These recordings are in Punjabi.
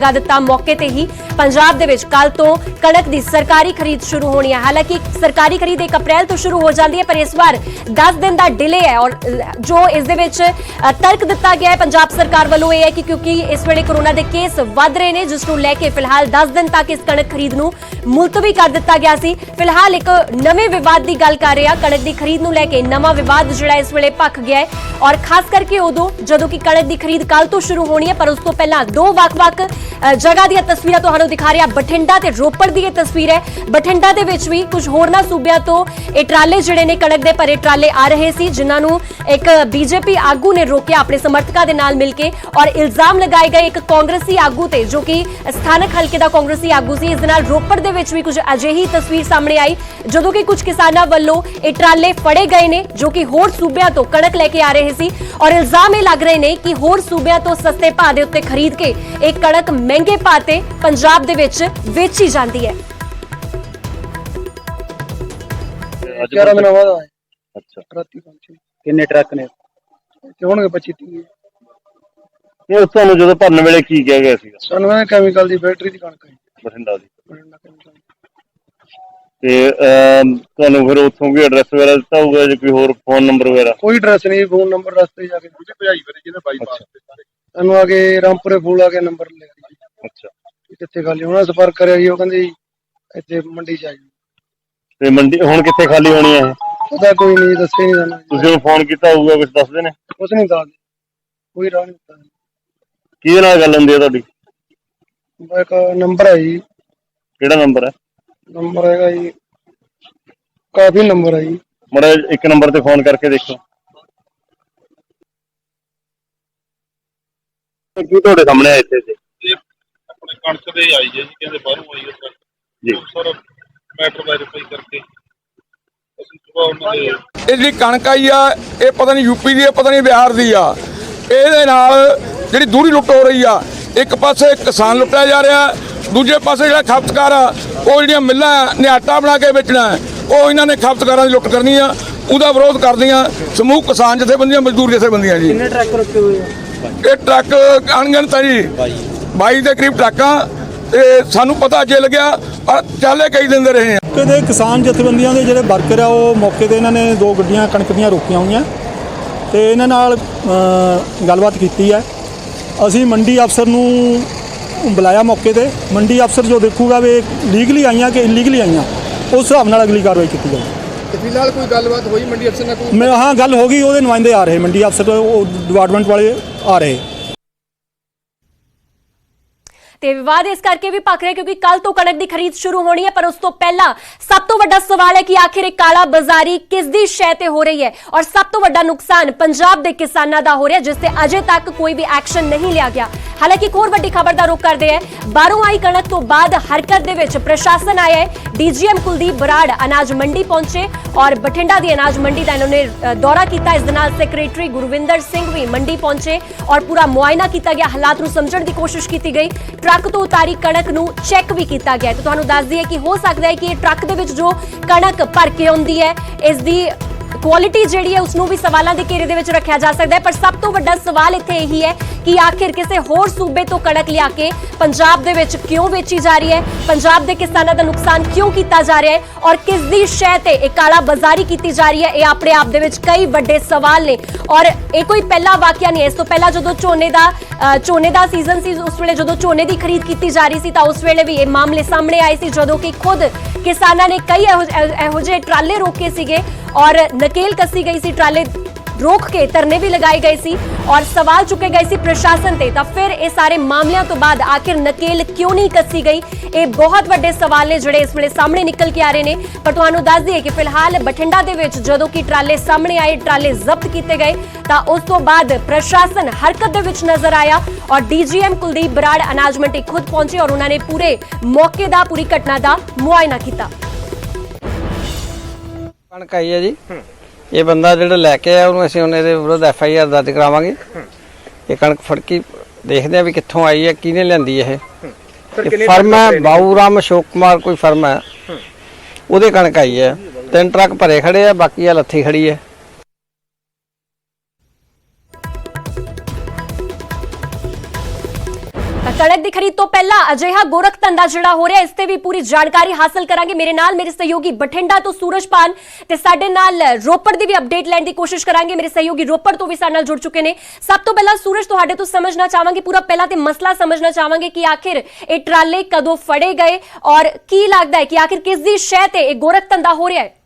लगा दिता। मौके ते ही पंजाब दे विच कल तो कणक दी सरकारी खरीद शुरू होनी है। हालांकि सरकारी खरीद 1 अप्रैल तो शुरू हो जाती है, पर इस बार 10 दिन का डिले है। और जो इस दे विच तर्क दिता गया है पंजाब सरकार वालों यह है कि क्योंकि इस वेले कोरोना के केस वध रहे हैं, जिस नूं लैके फिलहाल 10 दिन तक इस कणक खरीद नूं मुलतवी कर दिता गया सी। फिलहाल एक नवे विवाद की गल कर रहे हैं। कणक की खरीद नूं लैके नवा विवाद जिहड़ा इस वेले भख गया है, और खास करके उदों जदों कि कणक की खरीद कल तो शुरू होनी है, पर उस तो पहला दो वख-वख जगह दी तस्वीरां तुहानूं दिखा रहे हैं। बठिंडा ते रोपड़ दी यह तस्वीर है। बठिंडा दे विच भी कुछ होरना सूबियां तो ये ट्राले जिहड़े ने कणक दे भरे ट्राले आ रहे सी, जिन्हां नूं एक बीजेपी आगू ने रोकिया अपने समर्थकों के नाल मिलके, और इल्जाम लगाए गए एक कांग्रेसी आगू ते जो कि स्थानक हलके का कांग्रेसी आगू सी। इस दे नाल रोपड़ दे विच भी कुछ अजिही तस्वीर सामने आई, जदों कि कुछ किसानां वल्लों ये ट्राले फड़े गए ने जो कि होर सूबियां तो कणक लैके आ रहे सी, और इल्जाम ये लग रहे ने कि होर सूबियां तो सस्ते भाव दे उत्ते खरीद के एक कणक महंगे भाव ते पंजाब दे विच वेची जाती है। 11 दिन बाद आए। अच्छा, राती पहुंचे। किन्ने ट्रक ने होणगे 25-30। ਇਹ ਤੁਹਾਨੂੰ ਜਦੋਂ ਭਰਨ ਵੇਲੇ ਕੀ ਕਿਹਾ ਗਿਆ ਸੀਗਾ? ਸਾਨੂੰ ਇਹ ਕੈਮੀਕਲ ਦੀ ਫੈਕਟਰੀ ਦੀ ਕਣਕ ਹੈ। ਬਠਿੰਡਾ ਦੀ। ਬਠਿੰਡਾ chemical। ਤੇ ਤੁਹਾਨੂੰ ਫਿਰ ਉੱਥੋਂ ਵੀ ਐਡਰੈਸ ਵਗੈਰਾ ਦਿੱਤਾ ਹੋਊਗਾ ਜਾਂ ਕੋਈ ਹੋਰ ਫੋਨ ਨੰਬਰ ਵਗੈਰਾ? ਕੋਈ ਐਡਰੈਸ ਨਹੀਂ, ਫੋਨ ਨੰਬਰ ਰਸਤੇ ਜਾ ਕੇ ਮੁਝੇ ਭਜਾਈ ਫਿਰ ਜਿਹਨੇ ਬਾਈਪਾਸ ਤੇ ਸਾਰੇ ਸਾਨੂੰ ਆ ਕੇ ਰਾਮਪੁਰੇ ਫੂਲ ਆ ਕੇ ਨੰਬਰ ਲੈ ਲਿਆ। ਅੱਛਾ, ਕਿੱਥੇ ਖਾਲੀ ਉਹਨਾਂ ਸੰਪਰਕ ਕਰਿਆ ਜੀ, ਉਹ ਕਹਿੰਦੇ ਜੀ ਇੱਥੇ ਮੰਡੀ ਚ ਆ ਜੀ। ਤੇ ਮੰਡੀ ਹੁਣ ਕਿੱਥੇ ਖਾਲੀ ਹੋਣੀ ਹੈ? ਉਹਦਾ ਕੋਈ ਨਹੀਂ ਦੱਸੇ ਨਹੀਂ ਸਾਨੂੰ। ਤੁਸੀਂ ਉਹਨੂੰ ਫੋਨ ਕੀਤਾ ਹੋਊਗਾ, ਕੁਝ ਦੱਸਦੇ ਨੇ? ਕੁਛ ਨਹੀਂ ਦੱਸਦੇ, ਕੋਈ ਰਾਹ ਨਹੀਂ ਦਿੱਤਾ। ਕਿਹਦੇ ਨਾਲ ਗੱਲ ਹੁੰਦੀ ਹੈ ਤੁਹਾਡੀ? ਇੱਕ ਨੰਬਰ ਹੈ ਜੀ। ਕਿਹੜਾ ਨੰਬਰ ਹੈ? ਨੰਬਰ ਹੈਗਾ ਜੀ, ਕਾਫੀ ਨੰਬਰ ਹੈ ਜੀ। ਮਾੜਾ ਇੱਕ ਨੰਬਰ ਤੇ ਫੋਨ ਕਰਕੇ ਦੇਖੋ। ਕੀ ਤੁਹਾਡੇ ਸਾਹਮਣੇ ਆਏ ਇੱਥੇ ਇਹ ਆਪਣੇ ਕਣਕ ਦੇ ਆਈ ਹੈ ਜੀ, ਕਹਿੰਦੇ ਬਾਹਰੋਂ ਆਈ ਹੈ ਸਰ ਜੀ। ਸਰ ਮੈਟਰ ਵੈਰੀਫਾਈ ਕਰਕੇ ਅਸੀਂ ਸੁਬਾਹ ਉਹਨਾਂ ਦੇ ਇਹ ਜਿਹੜੀ ਕਣਕ ਆਈ ਆ, ਇਹ ਪਤਾ ਨਹੀਂ ਯੂਪੀ ਦੀ ਹੈ, ਪਤਾ ਨਹੀਂ ਬਿਹਾਰ ਦੀ ਆ। ਇਹਦੇ ਨਾਲ ਜਿਹੜੀ ਦੂਰੀ ਲੁੱਟ ਹੋ ਰਹੀ ਆ, ਇੱਕ ਪਾਸੇ ਕਿਸਾਨ ਲੁੱਟਿਆ ਜਾ ਰਿਹਾ, ਦੂਜੇ ਪਾਸੇ ਜਿਹੜਾ ਖਪਤਕਾਰ ਆ, ਉਹ ਜਿਹੜੀਆਂ ਮਿੱਲਾਂ ਨੇ ਆਟਾ ਬਣਾ ਕੇ ਵੇਚਣਾ, ਉਹ ਇਹਨਾਂ ਨੇ ਖਪਤਕਾਰਾਂ ਦੀ ਲੁੱਟ ਕਰਨੀ ਆ। ਉਹਦਾ ਵਿਰੋਧ ਕਰਦੀਆਂ ਸਮੂਹ ਕਿਸਾਨ ਜਥੇਬੰਦੀਆਂ, ਮਜ਼ਦੂਰ ਜਥੇਬੰਦੀਆਂ ਜੀ। ਕਿੰਨੇ ਟਰੱਕ ਰੱਖੇ ਹੋਏ ਆ? ਇਹ ਟਰੱਕ ਅਣਗਿਣਤ ਆ ਜੀ, 22 ਦੇ ਕਰੀਬ ਟਰੱਕਾਂ। ਤੇ ਸਾਨੂੰ ਪਤਾ ਅੱਜੇ ਲੱਗਿਆ, ਪਰ ਚਾਲੇ ਕਈ ਦਿਨ ਦੇ ਰਹੇ ਆ। ਕਿਤੇ ਕਿਸਾਨ ਜਥੇਬੰਦੀਆਂ ਦੇ ਜਿਹੜੇ ਵਰਕਰ ਆ, ਉਹ ਮੌਕੇ ਤੇ ਇਹਨਾਂ ਨੇ 2 ਗੱਡੀਆਂ ਕਣਕ ਦੀਆਂ ਰੋਕੀਆਂ ਹੋਈਆਂ ਤੇ ਇਹਨਾਂ ਨਾਲ ਗੱਲਬਾਤ ਕੀਤੀ ਹੈ। ਅਸੀਂ ਮੰਡੀ ਅਫਸਰ ਨੂੰ ਬੁਲਾਇਆ ਮੌਕੇ ਤੇ। ਮੰਡੀ ਅਫਸਰ ਜੋ ਦੇਖੂਗਾ ਵੀ ਲੀਗਲੀ ਆਈਆਂ ਕਿ ਇਲੀਗਲੀ ਆਈਆਂ, ਉਸ ਹਿਸਾਬ ਨਾਲ ਅਗਲੀ ਕਾਰਵਾਈ ਕੀਤੀ ਜਾਊਗੀ। ਤੇ ਫਿਲਹਾਲ ਕੋਈ ਗੱਲਬਾਤ ਹੋਈ ਮੰਡੀ ਅਫਸਰ ਨਾਲ? ਕੋਈ ਹਾਂ, ਗੱਲ ਹੋ ਗਈ, ਉਹਦੇ ਨੁਮਾਇੰਦੇ ਆ ਰਹੇ, ਮੰਡੀ ਅਫਸਰ ਉਹ ਡਿਪਾਰਟਮੈਂਟ ਵਾਲੇ ਆ ਰਹੇ। ਤੇ ਵਿਵਾਦ ਇਸ ਕਰਕੇ ਵੀ ਭਖ ਰਿਹਾ ਕਿਉਂਕਿ ਕੱਲ ਤੋਂ ਕਣਕ ਦੀ ਖਰੀਦ ਸ਼ੁਰੂ ਹੋਣੀ ਹੈ, ਪਰ ਉਸ ਤੋਂ ਪਹਿਲਾਂ ਸਭ ਤੋਂ ਵੱਡਾ ਸਵਾਲ ਹੈ ਕਿ ਆਖਿਰ ਇਹ ਕਾਲਾ ਬਾਜ਼ਾਰੀ ਕਿਸ ਦੀ ਸ਼ੈ ਤੇ ਹੋ ਰਹੀ ਹੈ, ਔਰ ਸਭ ਤੋਂ ਵੱਡਾ ਨੁਕਸਾਨ ਪੰਜਾਬ ਦੇ ਕਿਸਾਨਾਂ ਦਾ ਹੋ ਰਿਹਾ, ਜਿਸ ਤੇ ਅਜੇ ਤੱਕ ਕੋਈ ਵੀ ਐਕਸ਼ਨ ਨਹੀਂ ਲਿਆ ਗਿਆ। ਹਾਲਾਂਕਿ ਇੱਕ ਹੋਰ ਵੱਡੀ ਖਬਰ ਦਾ ਰੁਖ ਕਰਦੇ ਹਾਂ। ਬਾਹਰੋਂ ਆਈ ਕਣਕ ਤੋਂ ਬਾਅਦ ਹਰਕਤ ਦੇ ਵਿੱਚ ਪ੍ਰਸ਼ਾਸਨ ਆਇਆ ਹੈ। ਡੀਜੀਐਮ ਕੁਲਦੀਪ ਬਰਾੜ ਅਨਾਜ ਮੰਡੀ ਪਹੁੰਚੇ ਔਰ ਬਠਿੰਡਾ ਦੀ ਅਨਾਜ ਮੰਡੀ ਦਾ ਇਹਨਾਂ ਨੇ ਦੌਰਾ ਕੀਤਾ। ਇਸ ਦੇ ਨਾਲ ਸੈਕਟਰੀ ਗੁਰਵਿੰਦਰ ਸਿੰਘ ਵੀ ਮੰਡੀ ਪਹੁੰਚੇ ਔਰ ਪੂਰਾ ਮੁਆਇਨਾ ਕੀਤਾ ਗਿਆ, ਹਾਲਾਤ ਨੂੰ ਸਮਝਣ ਦੀ ਕੋਸ਼ਿਸ਼ ਕੀਤੀ ਗਈ। ट्रक तो उतारी कणक नूं चैक भी किया गया। तो तुहानूं दस दईए कि हो सकता है कि ट्रक दे विच जो कणक भर के आउंदी है, इसकी क्वालिटी जिहड़ी है उसनूं भी सवालों के घेरे दे विच रखिया जा सकता है। पर सब तो वड्डा सवाल इत्थे यही है कि आखिर किसी होर सूबे तो कणक लिया के पंजाब दे विच क्यों वेची जा रही है, पंजाब के किसानों का नुकसान क्यों किया जा रहा है, और किस दी शै ते इह काला बाजारी की जा रही है। यह अपने आप दे विच कई वड्डे सवाल ने, और यह कोई पहला वाकया नहीं है। इस तो पहला जो झोने का सीजन सी, उस वेले जो झोने की खरीद की जा रही सी, तां उस वेले भी ये मामले सामने आए सी, जदों कि खुद किसानों ने कई इहो जिहे ट्राले रोके सीगे और नकेल कसी गई सी, ट्राले रोक के धरने भी लगाए गए सी और सवाल चुके गए सी प्रशासन ते। तां फिर ये सारे मामलों तो बाद आखिर नकेल क्यों नहीं कसी गई, ये बहुत वड्डे सवाल ने जिहड़े इस वेले सामने निकल के आ रहे हैं। पर तुहानूं दस दईए कि फिलहाल बठिंडा दे विच जदों कि ट्राले सामने आए, ट्राले जब्त किए गए, तां उस तो बाद प्रशासन हरकत दे विच नजर आया और डीजीएम कुलदीप बराड़ अनाज मंडी खुद पहुंचे और उन्होंने पूरे मौके का, पूरी घटना का मुआयना किया। कणक आई है जी, ये बंदा जो लैके आया उन्होंने असं उन्हें विरोध FIR दर्ज करावांगे। ये कणक फड़की देखते हैं भी कित्थों आई है, किने लियांदी है। ये फर्म है बाऊराम अशोक कुमार कोई फर्म है, वो कणक आई है। 3 ट्रक भरे खड़े है, बाकी आ लत्थी खड़ी है। कणक की खरीद तो पहला अजिहा गोरख धंधा जिहड़ा हो रहा है, इस ते भी पूरी जानकारी हासिल करांगे। मेरे नाल मेरे सहयोगी बठिंडा तो सूरजपान ते साडे नाल रोपड़ दी भी अपडेट लैण दी कोशिश करांगे। मेरे सहयोगी रोपड़ तो भी साडे नाल जुड़ चुके ने। सब तो पहला सूरज तुहाडे तो समझना चाहांगे, पूरा पहला ते मसला समझना चाहांगे कि आखिर ये ट्राले कदों फड़े गए और की लगदा है कि आखिर किस दी शय ते ये गोरख धंधा हो रहा है।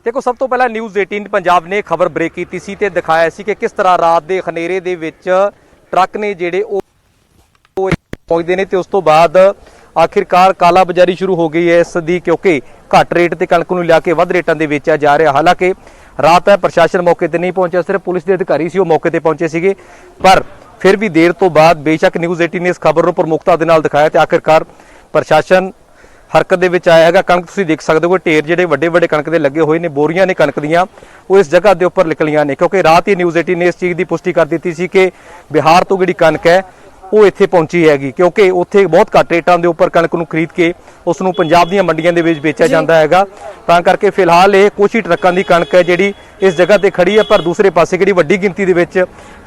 देखो, सब तो पहला न्यूज़ 18 पंजाब ने खबर ब्रेक की सी ते दिखाया सी कि किस तरह रात के खनेरे दे विच ट्रक ने जेड़े पहुंचते हैं तो उस तो बाद आखिरकार काला बाजारी शुरू हो गई है इसकी, क्योंकि घट रेट ते कणक नूं लिया के वध रेटां दे बेचा जा रहा। हालांकि रात है प्रशासन मौके ते नहीं पहुंचा, सिर्फ पुलिस के अधिकारी सी वो मौके ते पहुंचे सीगे, पर फिर भी देर तो बाद बेशक न्यूज़ 18 ने इस खबर नूं प्रमुखता दे नाल दिखाया ते आखिरकार प्रशासन हरकत दे विच आया है। कणक तुसीं देख सकते हो, ढेर जिहड़े वड्डे वड्डे कणक दे लगे हुए ने, बोरियां ने कणक दीयां वो इस जगह के उपर निकलियां ने, क्योंकि रात ही न्यूज़ 18 ने इस चीज़ की पुष्टि कर दी सी कि बिहार तो जिहड़ी कणक है वो इत्थे पहुंची हैगी, क्योंकि उत्थे बहुत घट रेटां दे उपर कणक नूं खरीद के उस नूं पंजाब दीयां मंडियां दे विच बेचा जांदा हैगा। तां करके फिलहाल ये कुछ ही ट्रकां दी कणक है जिहड़ी इस जगह ते खड़ी है, पर दूसरे पासे जिहड़ी वड्डी गिनती दे विच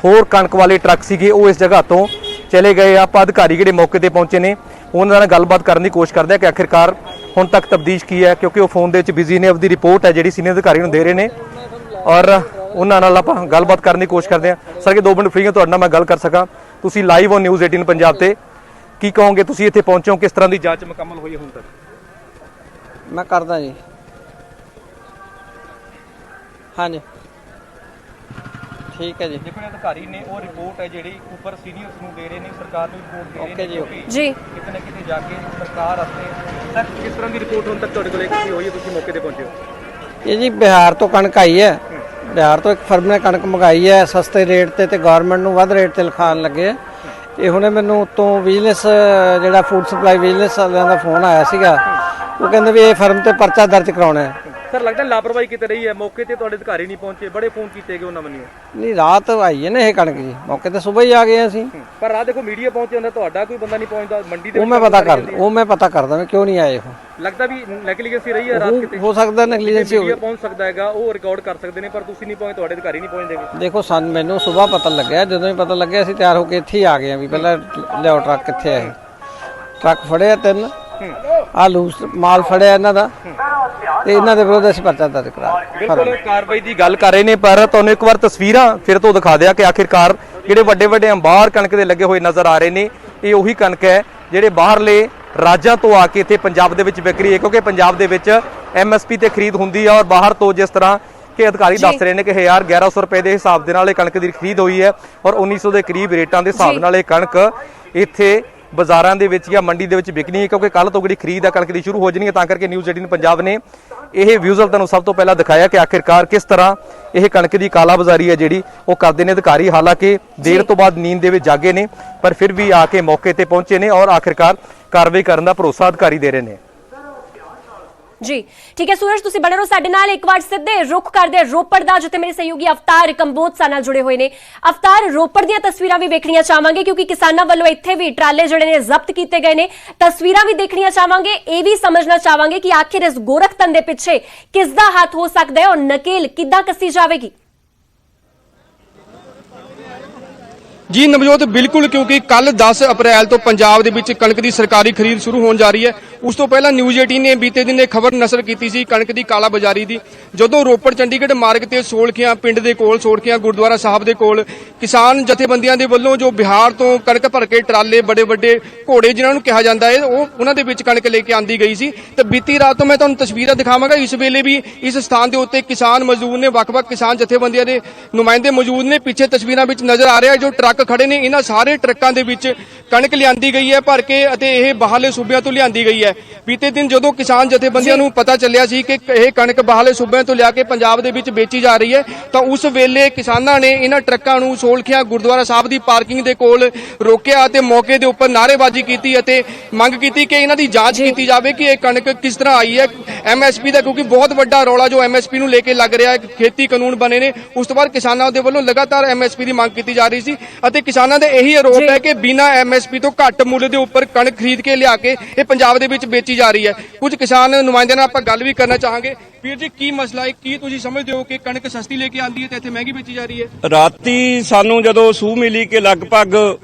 होर कणक वाले ट्रक सीगे वो इस जगह तो चले गए। आपां अधिकारी जिहड़े मौके ते पहुंचे ने उन्हां नाल गलबात करन दी कोशिश करदे कि आखिरकार हुण तक तफ्तीश की है, क्योंकि वो फोन दे विच बिजी ने। अपनी रिपोर्ट है जिहड़ी सीनियर अधिकारी नूं दे रहे ने और उन्हां नाल आपां गलबात करन दी कोशिश करदे हां। सर, कि 2 मिनट फ्री है तुहाडे नाल मैं गल कर सकां, तुसीं लाइव हो न्यूज़ 18 पंजाब ते की कहोगे, तुसीं इत्थे पहुंचे हो, किस तरह की जांच मुकम्मल हुई है हुण तक? मैं करदा जी। हाँ जी, ठीक है जी। देखो, अधिकारी ने वो रिपोर्ट है जिहड़ी ऊपर सीनियर्स नूं दे रहे ने, सरकार नूं रिपोर्ट दे ओके रहे जी, ने ओके जी। किते ना किते जाके सरकार अपने सर किस तरह की रिपोर्ट हुण तक तुहाडे कोल इकट्ठी होई है, तुसीं मौके ते पहुंचे हो? ये जी बिहार तो कणक आई है, बिहार तो एक फर्म ने कणक मंगाई है सस्ते रेट ते गवर्नमेंट नूं वध रेट ते लिखाण लगे। ये हुणे मैनूं उत्तों विजिलेंस जिहड़ा फूड सप्लाई विजिलेंस वालिਆਂ ਦਾ फोन आया सीगा, वो कहंदे भी ये फर्म ते पर्चा दर्ज कराउणा है। सर, लगता लापरवाही किते रही है, मौके ते तुहाडे अधिकारी नहीं पहुंचे, बड़े फोन कीते गए उन्हां वल्लों। नहीं, रात आई है ना ये कणक जी, मौके ते सुबह ही आ गए ਅਸੀਂ। पर रात देखो मीडिया पहुंचे ਹੁੰਦਾ, ਤੁਹਾਡਾ ਕੋਈ ਬੰਦਾ ਨਹੀਂ ਪਹੁੰਚਦਾ ਮੰਡੀ ਦੇ वो मैं पता करदा मैं क्यों नहीं आए हो। ਲੱਗਦਾ ਵੀ ਨੈਗਲੀਜੈਂਸੀ ਰਹੀ ਹੈ ਰਾਤ ਕਿਤੇ? हो सकदा नेगलीजेंसी हो मीडिया पहुंच सकਦਾ ਹੈਗਾ, ਉਹ ਰਿਕਾਰਡ ਕਰ ਸਕਦੇ ਨੇ, ਪਰ ਤੁਸੀਂ ਨਹੀਂ ਪਹੁੰਚੇ, ਤੁਹਾਡੇ ਅਧਿਕਾਰੀ ਨਹੀਂ ਪਹੁੰਚਦੇਗੇ। ਦੇਖੋ ਮੈਨੂੰ ਸਵੇਰ ਪਤਾ ਲੱਗਿਆ, ਜਦੋਂ ਹੀ ਪਤਾ ਲੱਗਿਆ ਅਸੀਂ ਤਿਆਰ ਹੋ ਕੇ ਇੱਥੇ ਹੀ ਆ ਗਏ ਆ ਵੀ ਪਹਿਲਾਂ ਲਿਆਓ ਟਰੱਕ ਕਿੱਥੇ ਹੈ। ਟਰੱਕ ਫੜਿਆ 3 ਆ ਲੂਸ ਮਾਲ ਫੜਿਆ ਇਹਨਾਂ ਦਾ ਤੇ ਇਹਨਾਂ ਦੇ ਵਿਰੁੱਧ ਅਸੀਂ ਪਰਚਾ ਦਰਜ ਕਰਾ। ਬਿਲਕੁਲ ਕਾਰਵਾਈ ਦੀ ਗੱਲ ਕਰ ਰਹੇ ਨੇ, ਪਰ ਤੁਹਾਨੂੰ ਇੱਕ ਵਾਰ ਤਸਵੀਰਾਂ ਫਿਰ ਤੋਂ ਦਿਖਾ ਦਿਆਂ ਕਿ ਆਖਿਰਕਾਰ ਜਿਹੜੇ ਵੱਡੇ ਵੱਡੇ ਅੰਬਾਰ ਕਣਕ ਦੇ ਲੱਗੇ ਹੋਏ ਨਜ਼ਰ ਆ ਰਹੇ ਨੇ, ਇਹ ਉਹੀ ਕਣਕ ਹੈ ਜਿਹੜੇ ਬਾਹਰਲੇ ਰਾਜਾਂ ਤੋਂ ਆ ਕੇ ਇੱਥੇ ਪੰਜਾਬ ਦੇ ਵਿੱਚ ਵਿਕ ਰਹੀ ਹੈ, ਕਿਉਂਕਿ ਪੰਜਾਬ ਦੇ ਵਿੱਚ MSP ਤੇ ਖਰੀਦ ਹੁੰਦੀ ਹੈ ਔਰ ਬਾਹਰ ਤੋਂ ਜਿਸ ਤਰ੍ਹਾਂ ਕਿ ਅਧਿਕਾਰੀ ਦੱਸ ਰਹੇ ਨੇ ਕਿ 1100 ਰੁਪਏ ਦੇ ਹਿਸਾਬ ਦੇ ਨਾਲ ਇਹ ਕਣਕ ਦੀ ਖਰੀਦ ਹੋਈ ਹੈ ਔਰ 1900 ਦੇ ਕਰੀਬ ਰੇਟਾਂ ਦੇ ਹਿਸਾਬ ਨਾਲ ਇਹ ਕਣਕ ਇੱਥੇ ਬਾਜ਼ਾਰਾਂ ਦੇ ਵਿੱਚ ਜਾਂ ਮੰਡੀ ਦੇ ਵਿੱਚ ਵਿਕਣੀ ਹੈ, ਕਿਉਂਕਿ ਕੱਲ ਤੋਂ ਜਿਹੜੀ ਖਰੀਦ ਹੈ ਕਣਕ ਦੀ ਸ਼ੁਰੂ ਹੋ ਜਾਣੀ ਹੈ। ਤਾਂ ਕਰਕੇ ਨਿਊਜ਼ 18 ਪੰਜਾਬ ਨੇ ਇਹ ਵਿਜ਼ੂਅਲ ਤੁਹਾਨੂੰ ਸਭ ਤੋਂ ਪਹਿਲਾਂ ਦਿਖਾਇਆ ਕਿ ਆਖਿਰਕਾਰ ਕਿਸ ਤਰ੍ਹਾਂ ਇਹ ਕਣਕ ਦੀ ਕਾਲਾਬਾਜ਼ਾਰੀ ਹੈ ਜਿਹੜੀ ਉਹ ਕਰਦੇ ਨੇ ਅਧਿਕਾਰੀ। ਹਾਲਾਂਕਿ ਦੇਰ ਤੋਂ ਬਾਅਦ ਨੀਂਦ ਦੇ ਵਿੱਚ ਜਾਗੇ ਨੇ, ਪਰ ਫਿਰ ਵੀ ਆ ਕੇ ਮੌਕੇ ਤੇ ਪਹੁੰਚੇ ਨੇ ਔਰ ਆਖਿਰਕਾਰ ਕਾਰਵਾਈ ਕਰਨ ਦਾ ਭਰੋਸਾ ਅਧਿਕਾਰੀ ਦੇ ਰਹੇ ਨੇ। जी ठीक है सूरज, तुसी बने रहो साडे नाल। एक बार सीधे रुख करदे रोपड़ दा, जिथे मेरे सहयोगी अवतार कंबोज सा नाल जुड़े हुए ने। अवतार, रोपड़ दीयां तस्वीरां भी वेखणीਆਂ चाहांगे, क्योंकि किसानां ਵੱਲੋਂ ਇੱਥੇ भी ट्राले ਜਿਹੜੇ ਨੇ ਜ਼ਬਤ ਕੀਤੇ ਗਏ ਨੇ। तस्वीरां भी देखणीਆਂ चाहांगे, ਇਹ भी समझना चाहांगे कि आखिर इस गोरख धंधे पिछे किस दा हथ हो सकदा है और नकेल किद्दां कसी जावेगी। जी नवजोत, बिल्कुल, क्योंकि कल 10 अप्रैल तो पंजाब दे विच कणक दी सरकारी खरीद शुरू होण जा रही है। उस तो पहला न्यूज़ 18 ने बीते दिन खबर नशर की सी कणक दी कालाबाजारी दी, जदों रोपड़ चंडीगढ़ मार्ग ते सोलखियां पिंड दे कोल, सोलखियां गुरुद्वारा साहब दे कोल किसान जथेबंदियां दे वल्लों जो बिहार तो कणक भर के ट्राले बड़े बड़े घोड़े जिन्हां नूं कहा जांदा है ਉਹ ਉਹਨਾਂ ਦੇ ਵਿੱਚ ਕਣਕ ਲੈ ਕੇ ਆਂਦੀ ਗਈ ਸੀ। ਤੇ ਬੀਤੀ ਰਾਤ ਤੋਂ ਮੈਂ ਤੁਹਾਨੂੰ ਤਸਵੀਰਾਂ ਦਿਖਾਵਾਂਗਾ। ਇਸ ਵੇਲੇ ਵੀ ਇਸ ਸਥਾਨ ਦੇ ਉੱਤੇ ਕਿਸਾਨ ਮੌਜੂਦ ਨੇ, ਵੱਖ-ਵੱਖ ਕਿਸਾਨ ਜਥੇਬੰਦੀਆਂ ਦੇ ਨੁਮਾਇੰਦੇ ਮੌਜੂਦ ਨੇ। ਪਿੱਛੇ ਤਸਵੀਰਾਂ ਵਿੱਚ ਨਜ਼ਰ ਆ ਰਿਹਾ ਜੋ ਟਰੱਕ ਖੜੇ ਨੇ, ਇਹਨਾਂ ਸਾਰੇ ਟਰੱਕਾਂ ਦੇ ਵਿੱਚ ਕਣਕ ਲਿਆਂਦੀ ਗਈ ਹੈ ਭਰ ਕੇ ਅਤੇ ਇਹ ਬਾਹਰਲੇ ਸੂਬਿਆਂ ਤੋਂ ਲਿਆਂਦੀ ਗਈ ਹੈ। ਬੀਤੇ ਦਿਨ ਜਦੋਂ ਕਿਸਾਨ ਜਥੇਬੰਦੀਆਂ ਨੂੰ ਪਤਾ ਚੱਲਿਆ ਸੀ ਕਿ ਇਹ ਕਣਕ ਬਾਹਰਲੇ ਸੂਬਿਆਂ ਤੋਂ ਲਿਆ ਕੇ ਪੰਜਾਬ ਦੇ ਵਿੱਚ ਵੇਚੀ ਜਾ ਰਹੀ ਹੈ, ਤਾਂ ਉਸ ਵੇਲੇ ਕਿਸਾਨਾਂ ਨੇ ਇਹਨਾਂ ਟਰੱਕਾਂ ਨੂੰ ਸੋਲਖਿਆਂ ਗੁਰਦੁਆਰਾ ਸਾਹਿਬ ਦੀ ਪਾਰਕਿੰਗ ਦੇ ਕੋਲ ਰੋਕਿਆ ਅਤੇ ਮੌਕੇ ਦੇ ਉੱਪਰ ਨਾਅਰੇਬਾਜ਼ੀ ਕੀਤੀ ਅਤੇ ਮੰਗ ਕੀਤੀ ਕਿ ਇਹਨਾਂ ਦੀ ਜਾਂਚ ਕੀਤੀ ਜਾਵੇ ਕਿ ਇਹ ਕਣਕ ਕਿਸ ਤਰ੍ਹਾਂ ਆਈ ਹੈ। MSP ਦਾ ਕਿਉਂਕਿ ਬਹੁਤ ਵੱਡਾ ਰੌਲਾ ਜੋ MSP ਨੂੰ ਲੈ ਕੇ ਲੱਗ ਰਿਹਾ ਹੈ, ਖੇਤੀ ਕਾਨੂੰਨ ਬਣੇ ਨੇ, ਉਸ ਤੋਂ ਬਾਅਦ ਕਿਸਾਨਾਂ ਦੇ ਵੱਲੋਂ ਲਗਾਤਾਰ MSP ਦੀ ਮੰਗ ਕੀਤੀ ਜਾ ਰਹੀ ਸੀ ਅਤੇ ਕਿਸਾਨਾਂ ਦਾ ਇਹੀ ਆਰੋਪ ਹੈ ਕਿ ਬਿਨਾਂ MSP ਤੋਂ ਘੱਟ ਮੁੱਲ ਦੇ ਉੱਪਰ ਕਣਕ ਖਰੀਦ ਕੇ ਲਿਆ ਕੇ ਇਹ ਪੰਜਾਬ ਦੇ ਵਿੱਚ ਵਿੱਚ ਵੇਚੀ ਜਾ ਰਹੀ ਹੈ। ਕੁਝ ਕਿਸਾਨ ਨੁਮਾਇੰਦਿਆਂ ਨਾਲ ਆਪਾਂ ਗੱਲ ਵੀ ਕਰਨਾ ਚਾਹਾਂਗੇ। ਵੀਰ ਜੀ, ਕੀ ਮਸਲਾ ਹੈ? ਕੀ ਤੁਸੀਂ ਸਮਝਦੇ ਹੋ ਕਿ ਕਣਕ ਸਸਤੀ ਲੈ ਕੇ ਆਉਂਦੀ ਹੈ ਤੇ ਇੱਥੇ ਮਹਿੰਗੀ ਵੇਚੀ ਜਾ ਰਹੀ ਹੈ? ਰਾਤੀ ਸਾਨੂੰ ਜਦੋਂ ਸੂਹ ਮਿਲੀ ਕਿ ਲਗਭਗ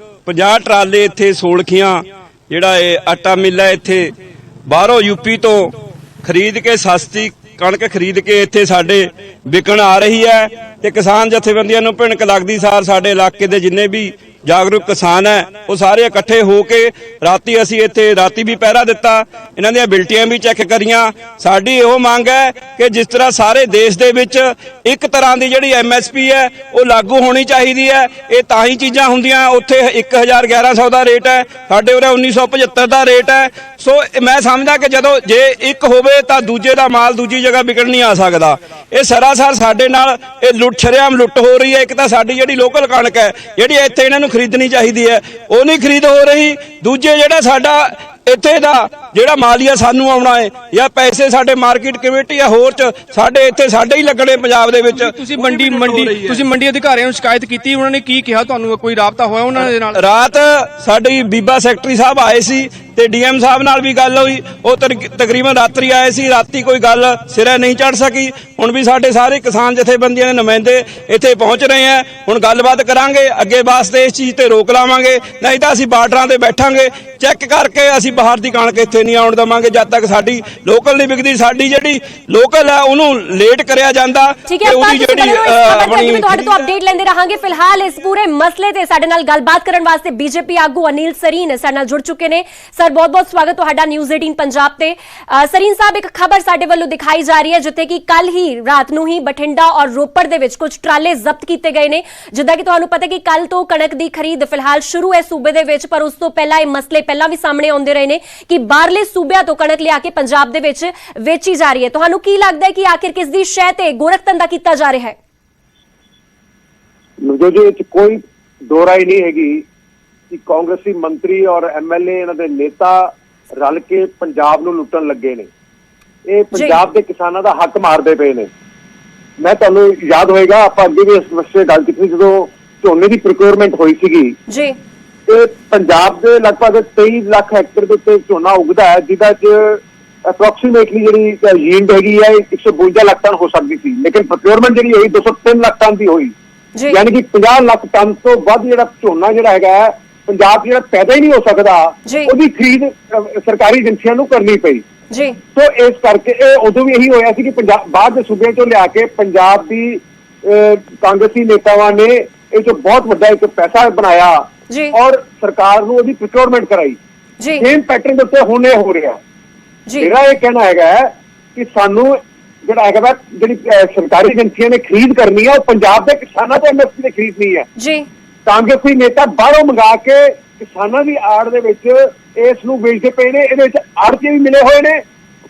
50 ਟਰਾਲੇ ਇੱਥੇ ਸੋਲਖੀਆਂ ਜਿਹੜਾ ਇਹ ਆਟਾ ਮਿਲ ਹੈ ਇੱਥੇ ਬਾਹਰੋਂ ਯੂਪੀ ਤੋਂ ਖਰੀਦ ਕੇ ਸਸਤੀ ਕਣਕ ਖਰੀਦ ਕੇ ਇੱਥੇ ਸਾਡੇ ਵਿਕਣ ਆ ਰਹੀ ਹੈ ਤੇ ਕਿਸਾਨ ਜਥੇਬੰਦੀਆਂ ਨੂੰ ਭਿਣਕ ਲੱਗਦੀ ਸਾਰ ਸਾਡੇ ਇਲਾਕੇ ਦੇ ਜਿੰਨੇ ਵੀ ਜਾਗਰੂਕ ਕਿਸਾਨ ਹੈ ਉਹ ਸਾਰੇ ਇਕੱਠੇ ਹੋ ਕੇ ਰਾਤੀ ਅਸੀਂ ਇੱਥੇ ਰਾਤੀ ਵੀ ਪਹਿਰਾ ਦਿੱਤਾ, ਇਹਨਾਂ ਦੀਆਂ ਬਿਲਟੀਆਂ ਵੀ ਚੈੱਕ ਕਰੀਆਂ। ਸਾਡੀ ਇਹੋ ਮੰਗ ਹੈ ਕਿ ਜਿਸ ਤਰ੍ਹਾਂ ਸਾਰੇ ਦੇਸ਼ ਦੇ ਵਿੱਚ ਇੱਕ ਤਰ੍ਹਾਂ ਦੀ ਜਿਹੜੀ MSP ਹੈ ਉਹ ਲਾਗੂ ਹੋਣੀ ਚਾਹੀਦੀ ਹੈ। ਇਹ ਤਾਂ ਹੀ ਚੀਜ਼ਾਂ ਹੁੰਦੀਆਂ, ਉੱਥੇ 1100 ਦਾ ਰੇਟ ਹੈ, ਸਾਡੇ ਉਰੇ 1975 ਦਾ ਰੇਟ ਹੈ। ਸੋ ਮੈਂ ਸਮਝਦਾ ਕਿ ਜਦੋਂ ਜੇ ਇੱਕ ਹੋਵੇ ਤਾਂ ਦੂਜੇ ਦਾ ਮਾਲ ਦੂਜੀ ਜਗ੍ਹਾ ਵਿਕਣ ਨਹੀਂ ਆ ਸਕਦਾ। ਇਹ ਸਰਾਸਰ ਸਾਡੇ ਨਾਲ ਇਹ ਸ਼ਰੇਆਮ ਲੁੱਟ ਹੋ ਰਹੀ ਹੈ। ਇੱਕ ਤਾਂ ਸਾਡੀ ਜਿਹੜੀ ਲੋਕਲ ਕਣਕ ਹੈ ਜਿਹੜੀ ਇੱਥੇ ਇਹਨਾਂ ਨੂੰ ਖਰੀਦਣੀ ਚਾਹੀਦੀ ਹੈ ਉਹ ਨਹੀਂ ਖਰੀਦ ਹੋ ਰਹੀ। ਦੂਜੇ ਜਿਹੜਾ ਸਾਡਾ ਇੱਥੇ ਦਾ ਜਿਹੜਾ ਮਾਲੀਆ ਸਾਨੂੰ ਆਉਣਾ ਹੈ ਜਾਂ ਪੈਸੇ ਸਾਡੇ ਮਾਰਕੀਟ ਕਮੇਟੀ ਜਾਂ ਹੋਰ ਚ ਸਾਡੇ ਇੱਥੇ ਸਾਡੇ ਹੀ ਲੱਗਣੇ ਪੰਜਾਬ ਦੇ ਵਿੱਚ। ਤੁਸੀਂ ਮੰਡੀ ਅਧਿਕਾਰੀਆਂ ਨੂੰ ਸ਼ਿਕਾਇਤ ਕੀਤੀ, ਉਹਨਾਂ ਨੇ ਕੀ ਕਿਹਾ ਤੁਹਾਨੂੰ? ਕੋਈ ਰਾਬਤਾ ਹੋਇਆ ਉਹਨਾਂ ਦੇ ਨਾਲ? ਰਾਤ ਸਾਡੀ ਬੀਬਾ ਸੈਕਟਰੀ ਸਾਹਿਬ ਆਏ ਸੀ ਤੇ DM ਸਾਹਿਬ ਨਾਲ ਵੀ ਗੱਲ ਹੋਈ, ਉਹ ਤਕਰੀਬਨ ਰਾਤਰੀ ਆਏ ਸੀ। ਰਾਤੀ ਕੋਈ ਗੱਲ ਸਿਰੇ ਨਹੀਂ ਚੜ ਸਕੀ। ਹੁਣ ਵੀ ਸਾਡੇ ਸਾਰੇ ਕਿਸਾਨ ਜਥੇਬੰਦੀਆਂ ਦੇ ਨੁਮਾਇੰਦੇ ਇੱਥੇ ਪਹੁੰਚ ਰਹੇ ਆ। ਹੁਣ ਗੱਲਬਾਤ ਕਰਾਂਗੇ, ਅੱਗੇ ਵਾਸਤੇ ਇਸ ਚੀਜ਼ ਤੇ ਰੋਕ ਲਾਵਾਂਗੇ, ਨਹੀਂ ਤਾਂ ਅਸੀਂ ਬਾਰਡਰਾਂ ਤੇ ਬੈਠਾਂਗੇ ਚੈੱਕ ਕਰਕੇ। ਅਸੀਂ ਬਾਹਰ ਦੀ ਕਣਕ ਇੱਥੇ ਨਹੀਂ ਆਉਣ ਦੇਵਾਂਗੇ ਜਦ ਤੱਕ ਸਾਡੀ ਲੋਕਲ ਨਹੀਂ ਵਿਕਦੀ। ਸਾਡੀ ਜਿਹੜੀ ਲੋਕਲ ਹੈ ਉਹਨੂੰ ਲੇਟ ਕਰਿਆ ਜਾਂਦਾ। ਠੀਕ ਹੈ, ਉਹਦੀ ਜਿਹੜੀ ਆਪਣੀ ਤੁਹਾਡੇ ਤੋਂ ਅਪਡੇਟ ਲੈਂਦੇ ਰਹਾਂਗੇ। ਫਿਲਹਾਲ ਇਸ ਪੂਰੇ ਮਸਲੇ ਤੇ ਸਾਡੇ ਨਾਲ ਗੱਲਬਾਤ ਕਰਨ ਵਾਸਤੇ BJP ਆਗੂ ਅਨਿਲ ਸਰੀਨ ਸਾਡੇ ਨਾਲ ਜੁੜ ਚੁੱਕੇ ਨੇ। ਸਰ, ਬਹੁਤ-ਬਹੁਤ ਸਵਾਗਤ ਤੁਹਾਡਾ ਨਿਊਜ਼ 18 ਪੰਜਾਬ ਤੇ। ਸਰੀਨ ਸਾਹਿਬ, ਇੱਕ ਖਬਰ ਸਾਡੇ ਵੱਲੋਂ ਦਿਖਾਈ ਜਾ ਰਹੀ ਹੈ ਜਿੱਥੇ ਕਿ ਕੱਲ ਹੀ ਰਾਤ ਨੂੰ ਹੀ ਬਠਿੰਡਾ ਔਰ ਰੋਪੜ ਦੇ ਵਿੱਚ ਕੁਝ ਟਰਾਲੇ ਜ਼ਬਤ ਕੀਤੇ ਗਏ ਨੇ। ਜਿੱਦਾਂ ਕਿ ਤੁਹਾਨੂੰ ਪਤਾ ਕਿ ਕੱਲ ਤੋਂ ਕਣਕ ਦੀ ਖਰੀਦ ਫਿਲਹਾਲ ਸ਼ੁਰੂ ਹੈ ਸੂਬੇ ਦੇ ਵਿੱਚ, ਪਰ ਉਸ ਤੋਂ ਪਹਿਲਾਂ ਇਹ ਮਸਲੇ ਪਹਿਲਾਂ ਵੀ ਸਾਹਮਣੇ ਆਉਂਦੇ ਰਹੇ ਨੇ ਕਿ ਬਾਹਰਲੇ ਸੂਬਿਆਂ ਤੋਂ ਕਣਕ ਲਿਆ ਕੇ ਪੰਜਾਬ ਦੇ ਵਿੱਚ ਵੇਚੀ ਜਾ ਰਹੀ ਹੈ। ਤੁਹਾਨੂੰ ਕੀ ਲੱਗਦਾ ਹੈ ਕਿ ਆਖਿਰ ਕਿਸ ਦੀ ਸ਼ੈ ਤੇ ਗੋਰਖਧੰਦਾ ਕੀਤਾ ਜਾ ਰਿਹਾ ਹੈ? ਜਿਹਦੇ ਵਿੱਚ ਕੋਈ ਦੋ ਰਾਏ ਨਹੀਂ ਹੈਗੀ ਕਿ ਕਾਂਗਰਸੀ ਮੰਤਰੀ ਔਰ MLA ਇਹਨਾਂ ਦੇ ਨੇਤਾ ਰਲ ਕੇ ਪੰਜਾਬ ਨੂੰ ਲੁੱਟਣ ਲੱਗੇ ਨੇ। ਇਹ ਪੰਜਾਬ ਦੇ ਕਿਸਾਨਾਂ ਦਾ ਹੱਕ ਮਾਰਦੇ ਪਏ ਨੇ। ਮੈਂ ਤੁਹਾਨੂੰ ਯਾਦ ਹੋਏਗਾ ਆਪਾਂ ਅੱਗੇ ਵੀ ਇਸ ਮਸਲੇ ਗੱਲ ਕੀਤੀ ਜਦੋਂ ਝੋਨੇ ਦੀ ਪ੍ਰੋਕਿਊਰਮੈਂਟ ਹੋਈ ਸੀਗੀ ਜੀ, ਤੇ ਪੰਜਾਬ ਦੇ ਲਗਭਗ 23 ਲੱਖ ਹੈਕਟਰ ਦੇ ਉੱਤੇ ਝੋਨਾ ਉਗਦਾ ਹੈ, ਜਿਹਦਾ ਚ ਅਪਰੋਕਸੀਮੇਟਲੀ ਜਿਹੜੀ ਯੀਲਡ ਹੈਗੀ ਹੈ 152 ਲੱਖ ਟਨ ਹੋ ਸਕਦੀ ਸੀ, ਲੇਕਿਨ ਪ੍ਰੋਕਿਊਰਮੈਂਟ ਜਿਹੜੀ ਹੋਈ 203 ਲੱਖ ਟਨ ਦੀ ਹੋਈ। ਯਾਨੀ ਕਿ 50 ਲੱਖ ਟਨ ਤੋਂ ਵੱਧ ਜਿਹੜਾ ਝੋਨਾ ਜਿਹੜਾ ਹੈਗਾ ਪੰਜਾਬ ਜਿਹੜਾ ਪੈਦਾ ਹੀ ਨਹੀਂ ਹੋ ਸਕਦਾ, ਉਹਦੀ ਖਰੀਦ ਸਰਕਾਰੀ ਏਜੰਸੀਆਂ ਨੂੰ ਕਰਨੀ ਪਈ ਜੀ। ਸੋ ਇਸ ਕਰਕੇ ਇਹ ਉਦੋਂ ਵੀ ਇਹੀ ਹੋਇਆ ਸੀ ਕਿ ਪੰਜਾਬ ਬਾਹਰ ਦੇ ਸੂਬਿਆਂ ਚੋਂ ਲਿਆ ਕੇ ਪੰਜਾਬ ਦੀ ਕਾਂਗਰਸੀ ਨੇਤਾਵਾਂ ਨੇ ਇਹ ਚ ਬਹੁਤ ਵੱਡਾ ਇੱਕ ਪੈਸਾ ਬਣਾਇਆ ਔਰ ਸਰਕਾਰ ਨੂੰ ਉਹਦੀ ਪ੍ਰੋਕਿਊਰਮੈਂਟ ਕਰਾਈ। ਸੇਮ ਪੈਟਰਨ ਦੇ ਉੱਤੇ ਹੁਣ ਇਹ ਹੋ ਰਿਹਾ। ਮੇਰਾ ਇਹ ਕਹਿਣਾ ਹੈਗਾ ਕਿ ਸਾਨੂੰ ਜਿਹੜਾ ਹੈਗਾ ਜਿਹੜੀ ਸਰਕਾਰੀ ਏਜੰਸੀਆਂ ਨੇ ਖਰੀਦ ਕਰਨੀ ਹੈ ਉਹ ਪੰਜਾਬ ਦੇ ਕਿਸਾਨਾਂ ਤੋਂ MSP ਨੇ ਖਰੀਦਣੀ ਹੈ ਜੀ। ਕਾਂਗਰਸੀ ਨੇਤਾ ਬਾਹਰੋਂ ਮੰਗਾ ਕੇ ਕਿਸਾਨਾਂ ਦੀ ਆੜ ਦੇ ਵਿੱਚ ਇਸ ਨੂੰ ਵੇਚਦੇ ਪਏ ਨੇ। ਇਹਦੇ ਵਿੱਚ ਆੜ੍ਹਤੀ ਵੀ ਮਿਲੇ ਹੋਏ ਨੇ,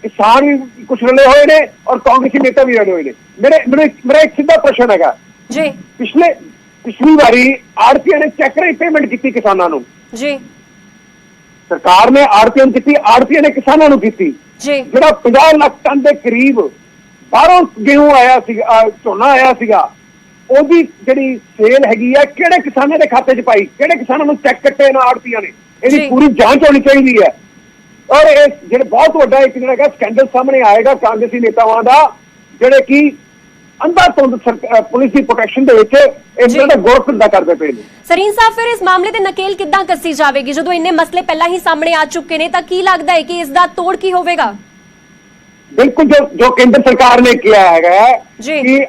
ਕਿਸਾਨ ਵੀ ਕੁਛ ਰਲੇ ਹੋਏ ਨੇ ਔਰ ਕਾਂਗਰਸੀ ਨੇਤਾ ਵੀ ਰਲੇ ਹੋਏ ਨੇ। ਮੇਰਾ ਇੱਕ ਸਿੱਧਾ ਪ੍ਰਸ਼ਨ ਹੈਗਾ ਜੀ, ਪਿਛਲੀ ਵਾਰੀ ਆੜ੍ਹਤੀਆਂ ਨੇ ਚੈੱਕ ਰਾਹੀਂ ਪੇਮੈਂਟ ਕੀਤੀ ਕਿਸਾਨਾਂ ਨੂੰ ਜੀ, ਸਰਕਾਰ ਨੇ ਆੜ੍ਹਤੀਆਂ ਨੂੰ ਕੀਤੀ, ਆੜ੍ਹਤੀਆਂ ਨੇ ਕਿਸਾਨਾਂ ਨੂੰ ਕੀਤੀ ਜੀ। ਜਿਹੜਾ 50 ਲੱਖ ਟਨ ਦੇ ਕਰੀਬ ਬਾਹਰੋਂ ਗੇਹੂੰ ਆਇਆ ਸੀਗਾ, ਝੋਨਾ ਆਇਆ ਸੀਗਾ, ਉਹਦੀ ਜਿਹੜੀ ਸੇਲ ਹੈਗੀ ਆ ਕਿਹੜੇ ਕਿਸਾਨਾਂ ਦੇ ਖਾਤੇ 'ਚ ਪਾਈ, ਕਿਹੜੇ ਕਿਸਾਨਾਂ ਨੂੰ ਚੈੱਕ ਕੱਟੇ ਇਹਨਾਂ ਆੜ੍ਹਤੀਆਂ ਨੇ, ਇਹਦੀ ਪੂਰੀ ਜਾਂਚ ਹੋਣੀ ਚਾਹੀਦੀ ਹੈ। ਔਰ ਇਹ ਜਿਹੜੇ ਬਹੁਤ ਵੱਡਾ ਇੱਕ ਜਿਹੜਾ ਹੈਗਾ ਸਕੈਂਡਲ ਸਾਹਮਣੇ ਆਏਗਾ ਕਾਂਗਰਸੀ ਨੇਤਾਵਾਂ ਦਾ, ਜਿਹੜੇ ਕਿ ਅੰਧਾਧੁੰਦ ਪੁਲਿਸ ਦੀ ਪ੍ਰੋਟੈਕਸ਼ਨ ਦੇ ਵਿੱਚ ਇਹਨਾਂ ਦਾ ਗੋਰਖਧੰਦਾ ਕਰਦੇ ਪਏ ਨੇ। ਸਰੀਨ ਸਾਹਿਬ, ਫਿਰ ਇਸ ਮਾਮਲੇ ਤੇ ਨਕੇਲ ਕਿੱਦਾਂ ਕੱਸੀ ਜਾਵੇਗੀ ਜਦੋਂ ਇੰਨੇ ਮਸਲੇ ਪਹਿਲਾਂ ਹੀ ਸਾਹਮਣੇ ਆ ਚੁੱਕੇ ਨੇ? ਤਾਂ ਕੀ ਲੱਗਦਾ ਹੈ ਕਿ ਇਸ ਦਾ ਤੋੜ ਕੀ ਹੋਵੇਗਾ? ਬਿਲਕੁਲ ਜੋ ਕੇਂਦਰ ਸਰਕਾਰ ਨੇ ਕਿਹਾ ਹੈਗਾ ਕਿ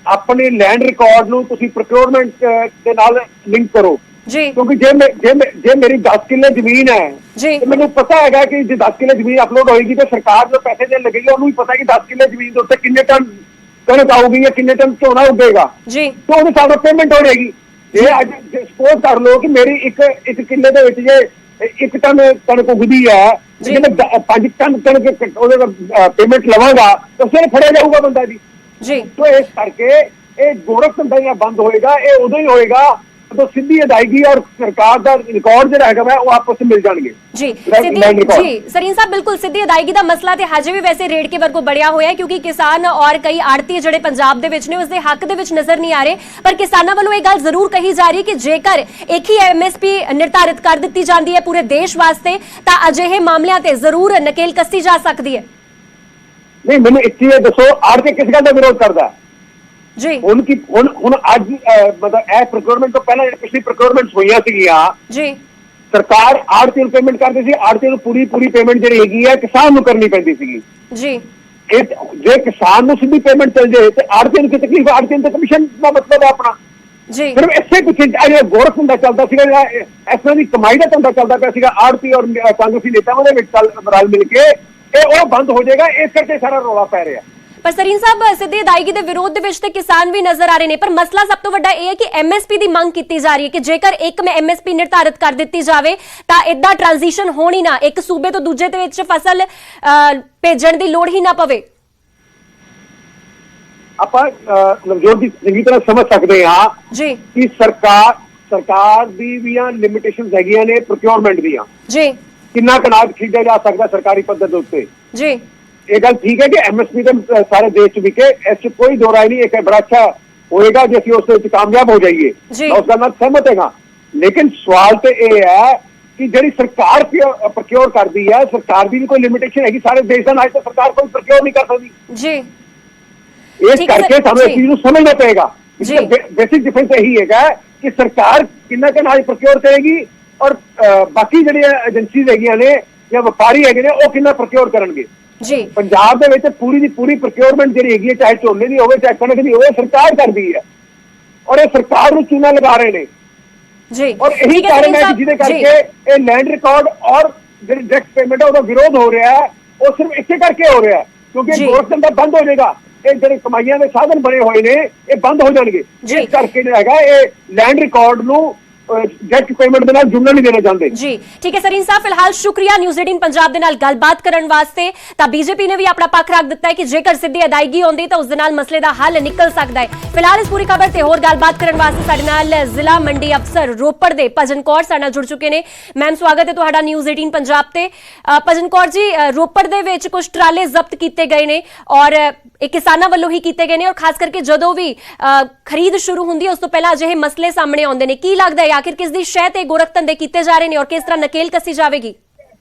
ਆਪਣੇ ਲੈਂਡ ਰਿਕਾਰਡ ਨੂੰ ਤੁਸੀਂ ਪ੍ਰੋਕਿਊਰਮੈਂਟ ਦੇ ਨਾਲ ਲਿੰਕ ਕਰੋ ਜੀ, ਕਿਉਂਕਿ ਜੇ ਮੇਰੀ 10 ਕਿੱਲੇ ਜ਼ਮੀਨ ਹੈ ਤੇ ਮੈਨੂੰ ਪਤਾ ਹੈਗਾ ਕਿ ਜੇ 10 ਕਿੱਲੇ ਜ਼ਮੀਨ ਅਪਲੋਡ ਹੋਏਗੀ ਤੇ ਸਰਕਾਰ ਜੋ ਪੈਸੇ ਦੇਣ ਲੱਗੇਗੀ ਉਹਨੂੰ ਵੀ ਪਤਾ ਕਿ 10 ਕਿੱਲੇ ਜ਼ਮੀਨ ਦੇ ਉੱਤੇ ਕਿੰਨੇ ਟਨ ਕਣਕ ਆਊਗੀ ਜਾਂ ਕਿੰਨੇ ਟਨ ਝੋਨਾ ਉੱਗੇਗਾ ਜੀ, ਤੇ ਉਹਦੇ ਹਿਸਾਬ ਨਾਲ ਪੇਮੈਂਟ ਹੋ ਜਾਏਗੀ। ਜੇ ਅੱਜ ਸਪੋਜ਼ ਕਰ ਲਓ ਕਿ ਮੇਰੀ ਇੱਕ ਕਿੱਲੇ ਦੇ ਵਿੱਚ ਜੇ 1 ਟਨ ਕਣਕ ਉਗਦੀ ਹੈ, ਜੇ ਮੈਂ 5 ਟਨ ਕਣਕ ਉਹਦੇ ਪੇਮੈਂਟ ਲਵਾਂਗਾ ਤਾਂ ਫਿਰ ਫੜਿਆ ਜਾਊਗਾ ਬੰਦਾ ਜੀ। ਸੋ ਇਸ ਕਰਕੇ ਇਹ ਗੋਰਖਧੰਦਾ ਬੰਦ ਹੋਏਗਾ। ਇਹ ਉਦੋਂ ਹੀ ਹੋਏਗਾ तो सीधी अदायगी और सरकार का रिकॉर्ड जो हैगा वो आपस में मिल जाएंगे जी लैंड रिकॉर्ड। जी सरीन साहब बिल्कुल सीधी अदायगी ਦਾ ਮਸਲਾ ਤੇ ਹਜੇ ਵੀ ਵੈਸੇ ਰੇਡ ਕੇ ਵਰਗੋ ਬੜਿਆ ਹੋਇਆ ਹੈ ਕਿਉਂਕਿ ਕਿਸਾਨ ਔਰ ਕਈ ਆੜਤੀ ਜਿਹੜੇ ਪੰਜਾਬ ਦੇ ਵਿੱਚ ਨੇ ਉਸ ਦੇ ਹੱਕ ਦੇ ਵਿੱਚ ਨਜ਼ਰ ਨਹੀਂ ਆ ਰਹੇ ਪਰ ਕਿਸਾਨਾਂ ਵੱਲੋਂ ਇਹ ਗੱਲ ਜ਼ਰੂਰ ਕਹੀ ਜਾ ਰਹੀ ਹੈ ਕਿ ਜੇਕਰ ਇੱਕ ਹੀ ਐਮਐਸਪੀ ਨਿਰਧਾਰਿਤ ਕਰ ਦਿੱਤੀ ਜਾਂਦੀ ਹੈ ਪੂਰੇ ਦੇਸ਼ ਵਾਸਤੇ ਤਾਂ ਅਜਿਹੇ ਮਾਮਲਿਆਂ ਤੇ ਜ਼ਰੂਰ ਨਕੇਲ ਕੱਸੀ ਜਾ ਸਕਦੀ ਹੈ। नहीं मैंने एक चीज दसो आड़ के किस गल का विरोध करता जी उनकी अज मतलब ए प्रोक्योरमेंट तो पहले पिछली प्रोक्योरमेंट हुई सीगियां जी सरकार आड़ती ਨੂੰ पेमेंट करती सी आड़ती ਨੂੰ पूरी पेमेंट ਜਿਹੜੀ ਹੈਗੀ ਹੈ ਕਿਸਾਨ ਨੂੰ ਕਰਨੀ ਪੈਂਦੀ ਸੀਗੀ जी ਜੇ ਕਿਸਾਨ ਨੂੰ ਸਿੱਧੀ ਪੇਮੈਂਟ ਚੱਲ ਜਾਏ ਤੇ ਆੜਤੀ ਨੂੰ ਕੀ ਤਕਲੀਫ ਆੜਤੀ ਨੂੰ ਕਮਿਸ਼ਨ ਦਾ ਮਤਲਬ ਹੈ ਆਪਣਾ जी ਸਿਰਫ ਇਸੇ ਕੁਝ ਜਿਹੜਾ ਗੋਰਖ ਧੰਦਾ ਚੱਲਦਾ ਸੀਗਾ ਇਸ ਤਰ੍ਹਾਂ ਦੀ ਕਮਾਈ ਦਾ ਧੰਦਾ ਚੱਲਦਾ ਪਿਆ ਸੀਗਾ ਆੜਤੀ ਔਰ ਕਾਂਗਰਸੀ ਨੇਤਾਵਾਂ ਦੇ ਵਿੱਚ ਰਲ ਮਿਲ ਕੇ ਇਹ ਬੰਦ ਹੋ ਜਾਏਗਾ ਇਸ ਕਰਕੇ ਸਾਰਾ ਰੌਲਾ ਪੈ ਰਿਹਾ। ਪਰ ਸਰੀਨ ਸਾਹਿਬ ਸਿੱਧੀ ਅਦਾਇਗੀ ਦੇ ਵਿਰੋਧ ਦੇ ਵਿੱਚ ਤੇ ਕਿਸਾਨ ਵੀ ਨਜ਼ਰ ਆ ਰਹੇ ਨੇ ਪਰ ਮਸਲਾ ਸਭ ਤੋਂ ਵੱਡਾ ਇਹ ਹੈ ਕਿ ਐਮਐਸਪੀ ਦੀ ਮੰਗ ਕੀਤੀ ਜਾ ਰਹੀ ਹੈ ਕਿ ਜੇਕਰ ਇੱਕ ਮੈਂ ਐਮਐਸਪੀ ਨਿਰਧਾਰਿਤ ਕਰ ਦਿੱਤੀ ਜਾਵੇ ਤਾਂ ਇਦਾਂ ਟ੍ਰਾਂਜੀਸ਼ਨ ਹੋਣੀ ਨਾ ਇੱਕ ਸੂਬੇ ਤੋਂ ਦੂਜੇ ਦੇ ਵਿੱਚ ਫਸਲ ਭੇਜਣ ਦੀ ਲੋੜ ਹੀ ਨਾ ਪਵੇ। ਆਪਾਂ ਨਵਜੋਤ ਦੀ ਚੰਗੀ ਤਰ੍ਹਾਂ ਸਮਝ ਸਕਦੇ ਹਾਂ ਜੀ ਕਿ ਸਰਕਾਰ ਦੀ ਵੀ ਲਿਮਿਟੇਸ਼ਨਸ ਹੈਗੀਆਂ ਨੇ ਪ੍ਰੋਕਿਉਰਮੈਂਟ ਦੀਆਂ ਜੀ ਕਿੰਨਾ ਕਨਾਜ ਖਰੀਦਿਆ ਜਾ ਸਕਦਾ ਸਰਕਾਰੀ ਪੱਧਰ ਦੇ ਉੱਤੇ ਜੀ ਇਹ ਗੱਲ ਠੀਕ ਹੈ ਕਿ ਐਮਐਸਪੀ ਦੇ ਸਾਰੇ ਦੇਸ਼ ਚ ਵਿਕੇ ਇਸ ਚ ਕੋਈ ਦੋ ਰਾਏ ਨਹੀਂ ਇੱਕ ਬੜਾ ਅੱਛਾ ਹੋਏਗਾ ਜੇ ਅਸੀਂ ਉਸ ਵਿੱਚ ਕਾਮਯਾਬ ਹੋ ਜਾਈਏ ਮੈਂ ਉਸ ਗੱਲ ਨਾਲ ਸਹਿਮਤ ਹਾਂ ਲੇਕਿਨ ਸਵਾਲ ਤੇ ਇਹ ਹੈ ਕਿ ਜਿਹੜੀ ਸਰਕਾਰ ਪ੍ਰੋਕਿਉਰ ਕਰਦੀ ਹੈ ਸਰਕਾਰ ਦੀ ਵੀ ਕੋਈ ਲਿਮਿਟੇਸ਼ਨ ਹੈਗੀ ਸਾਰੇ ਦੇਸ਼ ਦਾ ਅੱਜ ਤੱਕ ਸਰਕਾਰ ਕੋਈ ਪ੍ਰੋਕਿਉਰ ਨਹੀਂ ਕਰ ਸਕਦੀ ਜੀ ਇਸ ਕਰਕੇ ਸਾਨੂੰ ਇਸ ਚੀਜ਼ ਨੂੰ ਸਮਝਣਾ ਪਏਗਾ ਬੇਸਿਕ ਡਿਫਰੈਂਸ ਇਹੀ ਹੈਗਾ ਕਿ ਸਰਕਾਰ ਕਿੰਨਾ ਕਨਾਜ ਪ੍ਰੋਕਿਉਰ ਕਰੇਗੀ ਔਰ ਬਾਕੀ ਜਿਹੜੀਆਂ ਏਜੰਸੀਜ਼ ਹੈਗੀਆਂ ਨੇ ਜਾਂ ਵਪਾਰੀ ਹੈਗੇ ਨੇ ਉਹ ਕਿੰਨਾ ਪ੍ਰੋਕਿਉਰ ਕਰਨਗੇ ਜੀ ਪੰਜਾਬ ਦੇ ਵਿੱਚ ਪੂਰੀ ਦੀ ਪੂਰੀ ਪ੍ਰੋਕਿਉਰਮੈਂਟ ਜਿਹੜੀ ਹੈਗੀ ਹੈ ਚਾਹੇ ਝੋਨੇ ਦੀ ਹੋਵੇ ਚਾਹੇ ਕਣਕ ਦੀ ਹੋਵੇ ਸਰਕਾਰ ਕਰਦੀ ਹੈ ਔਰ ਇਹ ਸਰਕਾਰ ਨੂੰ ਚੂਨਾ ਲਗਾ ਰਹੇ ਨੇ ਜੀ ਔਰ ਇਹੀ ਕਾਰਨ ਹੈ ਜਿਹਦੇ ਕਰਕੇ ਇਹ ਲੈਂਡ ਰਿਕਾਰਡ ਔਰ ਜਿਹੜੀ ਡਾਇਰੈਕਟ ਪੇਮੈਂਟ ਹੈ ਉਹਦਾ ਵਿਰੋਧ ਹੋ ਰਿਹਾ ਹੈ ਉਹ ਸਿਰਫ ਇਸੇ ਕਰਕੇ ਹੋ ਰਿਹਾ ਹੈ ਕਿਉਂਕਿ ਗੋਰਖ ਧੰਦਾ ਬੰਦ ਹੋ ਜਾਏਗਾ ਇਹ ਜਿਹੜੇ ਕਮਾਈਆਂ ਦੇ ਸਾਧਨ ਬਣੇ ਹੋਏ ਨੇ ਇਹ ਬੰਦ ਹੋ ਜਾਣਗੇ ਇਸ ਕਰਕੇ ਜਿਹੜਾ ਹੈਗਾ ਇਹ ਲੈਂਡ ਰਿਕਾਰਡ ਨੂੰ ਡਾਇਰੈਕਟ ਪੇਮੈਂਟ ਦੇ ਨਾਲ ਜੁੜਨਾ ਨਹੀਂ ਦੇਣਾ ਚਾਹੁੰਦੇ ਜੀ ਠੀਕ ਹੈ ਸਰੀਨ ਸਾਹਿਬ ਫਿਲਹਾਲ ਸ਼ੁਕਰੀਆ ਨਿਊਜ਼ 18 ਪੰਜਾਬ ਦੇ ਨਾਲ ਗੱਲਬਾਤ ਕਰਨ ਵਾਸਤੇ ਤਾਂ ਬੀਜੇਪੀ ਨੇ ਵੀ ਆਪਣਾ ਪੱਖ ਰੱਖ ਦਿੱਤਾ ਹੈ ਕਿ ਜੇਕਰ ਸਿੱਧੀ ਅਦਾਇਗੀ ਹੁੰਦੀ ਤਾਂ ਉਸ ਦੇ ਨਾਲ ਮਸਲੇ ਦਾ ਹੱਲ ਨਿਕਲ ਸਕਦਾ ਹੈ। ਫਿਲਹਾਲ ਇਸ ਪੂਰੀ ਖਬਰ ਤੇ ਹੋਰ ਗੱਲਬਾਤ ਕਰਨ ਵਾਸਤੇ ਸਾਡੇ ਨਾਲ ਜ਼ਿਲ੍ਹਾ ਮੰਡੀ ਅਫਸਰ ਰੋਪੜ ਦੇ ਭਜਨ ਕੌਰ ਸਾਡੇ ਨਾਲ ਜੁੜ ਚੁੱਕੇ ਨੇ। ਮੈਮ ਸਵਾਗਤ ਹੈ ਤੁਹਾਡਾ ਨਿਊਜ਼ 18 ਪੰਜਾਬ ਤੇ। ਭਜਨ ਕੌਰ ਜੀ ਰੋਪੜ ਦੇ ਵਿੱਚ ਕੁਝ ਟਰਾਲੇ ਜ਼ਬਤ ਕੀਤੇ ਗਏ ਨੇ ਔਰ ਇਹ ਕਿਸਾਨਾਂ ਵੱਲੋਂ ਹੀ ਕੀਤੇ ਗਏ ਨੇ ਔਰ ਖਾਸ ਕਰਕੇ ਜਦੋਂ ਵੀ ਖਰੀਦ ਸ਼ੁਰੂ ਹੁੰਦੀ ਹੈ ਉਸ ਤੋਂ ਪਹਿਲਾਂ ਅਜਿਹੇ ਮਸਲੇ ਸਾਹਮਣੇ ਆਉਂਦੇ ਨੇ ਕੀ ਲੱਗਦਾ ਹੈ ਆਖਿਰ ਕਿਸ ਦੀ ਸ਼ਹਿ ਤੇ ਗੋਰਖ ਧੰਦੇ ਕੀਤੇ ਜਾ ਰਹੇ ਨੇ ਔਰ ਕਿਸ ਤਰ੍ਹਾਂ ਨਕੇਲ ਕੱਸੀ ਜਾਵੇਗੀ?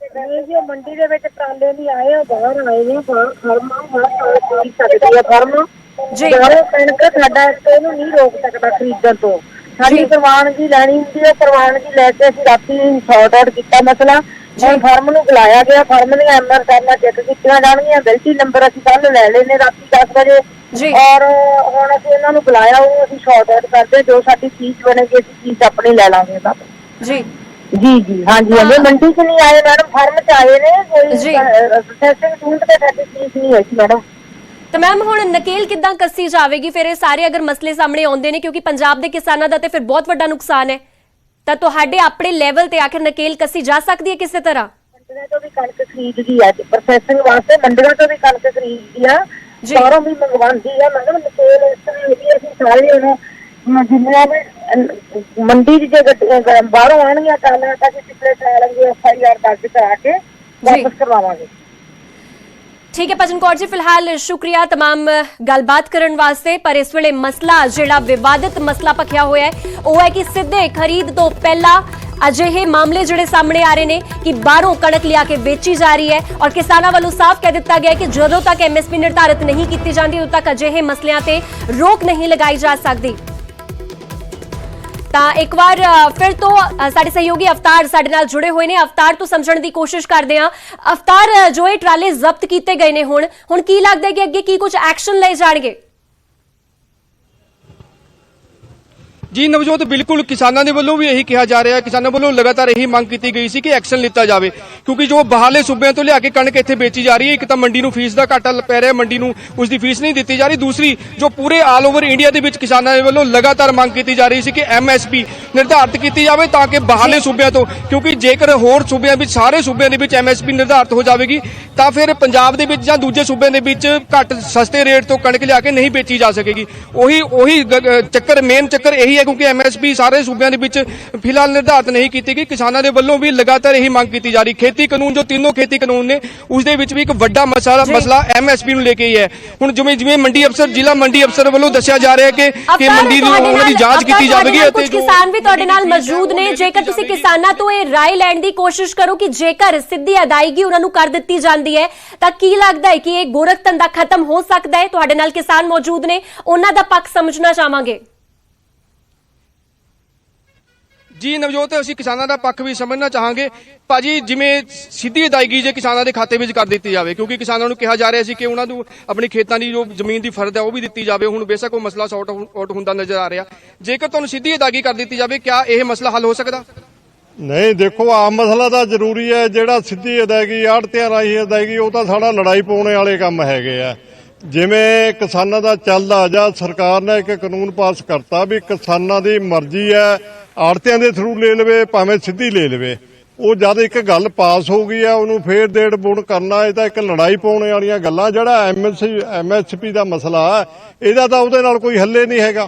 जो मंडी ਦੇ ਵਿੱਚ ਟਰਾਲੇ ਨਹੀਂ ਆਏ ਉਹ ਬਾਹਰ ਆਏ ਨੇ ਬਾਹਰ ਫਰਮ ਖਰੀਦ ਸਕਦੀ ਹੈ ਫਰਮ ਜੀ ਕਣਕ ਸਾਡਾ ਇਹਨੂੰ ਨਹੀਂ ਰੋਕ ਸਕਦਾ ਖਰੀਦਣ ਤੋਂ ਸਾਡੀ ਪ੍ਰਵਾਨਗੀ ਲੈਣੀ ਹੁੰਦੀ ਹੈ ਪ੍ਰਵਾਨਗੀ ਲੈ ਕੇ ਅਸੀਂ ਰਾਤੀ ਸੌਟ ਆਊਟ ਕੀਤਾ ਮਸਲਾ ਹੁਣ ਫਰਮ ਨੂੰ ਬੁਲਾਇਆ ਗਿਆ ਫਰਮ ਦੀਆਂ ਐਮਆਰ ਸਾਹਿਬਾਂ ਚੈੱਕ ਕੀਤੀਆਂ ਜਾਣਗੀਆਂ ਗਲਤੀ ਨੰਬਰ ਅਸੀਂ ਕੱਲ ਲੈ ਲਏ ਨੇ ਰਾਤੀ 10 ਵਜੇ ਔਰ ਹੁਣ ਅਸੀਂ ਇਹਨਾਂ ਨੂੰ ਬੁਲਾਇਆ ਉਹ ਅਸੀਂ ਸੌਟ ਆਊਟ ਕਰਦੇ ਜੋ ਸਾਡੀ ਫੀਸ ਬਣੇਗੀ ਅਸੀਂ ਫੀਸ ਆਪਣੀ ਲੈ ਲਾਂਗੇ ਜੀ जी जी हाँ जी हाँ मंडी से नहीं आए मैडम फार्म से आए ने कोई प्रोसेसिंग यूनिट पे साडी फीस नहीं है मैडम। ਤਾਂ ਮੈਮ ਹੁਣ ਨਕੇਲ ਕਿੱਦਾਂ ਕੱਸੀ ਜਾਵੇਗੀ ਫਿਰ ਇਹ ਸਾਰੇ ਅਗਰ ਮਸਲੇ ਸਾਹਮਣੇ ਆਉਂਦੇ ਨੇ ਕਿਉਂਕਿ ਪੰਜਾਬ ਦੇ ਕਿਸਾਨਾਂ ਦਾ ਤੇ ਫਿਰ ਬਹੁਤ ਵੱਡਾ ਨੁਕਸਾਨ ਹੈ ਤਾਂ ਤੁਹਾਡੇ ਆਪਣੇ ਲੈਵਲ ਤੇ ਆਖਿਰ ਨਕੇਲ ਕੱਸੀ ਜਾ ਸਕਦੀ ਹੈ ਕਿਸੇ ਤਰ੍ਹਾਂ? ਮੰਡੀਆਂ ਤੋਂ ਵੀ ਕਣਕ ਖਰੀਦਦੀ ਹੈ ਪ੍ਰੋਸੈਸਿੰਗ ਵਾਸਤੇ ਮੰਡੀਆਂ ਤੋਂ ਵੀ ਕਣਕ ਖਰੀਦਦੀ ਆ ਬਾਹਰੋਂ ਵੀ ਮੰਗਵਾਉਂਦੀ ਆ ਮੈਡਮ ਨਕੇਲ ਇਸ ਤਰ੍ਹਾਂ ਹੈਗੀ ਅਸੀਂ ਸਾਰੇ ਨੂੰ ਜਿੰਨੀਆਂ ਵੀ ਮੰਡੀ ਦੀ ਜੇ ਬਾਹਰੋਂ ਆਉਣਗੀਆਂ ਤਾਂ ਅਸੀਂ ਪਿਛਲੇ ਸਾਲ FIR ਦਰਜ ਕਰਾ ਕੇ ਵਾਪਸ ਕਰਵਾਵਾਂਗੇ। ਠੀਕ ਹੈ ਭਜਨ ਕੌਰ ਜੀ ਫਿਲਹਾਲ ਸ਼ੁਕਰੀਆ तमाम ਗੱਲਬਾਤ ਕਰਨ ਵਾਸਤੇ ਪਰ ਇਸ ਵੇਲੇ ਮਸਲਾ ਜਿਹੜਾ ਵਿਵਾਦਿਤ ਮਸਲਾ ਭਖਿਆ ਹੋਇਆ ਹੈ ਉਹ ਹੈ ਕਿ ਸਿੱਧੇ ਖਰੀਦ ਤੋਂ ਪਹਿਲਾਂ ਅਜਿਹੇ ਮਾਮਲੇ ਜਿਹੜੇ ਸਾਹਮਣੇ ਆ ਰਹੇ ਨੇ ਕਿ ਬਾਹਰੋਂ ਕਣਕ ਲਿਆ ਕੇ ਵੇਚੀ ਜਾ ਰਹੀ ਹੈ ਔਰ ਕਿਸਾਨਾਂ ਵੱਲੋਂ ਸਾਫ਼ ਕਹਿ ਦਿੱਤਾ ਗਿਆ ਕਿ ਜਦੋਂ ਤੱਕ MSP ਨਿਰਧਾਰਿਤ ਨਹੀਂ ਕੀਤੀ ਜਾਂਦੀ ਉਦੋਂ ਤੱਕ ਅਜਿਹੇ ਮਸਲਿਆਂ ਤੇ ਰੋਕ ਨਹੀਂ ਲਗਾਈ ਜਾ ਸਕਦੀ। ਤਾਂ ਇੱਕ ਵਾਰ ਫਿਰ ਤੋਂ ਸਾਡੇ ਸਹਿਯੋਗੀ ਅਵਤਾਰ ਸਾਡੇ ਨਾਲ ਜੁੜੇ ਹੋਏ ਨੇ ਅਵਤਾਰ ਤੋਂ ਸਮਝਣ ਦੀ ਕੋਸ਼ਿਸ਼ ਕਰਦੇ ਹਾਂ। ਅਵਤਾਰ ਜੋ ਇਹ ਟਰਾਲੇ ਜ਼ਬਤ ਕੀਤੇ ਗਏ ਨੇ ਹੁਣ ਕੀ ਲੱਗਦਾ ਹੈ ਕਿ ਅੱਗੇ ਕੀ ਕੁਝ ਐਕਸ਼ਨ ਲਏ ਜਾਣਗੇ? ਜੀ ਨਵਜੋਤ ਬਿਲਕੁਲ ਕਿਸਾਨਾਂ ਦੇ ਵੱਲੋਂ ਵੀ ਇਹੀ ਕਿਹਾ ਜਾ ਰਿਹਾ ਹੈ ਕਿਸਾਨਾਂ ਵੱਲੋਂ ਲਗਾਤਾਰ ਇਹੀ ਮੰਗ ਕੀਤੀ ਗਈ ਸੀ ਕਿ ਐਕਸ਼ਨ ਲਿੱਤਾ ਜਾਵੇ ਕਿਉਂਕਿ ਜੋ ਬਾਹਰਲੇ ਸੂਬਿਆਂ ਤੋਂ ਲਿਆ ਕੇ ਕਣਕ ਇੱਥੇ ਵੇਚੀ ਜਾ ਰਹੀ ਹੈ ਇੱਕ ਤਾਂ ਮੰਡੀ ਨੂੰ ਫੀਸ ਦਾ ਘਾਟਾ ਪੈ ਰਿਹਾ ਮੰਡੀ ਨੂੰ ਉਸ ਦੀ ਫੀਸ ਨਹੀਂ ਦਿੱਤੀ ਜਾ ਰਹੀ ਦੂਸਰੀ ਜੋ ਪੂਰੇ ਆਲ ਓਵਰ ਇੰਡੀਆ ਦੇ ਵਿੱਚ ਕਿਸਾਨਾਂ ਦੇ ਵੱਲੋਂ ਲਗਾਤਾਰ ਮੰਗ ਕੀਤੀ ਜਾ ਰਹੀ ਸੀ ਕਿ MSP ਨਿਰਧਾਰਿਤ ਕੀਤੀ ਜਾਵੇ ਤਾਂ ਕਿ ਬਾਹਰਲੇ ਸੂਬਿਆਂ ਤੋਂ ਕਿਉਂਕਿ ਜੇਕਰ ਹੋਰ ਸੂਬਿਆਂ ਵਿੱਚ ਸਾਰੇ ਸੂਬਿਆਂ ਦੇ ਵਿੱਚ MSP ਨਿਰਧਾਰਿਤ ਹੋ ਜਾਵੇਗੀ ਤਾਂ ਫਿਰ ਪੰਜਾਬ ਦੇ ਵਿੱਚ ਜਾਂ ਦੂਜੇ ਸੂਬਿਆਂ ਦੇ ਵਿੱਚ ਘੱਟ ਸਸਤੇ ਰੇਟ ਤੋਂ ਕਣਕ ਲਿਆ ਕੇ ਨਹੀਂ ਵੇਚੀ ਜਾ ਸਕੇਗੀ ਉਹੀ ਚੱਕਰ ਮੇਨ ਚੱਕਰ ਇਹੀ ਹੈ ਕਿਉਂਕਿ ਐਮਐਸਪੀ ਸਾਰੇ ਸੂਬਿਆਂ ਦੇ ਵਿੱਚ ਫਿਲਹਾਲ ਨਿਰਧਾਰਿਤ ਨਹੀਂ ਕੀਤੀ ਗਈ। ਕਿਸਾਨਾਂ ਦੇ ਵੱਲੋਂ ਵੀ ਲਗਾਤਾਰ ਇਹੀ ਮੰਗ ਕੀਤੀ ਜਾ ਰਹੀ। ਖੇਤੀ ਕਾਨੂੰਨ ਜੋ ਤਿੰਨੋਂ ਖੇਤੀ ਕਾਨੂੰਨ ਨੇ ਉਸ ਦੇ ਵਿੱਚ ਵੀ ਇੱਕ ਵੱਡਾ ਮਸਲਾ ਐਮਐਸਪੀ ਨੂੰ ਲੈ ਕੇ ਹੀ ਹੈ। ਹੁਣ ਜਿਵੇਂ ਮੰਡੀ ਅਫਸਰ ਜ਼ਿਲ੍ਹਾ ਮੰਡੀ ਅਫਸਰ ਵੱਲੋਂ ਦੱਸਿਆ ਜਾ ਰਿਹਾ ਹੈ ਕਿ ਮੰਡੀ ਦੀ ਉਹਨਾਂ ਦੀ ਜਾਂਚ ਕੀਤੀ ਜਾਵੇਗੀ ਅਤੇ ਕੁਝ ਕਿਸਾਨ ਵੀ ਤੁਹਾਡੇ ਨਾਲ ਮੌਜੂਦ ਨੇ। ਜੇਕਰ ਤੁਸੀਂ ਕਿਸਾਨਾਂ ਤੋਂ ਇਹ ਰਾਏ ਲੈਣ ਦੀ ਕੋਸ਼ਿਸ਼ ਕਰੋ ਕਿ ਜੇਕਰ ਸਿੱਧੀ ਅਦਾਇਗੀ ਉਹਨਾਂ ਨੂੰ ਕਰ ਦਿੱਤੀ ਜਾਂਦੀ ਹੈ ਤਾਂ ਕੀ ਲੱਗਦਾ ਹੈ ਕਿ ਇਹ ਗੋਰਖ ਧੰਦਾ ਖਤਮ ਹੋ ਸਕਦਾ ਹੈ? ਤੁਹਾਡੇ ਨਾਲ ਕਿਸਾਨ ਮੌਜੂਦ ਨੇ, ਉਹਨਾਂ ਦਾ ਪੱਖ ਸਮਝਣਾ ਚਾਹਾਂਗੇ। ਜੀ ਨਵਜੋਤ, ਅਸੀਂ ਕਿਸਾਨਾਂ ਦਾ ਪੱਖ ਵੀ ਸਮਝਣਾ ਚਾਹਾਂਗੇ। ਭਾਜੀ, ਜਿਵੇਂ ਸਿੱਧੀ ਅਦਾਇਗੀ ਜੇ ਕਿਸਾਨਾਂ ਦੇ ਖਾਤੇ ਵਿੱਚ ਕਰ ਦਿੱਤੀ ਜਾਵੇ, ਕਿਉਂਕਿ ਕਿਸਾਨਾਂ ਨੂੰ ਕਿਹਾ ਜਾ ਰਿਹਾ ਸੀ ਕਿ ਉਹਨਾਂ ਨੂੰ ਆਪਣੀ ਖੇਤਾਂ ਦੀ ਜੋ ਜ਼ਮੀਨ ਦੀ ਫਰਦ ਹੈ ਉਹ ਵੀ ਦਿੱਤੀ ਜਾਵੇ। ਹੁਣ ਬੇਸ਼ੱਕ ਉਹ ਮਸਲਾ ਸੌਟ ਆਊਟ ਹੁੰਦਾ ਨਜ਼ਰ ਆ ਰਿਹਾ। ਜੇਕਰ ਤੁਹਾਨੂੰ ਸਿੱਧੀ ਅਦਾਇਗੀ ਕਰ ਦਿੱਤੀ ਜਾਵੇ, ਕਿਆ ਇਹ ਮਸਲਾ ਹੱਲ ਹੋ ਸਕਦਾ? ਨਹੀਂ, ਦੇਖੋ ਆਮ ਮਸਲਾ ਤਾਂ ਜ਼ਰੂਰੀ ਹੈ। ਜਿਹੜਾ ਸਿੱਧੀ ਅਦਾਇਗੀ ਆੜ੍ਹਤੀਆਂ ਰਾਹੀਂ ਅਦਾਇਗੀ ਉਹ ਤਾਂ ਸਾਡਾ ਲੜਾਈ ਪਾਉਣੇ ਵਾਲੇ ਕੰਮ ਹੈਗੇ ਆ। ਜਿਵੇਂ ਕਿਸਾਨਾਂ ਦਾ ਚੱਲਦਾ ਜਾਂ ਸਰਕਾਰ ਨੇ ਇੱਕ ਕਾਨੂੰਨ ਪਾਸ ਕਰਤਾ ਵੀ ਕਿਸਾਨਾਂ ਦੀ ਮਰਜ਼ੀ ਹੈ, ਆੜ੍ਹਤੀਆਂ ਦੇ ਥਰੂ ਲੈ ਲਵੇ ਭਾਵੇਂ ਸਿੱਧੀ ਲੈ ਲਵੇ। ਉਹ ਜਦ ਇੱਕ ਗੱਲ ਪਾਸ ਹੋ ਗਈ ਹੈ ਉਹਨੂੰ ਫੇਰ ਡੇਢ ਬੁਣ ਕਰਨਾ, ਇਹ ਤਾਂ ਇੱਕ ਲੜਾਈ ਪਾਉਣ ਵਾਲੀਆਂ ਗੱਲਾਂ। ਜਿਹੜਾ ਐਮਐਸਪੀ ਦਾ ਮਸਲਾ ਇਹਦਾ ਤਾਂ ਉਹਦੇ ਨਾਲ ਕੋਈ ਹੱਲੇ ਨਹੀਂ ਹੈਗਾ।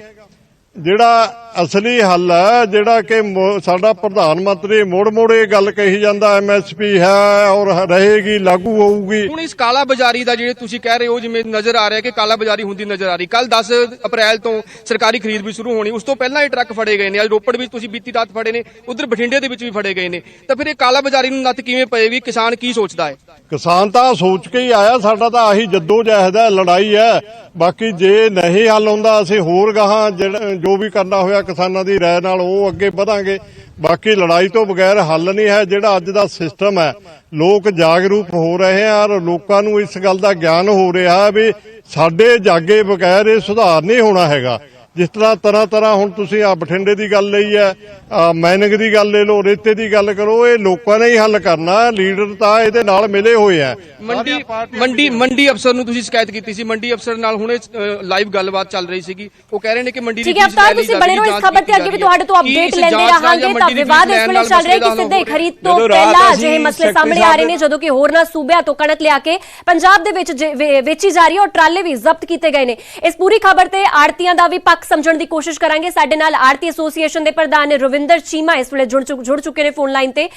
ਜਿਹੜਾ ਅਸਲੀ ਹੱਲ ਹੈ, ਜਿਹੜਾ ਕਿ ਸਾਡਾ ਪ੍ਰਧਾਨ ਮੰਤਰੀ ਮੁੜ ਇਹ ਗੱਲ ਕਹੀ ਜਾਂਦਾ ਐਮਐਸਪੀ ਹੈ ਔਰ ਰਹੇਗੀ, ਲਾਗੂ ਹੋਊਗੀ। ਹੁਣ ਇਸ ਕਾਲਾ ਬਾਜ਼ਾਰੀ ਦਾ ਜਿਹੜੇ ਤੁਸੀਂ ਕਹਿ ਰਹੇ ਹੋ, ਜਿਵੇਂ ਨਜ਼ਰ ਆ ਰਿਹਾ ਕਿ ਕਾਲਾ ਬਾਜ਼ਾਰੀ ਹੁੰਦੀ ਨਜ਼ਰ ਆ ਰਹੀ। ਕੱਲ 10 ਅਪ੍ਰੈਲ ਤੋਂ ਸਰਕਾਰੀ ਖਰੀਦ ਵੀ ਸ਼ੁਰੂ ਹੋਣੀ, ਉਸ ਤੋਂ ਪਹਿਲਾਂ ਇਹ ਟਰੱਕ ਫੜੇ ਗਏ ਨੇ। ਅੱਜ ਰੋਪੜ ਵਿੱਚ ਤੁਸੀਂ ਬੀਤੀ ਰਾਤ ਫੜੇ ਨੇ, ਉਧਰ ਬਠਿੰਡੇ ਦੇ ਵਿੱਚ ਵੀ ਫੜੇ ਗਏ ਨੇ। ਤਾਂ ਫਿਰ ਇਹ ਕਾਲਾ ਬਾਜ਼ਾਰੀ ਨੂੰ ਨੱਥ ਕਿਵੇਂ ਪਏਗੀ? ਕਿਸਾਨ ਕੀ ਸੋਚਦਾ ਹੈ? ਕਿਸਾਨ ਤਾਂ ਸੋਚ ਕੇ ਹੀ ਆਇਆ। ਸਾਡਾ ਤਾਂ ਆਹੀ ਜੱਦੋ ਜਹਿਦ ਹੈ, ਲੜਾਈ ਹੈ। ਬਾਕੀ ਜੇ ਨਹੀਂ ਹੱਲ ਹੁੰਦਾ ਅਸੀਂ ਹੋਰ ਗਾਹਾਂ ਜੋ ਵੀ ਕਰਨਾ ਹੋਇਆ ਕਿਸਾਨਾਂ ਦੀ ਰਾਏ ਨਾਲ ਉਹ ਅੱਗੇ ਵਧਾਂਗੇ। ਬਾਕੀ ਲੜਾਈ ਤੋਂ ਬਗੈਰ ਹੱਲ ਨਹੀਂ ਹੈ। ਜਿਹੜਾ ਅੱਜ ਦਾ ਸਿਸਟਮ ਹੈ, ਲੋਕ ਜਾਗਰੂਕ ਹੋ ਰਹੇ ਆ ਔਰ ਲੋਕਾਂ ਨੂੰ ਇਸ ਗੱਲ ਦਾ ਗਿਆਨ ਹੋ ਰਿਹਾ ਵੀ ਸਾਡੇ ਜਾਗੇ ਬਗੈਰ ਇਹ ਸੁਧਾਰ ਨਹੀਂ ਹੋਣਾ ਹੈਗਾ। ਜਿਸ ਤਰ੍ਹਾਂ ਹੁਣ ਤੁਸੀਂ ਆ ਬਠਿੰਡੇ ਦੀ ਗੱਲ ਲਈ ਹੈ, ਮਾਈਨਿੰਗ ਦੀ ਗੱਲ ਲੈ ਲਓ, ਰੇਤੇ ਦੀ ਗੱਲ ਕਰੋ, ਇਹ ਲੋਕਾਂ ਨੇ ਹੀ ਹੱਲ ਕਰਨਾ। ਲੀਡਰ ਤਾਂ ਇਹਦੇ ਨਾਲ ਮਿਲੇ ਹੋਏ ਆ। ਮੰਡੀ ਅਫਸਰ ਨੂੰ ਤੁਸੀਂ ਸ਼ਿਕਾਇਤ ਕੀਤੀ ਸੀ, ਮੰਡੀ ਅਫਸਰ ਨਾਲ ਹੁਣੇ ਲਾਈਵ ਗੱਲਬਾਤ ਚੱਲ ਰਹੀ ਸੀਗੀ। ਉਹ ਕਹਿ ਰਹੇ ਨੇ ਕਿ ਮੰਡੀ ਦੀ ਠੀਕ ਹੈ ਅਵਤਾਰ, ਤੁਸੀਂ ਬਣੇ ਰਹੋ ਇਸ ਖਬਰ ਤੇ, ਅੱਗੇ ਵੀ ਤੁਹਾਡੇ ਤੋਂ ਅਪਡੇਟ ਲੈਂਦੇ ਰਹਾਂਗੇ। ਤਾਂ ਵਿਵਾਦ ਇਸ ਵੇਲੇ ਚੱਲ ਰਿਹਾ ਕਿ ਸਿੱਧੇ ਖਰੀਦ ਤੋਂ ਪਹਿਲਾਂ ਅਜਿਹੇ ਮਸਲੇ ਸਾਹਮਣੇ ਆ ਰਹੇ ਨੇ, ਜਦੋਂ ਕਿ ਹੋਰਨਾਂ ਸੂਬਿਆਂ ਤੋਂ ਕਣਕ ਲਿਆ ਕੇ ਪੰਜਾਬ ਦੇ ਵਿੱਚ ਵੇਚੀ ਜਾ ਰਹੀ ਹੈ ਔਰ ਟਰਾਲੇ ਵੀ ਜ਼ਬਤ ਕੀਤੇ ਗਏ ਨੇ। ਇਸ ਪੂਰੀ ਖਬਰ ਤੇ ਆੜ੍ਹਤੀਆਂ ਦਾ ਵੀ ਪੱਖ ਸਮਝਣ ਦੀ ਕੋਸ਼ਿਸ਼ ਕਰਾਂਗੇ। ਸਾਡੇ ਨਾਲ ਆੜ੍ਹਤੀ ਐਸੋਸੀਏਸ਼ਨ ਦੇ ਪ੍ਰਧਾਨ ਰਵਿੰਦਰ ਚੀਮਾ ਇਸ ਵੇਲੇ ਜੁੜ ਚੁੱਕੇ ਨੇ ਫੋਨ ਲਾਈਨ ਤੇ।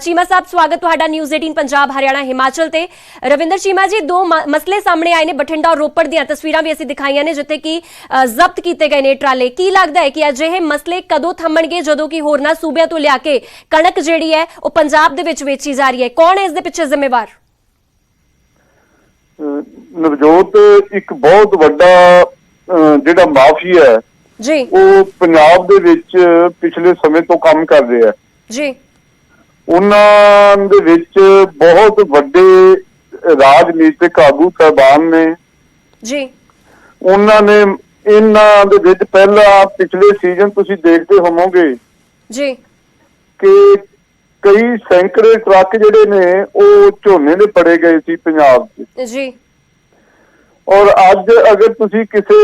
ਚੀਮਾ ਸਾਹਿਬ, ਸਵਾਗਤ ਤੁਹਾਡਾ ਨਿਊਜ਼ 18 ਪੰਜਾਬ ਹਰਿਆਣਾ ਹਿਮਾਚਲ ਤੇ। ਰਵਿੰਦਰ ਚੀਮਾ ਜੀ, ਦੋ ਮਸਲੇ ਸਾਹਮਣੇ ਆਏ ਨੇ। ਬਠਿੰਡਾ ਔਰ ਰੋਪੜ ਦੀਆਂ ਤਸਵੀਰਾਂ ਵੀ ਅਸੀਂ ਦਿਖਾਈਆਂ ਨੇ ਜਿੱਥੇ ਕਿ ਜ਼ਬਤ ਕੀਤੇ ਗਏ ਨੇ ਟਰਾਲੇ। ਕੀ ਲੱਗਦਾ ਹੈ ਕਿ ਅਜਿਹੇ ਮਸਲੇ ਕਦੋਂ ਥੰਮਣਗੇ ਜਦੋਂ ਕਿ ਹੋਰਨਾਂ ਸੂਬਿਆਂ ਤੋਂ ਲਿਆ ਕੇ ਕਣਕ ਜਿਹੜੀ ਹੈ ਉਹ ਪੰਜਾਬ ਦੇ ਵਿੱਚ ਵੇਚੀ ਜਾ ਰਹੀ ਹੈ? ਕੌਣ ਹੈ ਇਸ ਦੇ ਪਿੱਛੇ ਜ਼ਿੰਮੇਵਾਰ? ਨਵਜੋਤ, ਇੱਕ ਬਹੁਤ ਵੱਡਾ ਜਿਹੜਾ ਮਾਫੀਆ ਹੈ ਜੀ, ਉਹ ਪੰਜਾਬ ਦੇ ਵਿੱਚ ਪਿਛਲੇ ਸਮੇਂ ਤੋਂ ਕੰਮ ਕਰ ਰਿਹਾ ਜੀ। ਉਹਨਾਂ ਦੇ ਵਿੱਚ ਬਹੁਤ ਵੱਡੇ ਰਾਜਨੀਤਿਕ ਆਗੂ ਸਾਹਿਬਾਨ ਨੇ ਜੀ। ਉਹਨਾਂ ਨੇ ਇਹਨਾਂ ਦੇ ਵਿੱਚ ਪਹਿਲਾਂ ਪਿਛਲੇ ਸੀਜ਼ਨ ਤੁਸੀਂ ਦੇਖਦੇ ਹੋਵੋਗੇ ਜੀ ਕਿ ਕਈ ਸੈਂਕੜੇ ਟਰੱਕ ਜਿਹੜੇ ਨੇ ਉਹ ਝੋਨੇ ਦੇ ਫੜੇ ਗਏ ਸੀ ਪੰਜਾਬ 'ਚ ਜੀ। ਔਰ ਅੱਜ ਅਗਰ ਤੁਸੀਂ ਕਿਸੇ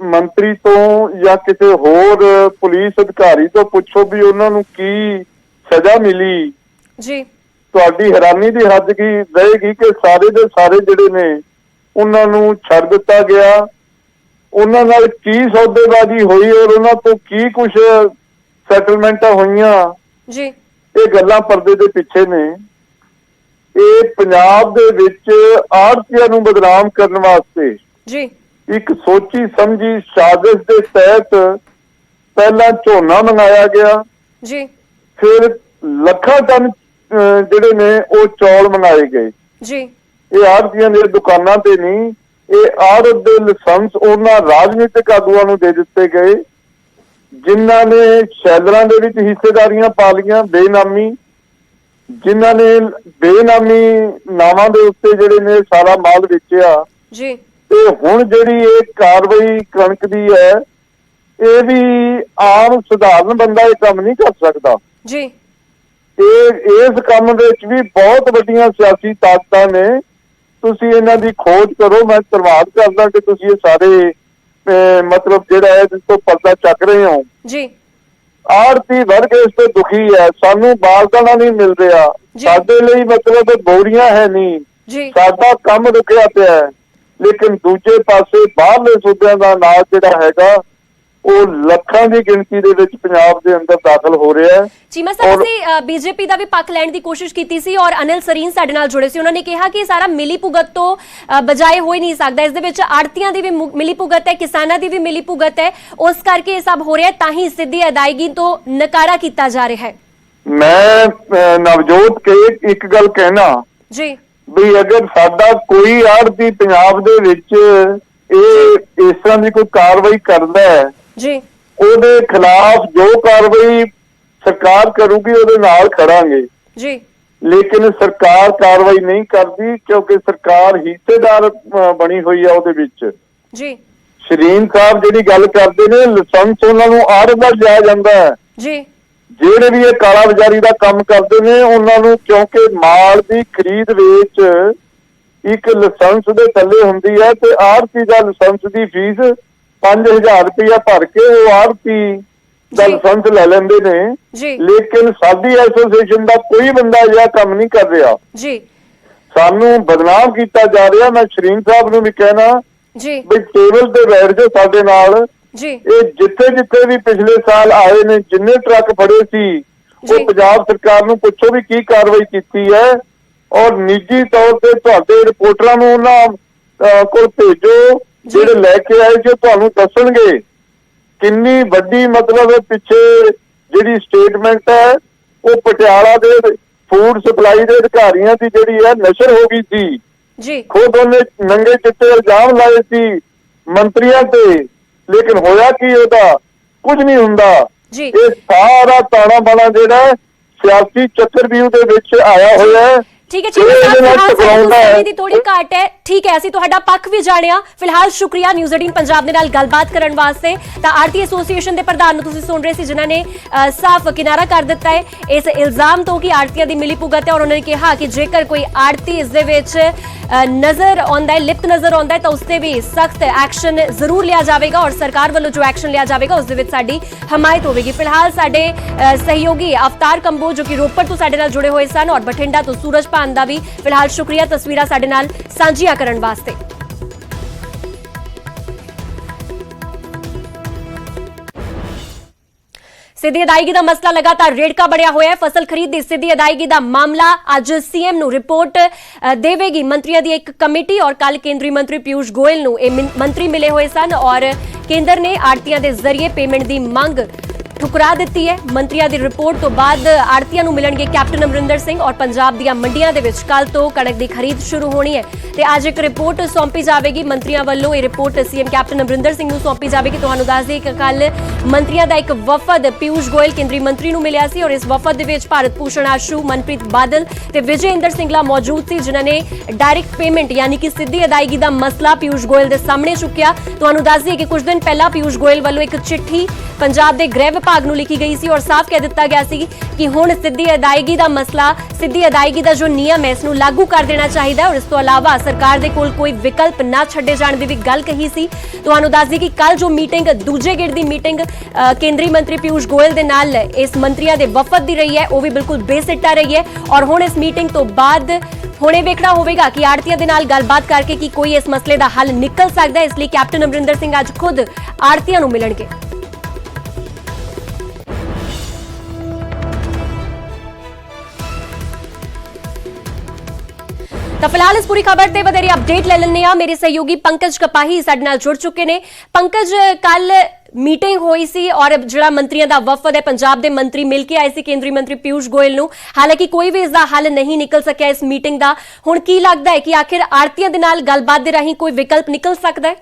ਮੰਤਰੀ ਤੋਂ ਜਾਂ ਕਿਸੇ ਹੋਰ ਪੁਲਿਸ ਅਧਿਕਾਰੀ ਤੋਂ ਪੁੱਛੋ ਵੀ ਉਹਨਾਂ ਨੂੰ ਕੀ ਸਜ਼ਾ ਮਿਲੀ ਜੀ, ਤੁਹਾਡੀ ਹੈਰਾਨੀ ਦੀ ਹੱਦ ਕੀ ਰਹੇਗੀ ਕਿ ਸਾਰੇ ਦੇ ਸਾਰੇ ਜਿਹੜੇ ਨੇ ਉਹਨਾਂ ਨੂੰ ਛੱਡ ਦਿੱਤਾ ਗਿਆ। ਉਹਨਾਂ ਨਾਲ ਕੀ ਸੌਦੇਬਾਜ਼ੀ ਹੋਈ ਔਰ ਉਹਨਾਂ ਤੋਂ ਕੀ ਕੁਝ ਸੈਟਲਮੈਂਟਾਂ ਹੋਈਆਂ ਜੀ, ਇਹ ਗੱਲਾਂ ਪਰਦੇ ਦੇ ਪਿੱਛੇ ਨੇ। ਇਹ ਪੰਜਾਬ ਦੇ ਵਿੱਚ ਆੜ੍ਹਤੀਆਂ ਨੂੰ ਬਦਨਾਮ ਕਰਨ ਵਾਸਤੇ ਜੀ ਇੱਕ ਸੋਚੀ ਸਮਝੀ ਸਾਜ਼ਿਸ਼ ਦੇ ਤਹਿਤ ਪਹਿਲਾਂ ਝੋਨਾ ਮੰਗਾਇਆ ਗਿਆ, ਜੀ, ਫਿਰ ਲੱਖਾਂ ਟਨ ਜਿਹੜੇ ਨੇ ਉਹ ਚੌਲ ਮੰਗਾਏ ਗਏ ਜੀ। ਇਹ ਆੜ੍ਹਤੀਆਂ ਦੀਆਂ ਦੁਕਾਨਾਂ ਤੇ ਨਹੀਂ, ਇਹ ਆੜ੍ਹਤ ਦੇ ਲਾਇਸੈਂਸ ਉਹਨਾਂ ਰਾਜਨੀਤਿਕ ਆਗੂਆਂ ਨੂੰ ਦੇ ਦਿੱਤੇ ਗਏ ਜਿਨ੍ਹਾਂ ਨੇ ਸ਼ੈਲਰਾਂ ਦੇ ਵਿੱਚ ਹਿੱਸੇਦਾਰੀਆਂ ਪਾ ਲਈਆਂ ਬੇਨਾਮੀ, ਜਿਨ੍ਹਾਂ ਨੇ ਬੇਨਾਮੀ ਨਾਵਾਂ ਦੇ ਉੱਤੇ ਜਿਹੜੇ ਨੇ ਸਾਰਾ ਮਾਲ ਵੇਚਿਆ ਜੀ। ਤੇ ਹੁਣ ਜਿਹੜੀ ਇਹ ਕਾਰਵਾਈ ਕਣਕ ਦੀ ਹੈ, ਇਹ ਵੀ ਆਮ ਸਧਾਰਨ ਬੰਦਾ ਇਹ ਕੰਮ ਨਹੀਂ ਕਰ ਸਕਦਾ ਜੀ। ਇਸ ਕੰਮ ਵਿੱਚ ਵੀ ਬਹੁਤ ਵੱਡੀਆਂ ਸਿਆਸੀ ਤਾਕਤਾਂ ਨੇ। ਤੁਸੀਂ ਇਹਨਾਂ ਦੀ ਖੋਜ ਕਰੋ। ਮੈਂ ਧੰਨਵਾਦ ਕਰਦਾ ਕਿ ਤੁਸੀਂ ਇਹ ਸਾਰੇ ਮਤਲਬ ਜਿਹੜਾ ਹੈ ਜਿਸ ਤੋਂ ਪਰਦਾ ਚੱਕ ਰਹੇ ਹੋ ਜੀ। ਆੜ੍ਹਤੀ ਵਰਗ ਇਸ ਤੋਂ ਦੁਖੀ ਹੈ। ਸਾਨੂੰ ਬਾਰਦਾਨਾ ਨਹੀਂ ਮਿਲ ਰਿਹਾ, ਸਾਡੇ ਲਈ ਮਤਲਬ ਬੋਰੀਆਂ ਹੈ ਨਹੀਂ, ਸਾਡਾ ਕੰਮ ਰੁਕਿਆ ਪਿਆ ਹੈ। ਲੇਕਿਨ ਦੂਜੇ ਪਾਸੇ ਬਾਹਰਲੇ ਸੂਬਿਆਂ ਦਾ ਅਨਾਜ ਜਿਹੜਾ ਹੈਗਾ ਉਹ ਲੱਖਾਂ ਦੀ ਗਿਣਤੀ ਦੇ ਵਿੱਚ ਪੰਜਾਬ ਦੇ ਅੰਦਰ ਦਾਖਲ ਹੋ ਰਿਹਾ ਹੈ। ਚੀਮਾ ਸਾਹਿਬ, ਅਸੀਂ ਬੀਜੇਪੀ ਦਾ ਵੀ ਪੱਖ ਲੈਣ ਦੀ ਕੋਸ਼ਿਸ਼ ਕੀਤੀ ਸੀ ਔਰ ਅਨਿਲ ਸਰੀਨ ਸਾਡੇ ਨਾਲ ਜੁੜੇ ਸੀ। ਉਹਨਾਂ ਨੇ ਕਿਹਾ ਕਿ ਸਾਰਾ ਮਿਲੀ ਭੁਗਤ ਤੋਂ ਬਜਾਏ ਹੋ ਹੀ ਨਹੀਂ ਸਕਦਾ, ਇਸ ਦੇ ਵਿੱਚ ਆੜਤੀਆਂ ਦੀ ਵੀ ਮਿਲੀ ਭੁਗਤ ਹੈ, ਕਿਸਾਨਾਂ ਦੀ ਵੀ ਮਿਲੀ ਭੁਗਤ ਹੈ, ਉਸ ਕਰਕੇ ਇਹ ਸਭ ਹੋ ਰਿਹਾ, ਤਾਂ ਹੀ ਸਿੱਧੀ ਅਦਾਇਗੀ ਤੋਂ ਨਕਾਰਾ ਕੀਤਾ ਜਾ ਰਿਹਾ ਹੈ। ਮੈਂ ਨਵਜੋਤ ਕੇ ਇੱਕ ਗੱਲ ਕਹਿਣਾ ਜੀ ਵੀ ਅਗਰ ਸਾਡਾ ਕੋਈ ਆੜਤੀ ਪੰਜਾਬ ਦੇ ਵਿੱਚ ਇਹ ਇਸ ਤਰ੍ਹਾਂ ਦੀ ਕੋਈ ਕਾਰਵਾਈ ਕਰਦਾ ਹੈ ਜੀ, ਉਹਦੇ ਖਿਲਾਫ ਜੋ ਕਾਰਵਾਈ ਸਰਕਾਰ ਕਰੂਗੀ ਉਹਦੇ ਨਾਲ ਖੜਾਂਗੇ ਜੀ, ਲੇਕਿਨ ਸਰਕਾਰ ਕਾਰਵਾਈ ਨਹੀਂ ਕਰਦੀ ਕਿਉਂਕਿ ਸਰਕਾਰ ਹਿੱਸੇਦਾਰ ਬਣੀ ਹੋਈ ਆ ਉਹਦੇ ਵਿੱਚ। ਜੀ ਸ਼ਰੀਨ ਸਾਹਿਬ ਜਿਹੜੀ ਗੱਲ ਕਰਦੇ ਨੇ, ਲਾਇਸੈਂਸ ਉਹਨਾਂ ਨੂੰ ਆੜਤ ਦਾ ਲਿਆ ਜਾਂਦਾ ਹੈ। ਜੀ, ਜਿਹੜੇ ਵੀ ਇਹ ਕਾਲਾ ਬਾਜ਼ਾਰੀ ਦਾ ਕੰਮ ਕਰਦੇ ਨੇ ਉਹਨਾਂ ਨੂੰ, ਕਿਉਂਕਿ ਮਾਲ ਦੀ ਖਰੀਦ ਵੇਚ ਇੱਕ ਲਾਇਸੈਂਸ ਦੇ ਥੱਲੇ ਹੁੰਦੀ ਹੈ ਤੇ ਆੜਤੀ ਦਾ ਲਾਇਸੈਂਸ ਦੀ ਫੀਸ 5000 ਰੁਪਇਆ ਭਰ ਕੇ ਉਹ ਆੜਤੀ ਦਾ ਲਾਇਸੈਂਸ ਲੈ ਲੈਂਦੇ ਨੇ। ਲੇਕਿਨ ਸਾਡੀ ਐਸੋਸੀਏਸ਼ਨ ਦਾ ਕੋਈ ਬੰਦਾ ਇਹ ਕੰਮ ਨਹੀਂ ਕਰ ਰਿਹਾ ਜੀ, ਸਾਨੂੰ ਬਦਨਾਮ ਕੀਤਾ ਜਾ ਰਿਹਾ। ਮੈਂ ਸ਼ਰੀਨ ਸਾਹਿਬ ਨੂੰ ਵੀ ਕਹਿਣਾ ਜੀ ਵੀ ਟੇਬਲ ਤੇ ਬੈਠ ਜਾਓ ਸਾਡੇ ਨਾਲ। ਜੀ, ਇਹ ਜਿੱਥੇ ਵੀ ਪਿਛਲੇ ਸਾਲ ਆਏ ਨੇ, ਜਿੰਨੇ ਟਰੱਕ ਫੜੇ ਸੀ, ਉਹ ਪੰਜਾਬ ਸਰਕਾਰ ਨੂੰ ਪੁੱਛੋ ਵੀ ਕੀ ਕਾਰਵਾਈ ਕੀਤੀ ਹੈ ਔਰ ਨਿੱਜੀ ਤੌਰ ਤੇ ਤੁਹਾਡੇ ਰਿਪੋਰਟਰਾਂ ਨੂੰ ਉਹਨਾਂ ਕੋਲ ਭੇਜੋ ਜਿਹੜੇ ਲੈ ਕੇ ਆਏ ਜੋ ਤੁਹਾਨੂੰ ਦੱਸਣਗੇ ਕਿੰਨੀ ਵੱਡੀ ਮਤਲਬ ਪਿੱਛੇ ਜਿਹੜੀ ਸਟੇਟਮੈਂਟ ਹੈ ਉਹ ਪਟਿਆਲਾ ਦੇ ਫੂਡ ਸਪਲਾਈ ਦੇ ਅਧਿਕਾਰੀਆਂ ਦੀ ਜਿਹੜੀ ਹੈ ਨਸ਼ਰ ਹੋ ਗਈ ਸੀ ਜੀ। ਖੁਦ ਉਹਨੇ ਨੰਗੇ ਚਿੱਟੇ ਇਲਜ਼ਾਮ ਲਾਏ ਸੀ ਮੰਤਰੀਆਂ ਤੇ, ਲੇਕਿਨ ਹੋਇਆ ਕੀ, ਉਹਦਾ ਕੁਝ ਨਹੀਂ ਹੁੰਦਾ। ਇਹ ਸਾਰਾ ਤਾਣਾ ਬਾਣਾ ਜਿਹੜਾ ਸਿਆਸੀ ਚੱਕਰਵਿਊਹ ਦੇ ਵਿੱਚ ਆਇਆ ਹੋਇਆ ਹੈ। ਠੀਕ ਹੈ ਚੀਮਾ ਸਾਹਿਬ, ਸਮੇਂ ਦੀ ਥੋੜੀ ਘਾਟ ਹੈ। ਠੀਕ ਹੈ, ਅਸੀਂ ਤੁਹਾਡਾ ਪੱਖ ਵੀ ਜਾਣਿਆ। ਫਿਲਹਾਲ ਸ਼ੁਕਰੀਆ ਨਿਊਜ਼ 18 ਪੰਜਾਬ ਦੇ ਨਾਲ ਗੱਲਬਾਤ ਕਰਨ ਵਾਸਤੇ। ਤਾਂ ਆੜਤੀ ਐਸੋਸੀਏਸ਼ਨ ਦੇ ਪ੍ਰਧਾਨ ਨੂੰ ਤੁਸੀਂ ਸੁਣ ਰਹੇ ਸੀ, ਜਿਨ੍ਹਾਂ ਨੇ ਸਾਫ਼ ਕਿਨਾਰਾ ਕਰ ਦਿੱਤਾ ਹੈ ਇਸ ਇਲਜ਼ਾਮ ਤੋਂ ਕਿ ਆੜਤੀਆਂ ਦੀ ਮਿਲੀ ਭੁਗਤ ਹੈ, ਔਰ ਉਹਨਾਂ ਨੇ ਕਿਹਾ ਕਿ ਜੇਕਰ ਕੋਈ ਆੜਤੀ ਇਸ ਦੇ ਵਿੱਚ ਨਜ਼ਰ ਆਉਂਦਾ ਹੈ, ਲਿਪਤ ਨਜ਼ਰ ਆਉਂਦਾ ਹੈ, ਤਾਂ ਉਸ ਤੇ ਵੀ ਸਖਤ ਐਕਸ਼ਨ ਜ਼ਰੂਰ ਲਿਆ ਜਾਵੇਗਾ ਔਰ ਸਰਕਾਰ ਵੱਲੋਂ ਜੋ ਐਕਸ਼ਨ ਲਿਆ ਜਾਵੇਗਾ ਉਸ ਦੇ ਵਿੱਚ ਸਾਡੀ ਹਮਾਇਤ ਹੋਵੇਗੀ। ਫਿਲਹਾਲ ਸਾਡੇ ਸਹਿਯੋਗੀ ਅਵਤਾਰ ਕੰਬੋਜ ਜੋ ਕਿ ਰੋਪੜ ਤੋਂ ਸਾਡੇ ਨਾਲ ਜੁੜੇ ਹੋਏ ਸਨ ਔਰ ਬਠਿੰਡਾ ਤੋਂ ਸੂਰਜ ਪਾਨ ਦਾ ਵੀ ਫਿਲਹਾਲ ਸ਼ੁਕਰੀਆ ਤਸਵੀਰਾਂ ਸਾਡੇ ਨਾਲ ਸਾਂਝੀਆਂ ਕਰਨ ਵਾਸਤੇ। ਸਿੱਧੀ ਅਦਾਇਗੀ ਦਾ ਮਸਲਾ ਲਗਾਤਾਰ ਰੇੜਕਾ ਬਣਿਆ ਹੋਇਆ ਹੈ। ਫਸਲ ਖਰੀਦ ਦੀ ਸਿੱਧੀ ਅਦਾਇਗੀ ਦਾ ਮਾਮਲਾ ਅੱਜ ਸੀਐਮ ਨੂੰ ਰਿਪੋਰਟ ਦੇਵੇਗੀ ਮੰਤਰੀਆਂ ਦੀ ਇੱਕ ਕਮੇਟੀ ਔਰ ਕੱਲ ਕੇਂਦਰੀ ਮੰਤਰੀ ਪਿਊਸ਼ ਗੋਇਲ ਨੂੰ ਇਹ ਮੰਤਰੀ ਮਿਲੇ ਹੋਏ ਸਨ ਔਰ ਕੇਂਦਰ ਨੇ ਆੜਤੀਆਂ ਦੇ ਜ਼ਰੀਏ ਪੇਮੈਂਟ ਦੀ ਮੰਗ ਠੁਕਰਾ ਦਿੱਤੀ ਹੈ। ਮੰਤਰੀਆਂ ਦੀ ਰਿਪੋਰਟ ਤੋਂ ਬਾਅਦ ਆੜਤੀਆਂ ਨੂੰ ਮਿਲਣਗੇ ਕੈਪਟਨ ਅਮਰਿੰਦਰ ਸਿੰਘ ਔਰ ਪੰਜਾਬ ਦੀਆਂ ਮੰਡੀਆਂ ਦੇ ਵਿੱਚ ਕੱਲ ਤੋਂ ਕਣਕ ਦੀ ਖਰੀਦ ਸ਼ੁਰੂ ਹੋਣੀ ਹੈ ਤੇ ਅੱਜ ਇੱਕ ਰਿਪੋਰਟ ਸੌਂਪੀ ਜਾਵੇਗੀ ਮੰਤਰੀਆਂ ਵੱਲੋਂ। ਇਹ report CM captain Amarinder Singh ਨੂੰ ਸੌਂਪੀ ਜਾਵੇਗੀ। ਤੁਹਾਨੂੰ ਦੱਸ ਦਈਏ ਕਿ ਕੱਲ ਮੰਤਰੀਆਂ ਦਾ ਇੱਕ ਵਫਦ ਪਿਊਸ਼ ਗੋਇਲ ਕੇਂਦਰੀ ਮੰਤਰੀ ਨੂੰ ਮਿਲਿਆ ਸੀ ਔਰ ਇਸ ਵਫਦ ਦੇ ਵਿੱਚ ਭਾਰਤ ਭੂਸ਼ਣ ਆਸ਼ੂ, ਮਨਪ੍ਰੀਤ ਬਾਦਲ ਤੇ ਵਿਜੇ ਇੰਦਰ ਸਿੰਗਲਾ ਮੌਜੂਦ ਸੀ, ਜਿਨ੍ਹਾਂ ਨੇ ਡਾਇਰੈਕਟ ਪੇਮੈਂਟ ਯਾਨੀ ਕਿ ਸਿੱਧੀ ਅਦਾਇਗੀ ਦਾ ਮਸਲਾ ਪਿਊਸ਼ ਗੋਇਲ ਦੇ ਸਾਹਮਣੇ ਚੁੱਕਿਆ। ਤੁਹਾਨੂੰ ਦੱਸ ਦਈਏ ਕਿ ਕੁਝ ਦਿਨ ਪਹਿਲਾਂ ਪਿਊਸ਼ ਗੋਇਲ ਵੱਲੋਂ ਇੱਕ ਚਿੱਠੀ ਪੰਜਾਬ ਦੇ ਗ੍ਰਹਿ ਵਿਭਾਗ ਨੂੰ ਲਿਖੀ ਗਈ ਸੀ ਔਰ ਸਾਫ਼ ਕਹਿ ਦਿੱਤਾ ਗਿਆ ਸੀ ਕਿ ਹੁਣ ਸਿੱਧੀ ਅਦਾਇਗੀ ਦਾ ਮਸਲਾ, ਸਿੱਧੀ ਅਦਾਇਗੀ ਦਾ ਜੋ ਨਿਯਮ ਹੈ, ਇਸ ਨੂੰ ਲਾਗੂ ਕਰ ਦੇਣਾ ਚਾਹੀਦਾ ਔਰ ਇਸ ਤੋਂ ਇਲਾਵਾ ਸਰਕਾਰ ਦੇ ਕੋਲ ਕੋਈ ਵਿਕਲਪ ਨਾ ਛੱਡੇ ਜਾਣ ਦੀ ਵੀ ਗੱਲ ਕਹੀ ਸੀ। ਤੁਹਾਨੂੰ ਦੱਸ ਦਈਏ ਕਿ ਕੱਲ ਜੋ ਮੀਟਿੰਗ, ਦੂਜੇ ਗੇੜ ਦੀ ਮੀਟਿੰਗ ਕੇਂਦਰੀ ਮੰਤਰੀ ਪਿਊਸ਼ ਗੋਇਲ ਦੇ ਨਾਲ ਇਸ ਮੰਤਰੀਆਂ ਦੇ ਵਫਦ ਦੀ ਰਹੀ ਹੈ, ਉਹ ਵੀ ਬਿਲਕੁਲ ਬੇਸਿੱਟਾ ਰਹੀ ਹੈ ਔਰ ਹੁਣ ਇਸ ਮੀਟਿੰਗ ਤੋਂ ਬਾਅਦ ਹੁਣੇ ਵੇਖਣਾ ਹੋਵੇਗਾ ਕਿ ਆੜਤੀਆਂ ਦੇ ਨਾਲ ਗੱਲਬਾਤ ਕਰਕੇ ਕਿ ਕੋਈ ਇਸ ਮਸਲੇ ਦਾ ਹੱਲ ਨਿਕਲ ਸਕਦਾ ਹੈ। ਇਸ ਲਈ ਕੈਪਟਨ ਅਮਰਿੰਦਰ ਸਿੰਘ ਅੱਜ ਖੁਦ ਆੜਤੀਆਂ ਨੂੰ ਮਿਲਣਗੇ। ਤਾਂ ਫਿਲਹਾਲ ਇਸ ਪੂਰੀ ਖਬਰ ਤੇ ਵਧੇਰੇ ਅਪਡੇਟ ਲੈ ਲੈਣੇ ਆ। ਮੇਰੇ ਸਹਿਯੋਗੀ ਪੰਕਜ ਕਪਾਹੀ ਸਾਡੇ ਨਾਲ ਜੁੜ ਚੁੱਕੇ ਨੇ। ਪੰਕਜ, ਕੱਲ ਮੀਟਿੰਗ ਹੋਈ ਸੀ ਔਰ ਜਿਹੜਾ ਮੰਤਰੀਆਂ ਦਾ ਵਫਦ ਹੈ, ਪੰਜਾਬ ਦੇ ਮੰਤਰੀ ਮਿਲ ਕੇ ਆਏ ਸੀ ਕੇਂਦਰੀ ਮੰਤਰੀ ਪਿਊਸ਼ ਗੋਇਲ ਨੂੰ। ਹਾਲਾਂਕਿ ਕੋਈ ਵੀ ਇਸ ਦਾ ਹੱਲ ਨਹੀਂ ਨਿਕਲ ਸਕਿਆ ਇਸ ਮੀਟਿੰਗ ਦਾ। ਹੁਣ ਕੀ ਲੱਗਦਾ ਹੈ ਕਿ ਆਖਿਰ ਆੜਤੀਆਂ ਦੇ ਨਾਲ ਗੱਲਬਾਤ ਦੇ ਰਾਹੀਂ ਕੋਈ ਵਿਕਲਪ ਨਿਕਲ ਸਕਦਾ ਹੈ?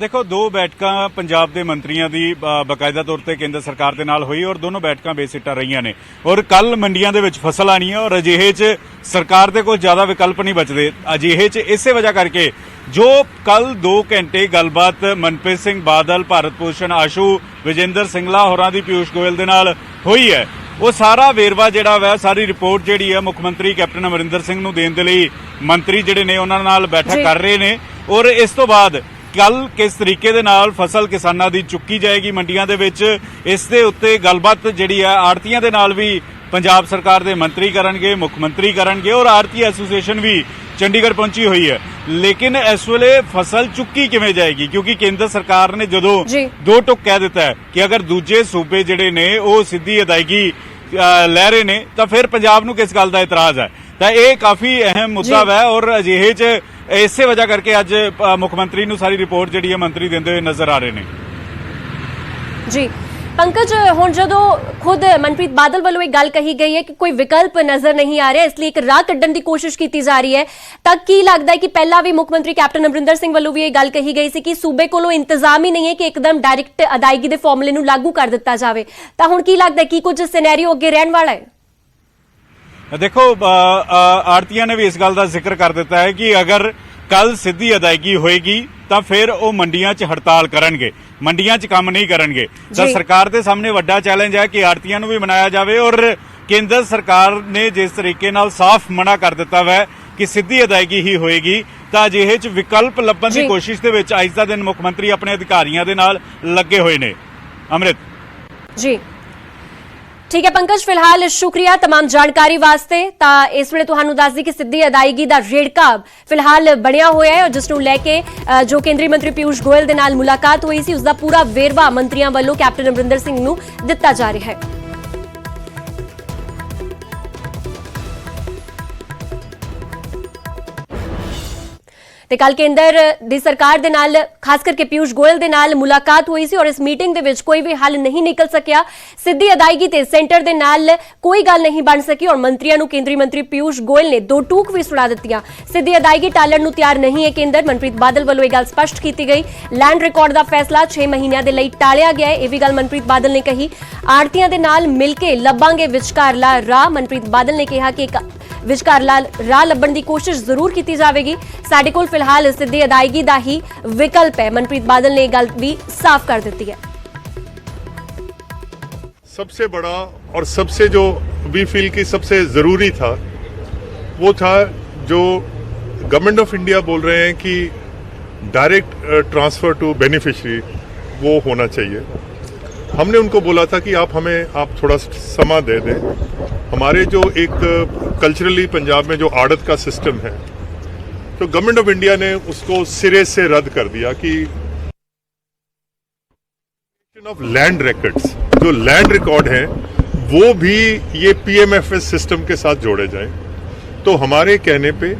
ਦੇਖੋ, ਦੋ ਬੈਠਕਾਂ ਪੰਜਾਬ ਦੇ ਮੰਤਰੀਆਂ ਦੀ ਬਕਾਇਦਾ ਤੌਰ ਤੇ ਕੇਂਦਰ ਸਰਕਾਰ ਦੇ ਨਾਲ ਹੋਈ ਔਰ ਦੋਨੋਂ ਬੈਠਕਾਂ ਬੇਸਿੱਟਾ ਰਹੀਆਂ ਨੇ ਔਰ ਕੱਲ ਮੰਡੀਆਂ ਦੇ ਵਿੱਚ ਫਸਲ ਆਣੀ ਹੈ ਔਰ ਅਜਿਹੇ 'ਚ ਸਰਕਾਰ ਦੇ ਕੋਲ ਜ਼ਿਆਦਾ ਵਿਕਲਪ ਨਹੀਂ ਬਚਦੇ। ਅਜਿਹੇ 'ਚ ਇਸੇ ਵਜ੍ਹਾ ਕਰਕੇ ਜੋ ਕੱਲ 2 ਘੰਟੇ ਗੱਲਬਾਤ ਮਨਪ੍ਰੀਤ ਸਿੰਘ ਬਾਦਲ, ਭਾਰਤ ਭੂਸ਼ਣ ਆਸ਼ੂ, ਵਿਜੇਂਦਰ ਸਿੰਗਲਾ ਹੋਰਾਂ ਦੀ ਪਿਊਸ਼ ਗੋਇਲ ਦੇ ਨਾਲ ਹੋਈ ਹੈ, ਉਹ ਸਾਰਾ ਵੇਰਵਾ ਜਿਹੜਾ ਵਾ, ਸਾਰੀ ਰਿਪੋਰਟ ਜਿਹੜੀ ਹੈ ਮੁੱਖ ਮੰਤਰੀ ਕੈਪਟਨ ਅਮਰਿੰਦਰ ਸਿੰਘ ਨੂੰ ਦੇਣ ਦੇ ਲਈ ਮੰਤਰੀ ਜਿਹੜੇ ਨੇ ਉਹਨਾਂ ਨਾਲ ਬੈਠਕ ਕਰ ਰਹੇ ਨੇ ਔਰ ਇਸ ਤੋਂ ਬਾਅਦ ਕੱਲ ਕਿਸ ਤਰੀਕੇ ਦੇ ਨਾਲ ਫਸਲ ਕਿਸਾਨਾਂ ਦੀ ਚੁੱਕੀ ਜਾਏਗੀ ਮੰਡੀਆਂ ਦੇ ਵਿੱਚ, ਇਸ ਦੇ ਉੱਤੇ ਗੱਲਬਾਤ ਜਿਹੜੀ ਹੈ ਆੜਤੀਆਂ ਦੇ ਨਾਲ ਵੀ ਪੰਜਾਬ ਸਰਕਾਰ ਦੇ ਮੰਤਰੀ ਕਰਨਗੇ, ਮੁੱਖ ਮੰਤਰੀ ਕਰਨਗੇ ਔਰ ਆੜਤੀ ਐਸੋਸੀਏਸ਼ਨ ਵੀ ਚੰਡੀਗੜ੍ਹ ਪਹੁੰਚੀ ਹੋਈ ਹੈ ਲੇਕਿਨ ਇਸ ਵੇਲੇ ਫਸਲ ਚੁੱਕੀ ਕਿਵੇਂ ਜਾਏਗੀ? ਕਿਉਂਕਿ ਕੇਂਦਰ ਸਰਕਾਰ ਨੇ ਜਦੋਂ ਦੋ ਟੁਕ ਕਹਿ ਦਿੱਤਾ ਹੈ ਕਿ ਅਗਰ ਦੂਜੇ ਸੂਬੇ ਜਿਹੜੇ ਨੇ ਉਹ ਸਿੱਧੀ ਅਦਾਇਗੀ ਲੈ ਰਹੇ ਨੇ ਤਾਂ ਫਿਰ ਪੰਜਾਬ ਨੂੰ ਕਿਸ ਗੱਲ ਦਾ ਇਤਰਾਜ਼ ਹੈ? ਤਾਂ ਇਹ ਕਾਫੀ ਅਹਿਮ ਮੁੱਦਾ ਹੈ ਔਰ ਅਜਿਹੇ 'ਚ ਇਸੇ ਵਜ੍ਹਾ ਕਰਕੇ ਅੱਜ ਮੁੱਖ ਮੰਤਰੀ ਨੂੰ ਸਾਰੀ ਰਿਪੋਰਟ ਜਿਹੜੀ ਹੈ ਮੰਤਰੀ ਦਿੰਦੇ ਹੋਏ ਨਜ਼ਰ ਆ ਰਹੇ ਨੇ। ਜੀ पंकज, हुण जदों खुद मनप्रीत बादल वालों एक गल कही गई है कि कोई विकल्प नजर नहीं आ रहा, इसलिए एक राह कड्ढण दी कोशिश की जा रही है, तां की लगदा है कि पहला भी मुख मंत्री कैप्टन अमरिंदर सिंह वालों भी ये गल कही गई सी कि सूबे कोलों इंतजाम ही नहीं है कि एकदम डायरैक्ट अदायगी दे फॉर्मूले नूं लागू कर दिता जावे, तां हुण की लगदा है कि कुछ सिनेरियो अगे रहण वाला है? देखो, आड़तियां ने भी इस गल का जिक्र कर दिता है कि अगर कल सीधी अदायगी होएगी ਤਾਂ ਫਿਰ ਉਹ ਮੰਡੀਆਂ 'ਚ ਹੜਤਾਲ ਕਰਨਗੇ, ਮੰਡੀਆਂ 'ਚ ਕੰਮ ਨਹੀਂ ਕਰਨਗੇ। ਤਾਂ ਸਰਕਾਰ ਦੇ ਸਾਹਮਣੇ ਵੱਡਾ ਚੈਲੰਜ ਹੈ ਕਿ ਆੜਤੀਆਂ ਨੂੰ ਵੀ ਮਨਾਇਆ ਜਾਵੇ ਔਰ ਕੇਂਦਰ ਸਰਕਾਰ ਨੇ ਜਿਸ ਤਰੀਕੇ ਨਾਲ ਸਾਫ਼ ਮਨਾ ਕਰ ਦਿੱਤਾ ਹੈ ਕਿ ਸਿੱਧੀ ਅਦਾਇਗੀ ਹੀ ਹੋਏਗੀ, ਤਾਂ ਅਜਿਹੇ 'ਚ ਵਿਕਲਪ ਲੱਭਣ ਦੀ ਕੋਸ਼ਿਸ਼ ਦੇ ਵਿੱਚ ਅੱਜ ਦਾ ਦਿਨ ਮੁੱਖ ਮੰਤਰੀ ਆਪਣੇ ਅਧਿਕਾਰੀਆਂ ਦੇ ਨਾਲ ਲੱਗੇ ਹੋਏ ਨੇ। ਅੰਮ੍ਰਿਤ ਜੀ ठीक है पंकज, फिलहाल शुक्रिया तमाम जानकारी वास्ते। इस वेले तुहानू दस दी कि सिद्धी अदायगी दा रेड़का फिलहाल बनिया होया है और जिस नूं लैके जो केंद्रीय मंत्री पीयूष गोयल दे नाल मुलाकात हुई सी उसदा पूरा वेरवा मंत्रियों वालों कैप्टन अमरिंदर सिंह नूं दिता जा रहा है। ते कल केंद्र दी सरकार दे नाल खास करके पीयूष गोयल दे नाल मुलाकात हुई सी और इस मीटिंग दे विच कोई भी हल नहीं निकल सकिया। सिद्धी अदायगी ते सेंटर दे नाल कोई गल नहीं बन सकी और मंत्रियों नूं केंद्रीय मंत्री पीयूष गोयल ने दो टूक भी सुना दित्तियां। सिद्धी अदायगी टालण नूं तैयार नहीं है केंद्र। मनप्रीत बादल वालों यह गल स्पष्ट की गई। लैंड रिकॉर्ड दा फैसला 6 महीनों के लिए टालिया गया है, यह भी गल मनप्रीत बादल ने कही। आड़तियां दे नाल मिल के लभांगे विचकारला राह। मनप्रीत बादल ने कहा कि विचकारला राह लभण दी कोशिश जरूर की जाएगी। साडे कोल फिलहाल सिद्धी अदायगी दा ही विकल्प है। मनप्रीत बादल ने गल भी साफ कर दी है। सबसे बड़ा और सबसे जो वी फील की सबसे जरूरी था वो था जो गवर्नमेंट ऑफ इंडिया बोल रहे हैं कि डायरेक्ट ट्रांसफर टू बेनिफिशियरी वो होना चाहिए। हमने उनको बोला था कि आप थोड़ा समा दे दें। हमारे जो एक कल्चरली पंजाब में जो आड़त का सिस्टम है तो गवर्नमेंट ऑफ इंडिया ने उसको सिरे से रद्द कर दिया कि ऑफ लैंड रिकॉर्ड्स जो लैंड रिकॉर्ड हैं वो भी ये पीएमएफएस सिस्टम के साथ जोड़े जाएं। तो हमारे कहने पे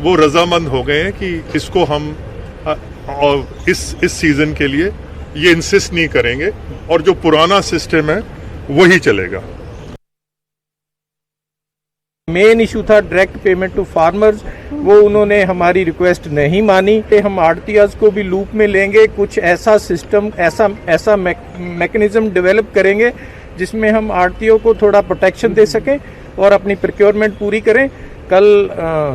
वो रजामंद हो गए हैं कि इसको हम इस सीजन के लिए ये इंसिस्ट नहीं करेंगे और जो पुराना सिस्टम है वही चलेगा। मेन इशू था डायरेक्ट पेमेंट टू फार्मर्स, वो उन्होंने हमारी रिक्वेस्ट नहीं मानी। हम आड़तियाज को भी लूप में लेंगे, कुछ ऐसा सिस्टम ऐसा मैकेनिज्म डेवलप करेंगे जिसमें हम आड़तियों को थोड़ा प्रोटेक्शन दे सकें और अपनी प्रोक्योरमेंट पूरी करें। कल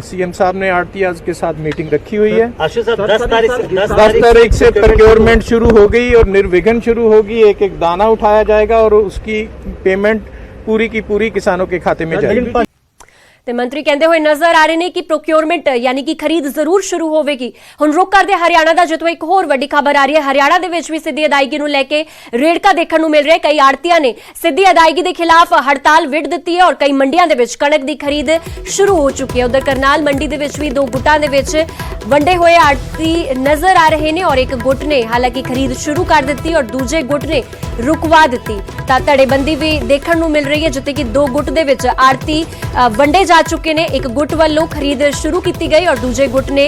सीएम साहब ने आड़तियाज के साथ मीटिंग रखी हुई है। 10 तारीख से प्रोक्योरमेंट शुरू हो गई और निर्विघ्न शुरू होगी। एक एक दाना उठाया जाएगा और उसकी पेमेंट पूरी की पूरी किसानों के खाते में जाएगी। ਤੇ ਮੰਤਰੀ ਕਹਿੰਦੇ ਹੋਏ ਨਜ਼ਰ ਆ ਰਹੇ ਨੇ ਕਿ ਪ੍ਰੋਕਿਉਰਮੈਂਟ ਯਾਨੀ ਕਿ ਖਰੀਦ ਜ਼ਰੂਰ ਸ਼ੁਰੂ ਹੋਵੇਗੀ। ਹੁਣ ਰੁਕ ਕਰਦੇ ਹਰਿਆਣਾ ਦਾ, ਜਿੱਥੋਂ ਇੱਕ ਹੋਰ ਵੱਡੀ ਖਬਰ ਆ ਰਹੀ ਹੈ। ਹਰਿਆਣਾ ਦੇ ਵਿੱਚ ਵੀ ਸਿੱਧੀ ਅਦਾਇਗੀ ਨੂੰ ਲੈ ਕੇ ਰੇੜਕਾ ਦੇਖਣ ਨੂੰ ਮਿਲ ਰਿਹਾ ਹੈ। ਕਈ ਆੜਤੀਆਂ ਨੇ ਸਿੱਧੀ ਅਦਾਇਗੀ ਦੇ ਖਿਲਾਫ ਹੜਤਾਲ ਵਿੱਢ ਦਿੱਤੀ ਹੈ ਔਰ ਕਈ ਮੰਡੀਆਂ ਦੇ ਵਿੱਚ ਕਣਕ ਦੀ ਖਰੀਦ ਸ਼ੁਰੂ ਹੋ ਚੁੱਕੀ ਹੈ। ਉਧਰ ਕਰਨਾਲ ਮੰਡੀ ਦੇ ਵਿੱਚ ਵੀ ਦੋ ਗੁੱਟਾਂ ਦੇ ਵਿੱਚ ਵੰਡੇ ਹੋਏ ਆੜਤੀ ਨਜ਼ਰ ਆ ਰਹੇ ਨੇ ਔਰ ਇੱਕ ਗੁੱਟ ਨੇ ਹਾਲਾਂਕਿ ਖਰੀਦ ਸ਼ੁਰੂ ਕਰ ਦਿੱਤੀ ਔਰ ਦੂਜੇ ਗੁੱਟ ਨੇ ਰੁਕਵਾ ਦਿੱਤੀ। ਤਾਂ ਧੜੇਬੰਦੀ ਵੀ ਦੇਖਣ ਨੂੰ ਮਿਲ ਰਹੀ ਹੈ ਜਿੱਥੇ ਕਿ ਦੋ ਗੁੱਟ ਦੇ ਵਿੱਚ ਆੜਤੀ ਵੰਡੇ जा चुके ने। एक गुट वालों खरीद शुरू की गई और दूजे गुट ने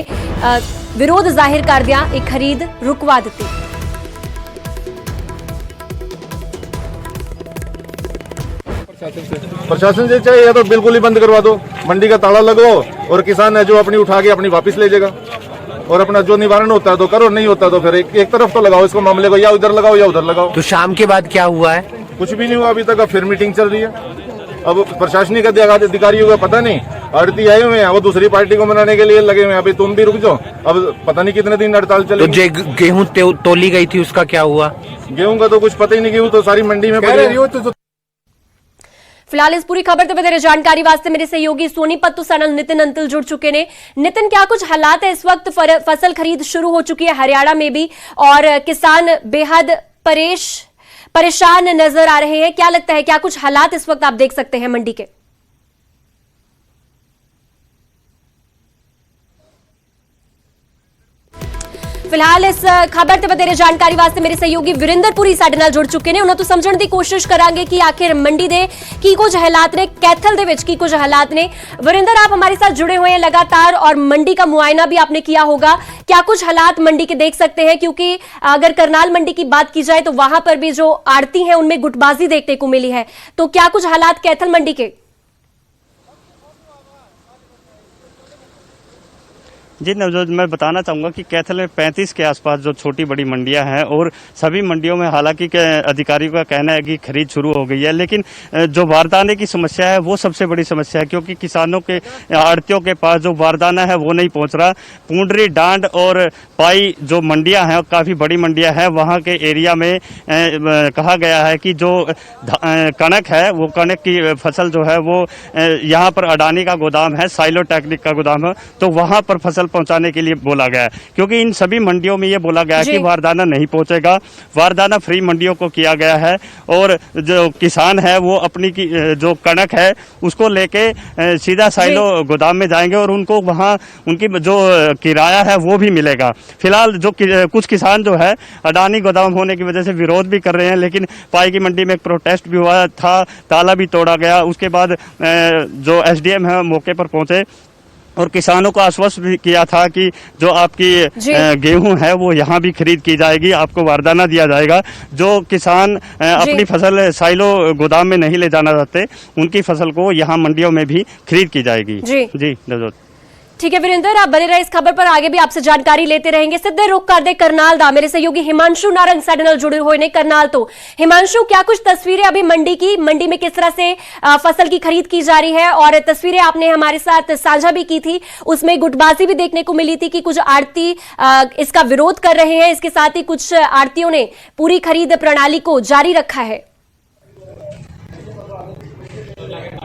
विरोध जाहिर करदियां एक खरीद रुकवा दी। प्रशासन से चाहिए या तो बिल्कुल ही बंद करवा दो, मंडी का ताला लगाओ और किसान है जो अपनी उठा के अपनी वापस ले जाएगा और अपना जो निवारण होता है तो करो, नहीं होता तो फिर एक तरफ तो लगाओ इसको मामले को, या उधर लगाओ या उधर लगाओ। तो शाम के बाद क्या हुआ है? कुछ भी नहीं हुआ अभी तक। अब फिर मीटिंग चल रही है। अब प्रशासनिक अधिकारियों का पता नहीं, आड़ती आए हुए हैं वो दूसरी पार्टी को मनाने के लिए लगे हुए हैं। अभी तुम भी रुक जाओ, अब पता नहीं कितने दिन हड़ताल चलेगी। तो गेहूं तोली गई थी उसका क्या हुआ? गेहूं का तो कुछ पता ही नहीं, गेहूं तो सारी मंडी में पड़ी है। फिलहाल इस पूरी खबर से ਵਧੇਰੇ जानकारी वास्ते मेरे सहयोगी सोनीपत तो सानल नितिन अंतल जुड़ चुके ने। नितिन, क्या कुछ हालात है इस वक्त? फसल खरीद शुरू हो चुकी है हरियाणा में भी और किसान बेहद परेशान नजर आ रहे हैं। क्या लगता है, क्या कुछ हालात इस वक्त आप देख सकते हैं मंडी के? ਫਿਲਹਾਲ ਇਸ ਖਬਰ ਤੇ ਵਧੇਰੇ ਜਾਣਕਾਰੀ ਵਾਸਤੇ ਮੇਰੇ ਸਹਿਯੋਗੀ ਵਿਰਿੰਦਰ ਪੁਰੀ ਸਾਡੇ ਨਾਲ ਜੁੜ ਚੁੱਕੇ ਨੇ। ਉਹਨਾਂ ਤੋਂ ਸਮਝਣ ਦੀ ਕੋਸ਼ਿਸ਼ ਕਰਾਂਗੇ कि आखिर मंडी दे की कुछ हालात ने, कैथल दे विच की कुछ हालात ने। विरिंदर, आप हमारे साथ जुड़े हुए हैं लगातार और मंडी का मुआयना भी आपने किया होगा, क्या कुछ हालात मंडी के देख सकते हैं? क्योंकि अगर करनाल मंडी की बात की जाए तो वहां पर भी जो आड़ती हैं उनमें गुटबाजी देखने को मिली है, तो क्या कुछ हालात कैथल मंडी के? जी नवजोत, मैं बताना चाहूँगा कि कैथल में 35 के आसपास जो छोटी बड़ी मंडियां हैं और सभी मंडियों में हालांकि अधिकारियों का कहना है कि खरीद शुरू हो गई है, लेकिन जो बारदाने की समस्या है वो सबसे बड़ी समस्या है, क्योंकि किसानों के आड़तियों के पास जो बारदाना है वो नहीं पहुंच रहा। पूंडरी, डांड और पाई जो मंडियां हैं, काफ़ी बड़ी मंडियां हैं, वहाँ के एरिया में कहा गया है कि जो कणक है वो कणक की फसल जो है वो यहाँ पर अडानी का गोदाम है, साइलो टेक्निक का गोदाम है, तो वहाँ पर फसल पहुंचाने के लिए बोला गया है। क्योंकि इन सभी मंडियों में ये बोला गया है कि बारदाना नहीं पहुंचेगा, बारदाना फ्री मंडियों को किया गया है और जो किसान है वो अपनी जो कणक है उसको लेके सीधा साइलो गोदाम में जाएंगे और उनको वहाँ उनकी जो किराया है वो भी मिलेगा। फिलहाल जो कुछ किसान जो है अडानी गोदाम होने की वजह से विरोध भी कर रहे हैं, लेकिन पाई की मंडी में एक प्रोटेस्ट भी हुआ था, ताला भी तोड़ा गया। उसके बाद जो एसडीएम है मौके पर पहुंचे और किसानों को आश्वस्त भी किया था कि जो आपकी गेहूं है वो यहाँ भी खरीद की जाएगी, आपको बारदाना दिया जाएगा। जो किसान अपनी फसल साइलो गोदाम में नहीं ले जाना चाहते उनकी फसल को यहाँ मंडियों में भी खरीद की जाएगी। जी नवजोत। ठीक है विरिंदर, आप बने रहे इस खबर पर, आगे भी आपसे जानकारी लेते रहेंगे। सीधे रुख कर दे करनाल दा, मेरे सहयोगी हिमांशु नारंग साडे नाल जुड़े हुए ने करनाल तो। हिमांशु, क्या कुछ तस्वीरें अभी मंडी में किस तरह से फसल की खरीद की जा रही है, और तस्वीरें आपने हमारे साथ साझा भी की थी, उसमें गुटबाजी भी देखने को मिली थी कि कुछ आड़ती इसका विरोध कर रहे हैं, इसके साथ ही कुछ आड़तियों ने पूरी खरीद प्रणाली को जारी रखा है।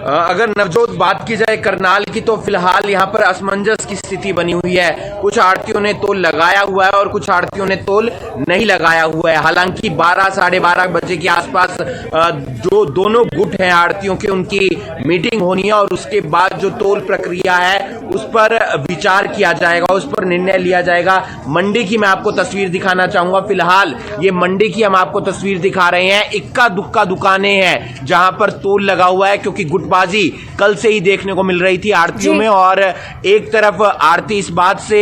अगर नवजोत बात की जाए करनाल की, तो फिलहाल यहाँ पर असमंजस की स्थिति बनी हुई है। कुछ आड़तियों ने तोल लगाया हुआ है और कुछ आड़तियों ने तोल नहीं लगाया हुआ है। हालांकि 12 साढ़े 12 बजे के आसपास जो दोनों गुट हैं आड़तियों के, उनकी मीटिंग होनी है और उसके बाद जो तोल प्रक्रिया है उस पर विचार किया जाएगा, उस पर निर्णय लिया जाएगा। मंडी की मैं आपको तस्वीर दिखाना चाहूंगा। फिलहाल ये मंडी की हम आपको तस्वीर दिखा रहे हैं। इक्का दुक्का दुकानें हैं जहां पर तोल लगा हुआ है, क्योंकि गुटबाजी कल से ही देखने को मिल रही थी आड़तियों में। और एक तरफ आड़ती इस बात से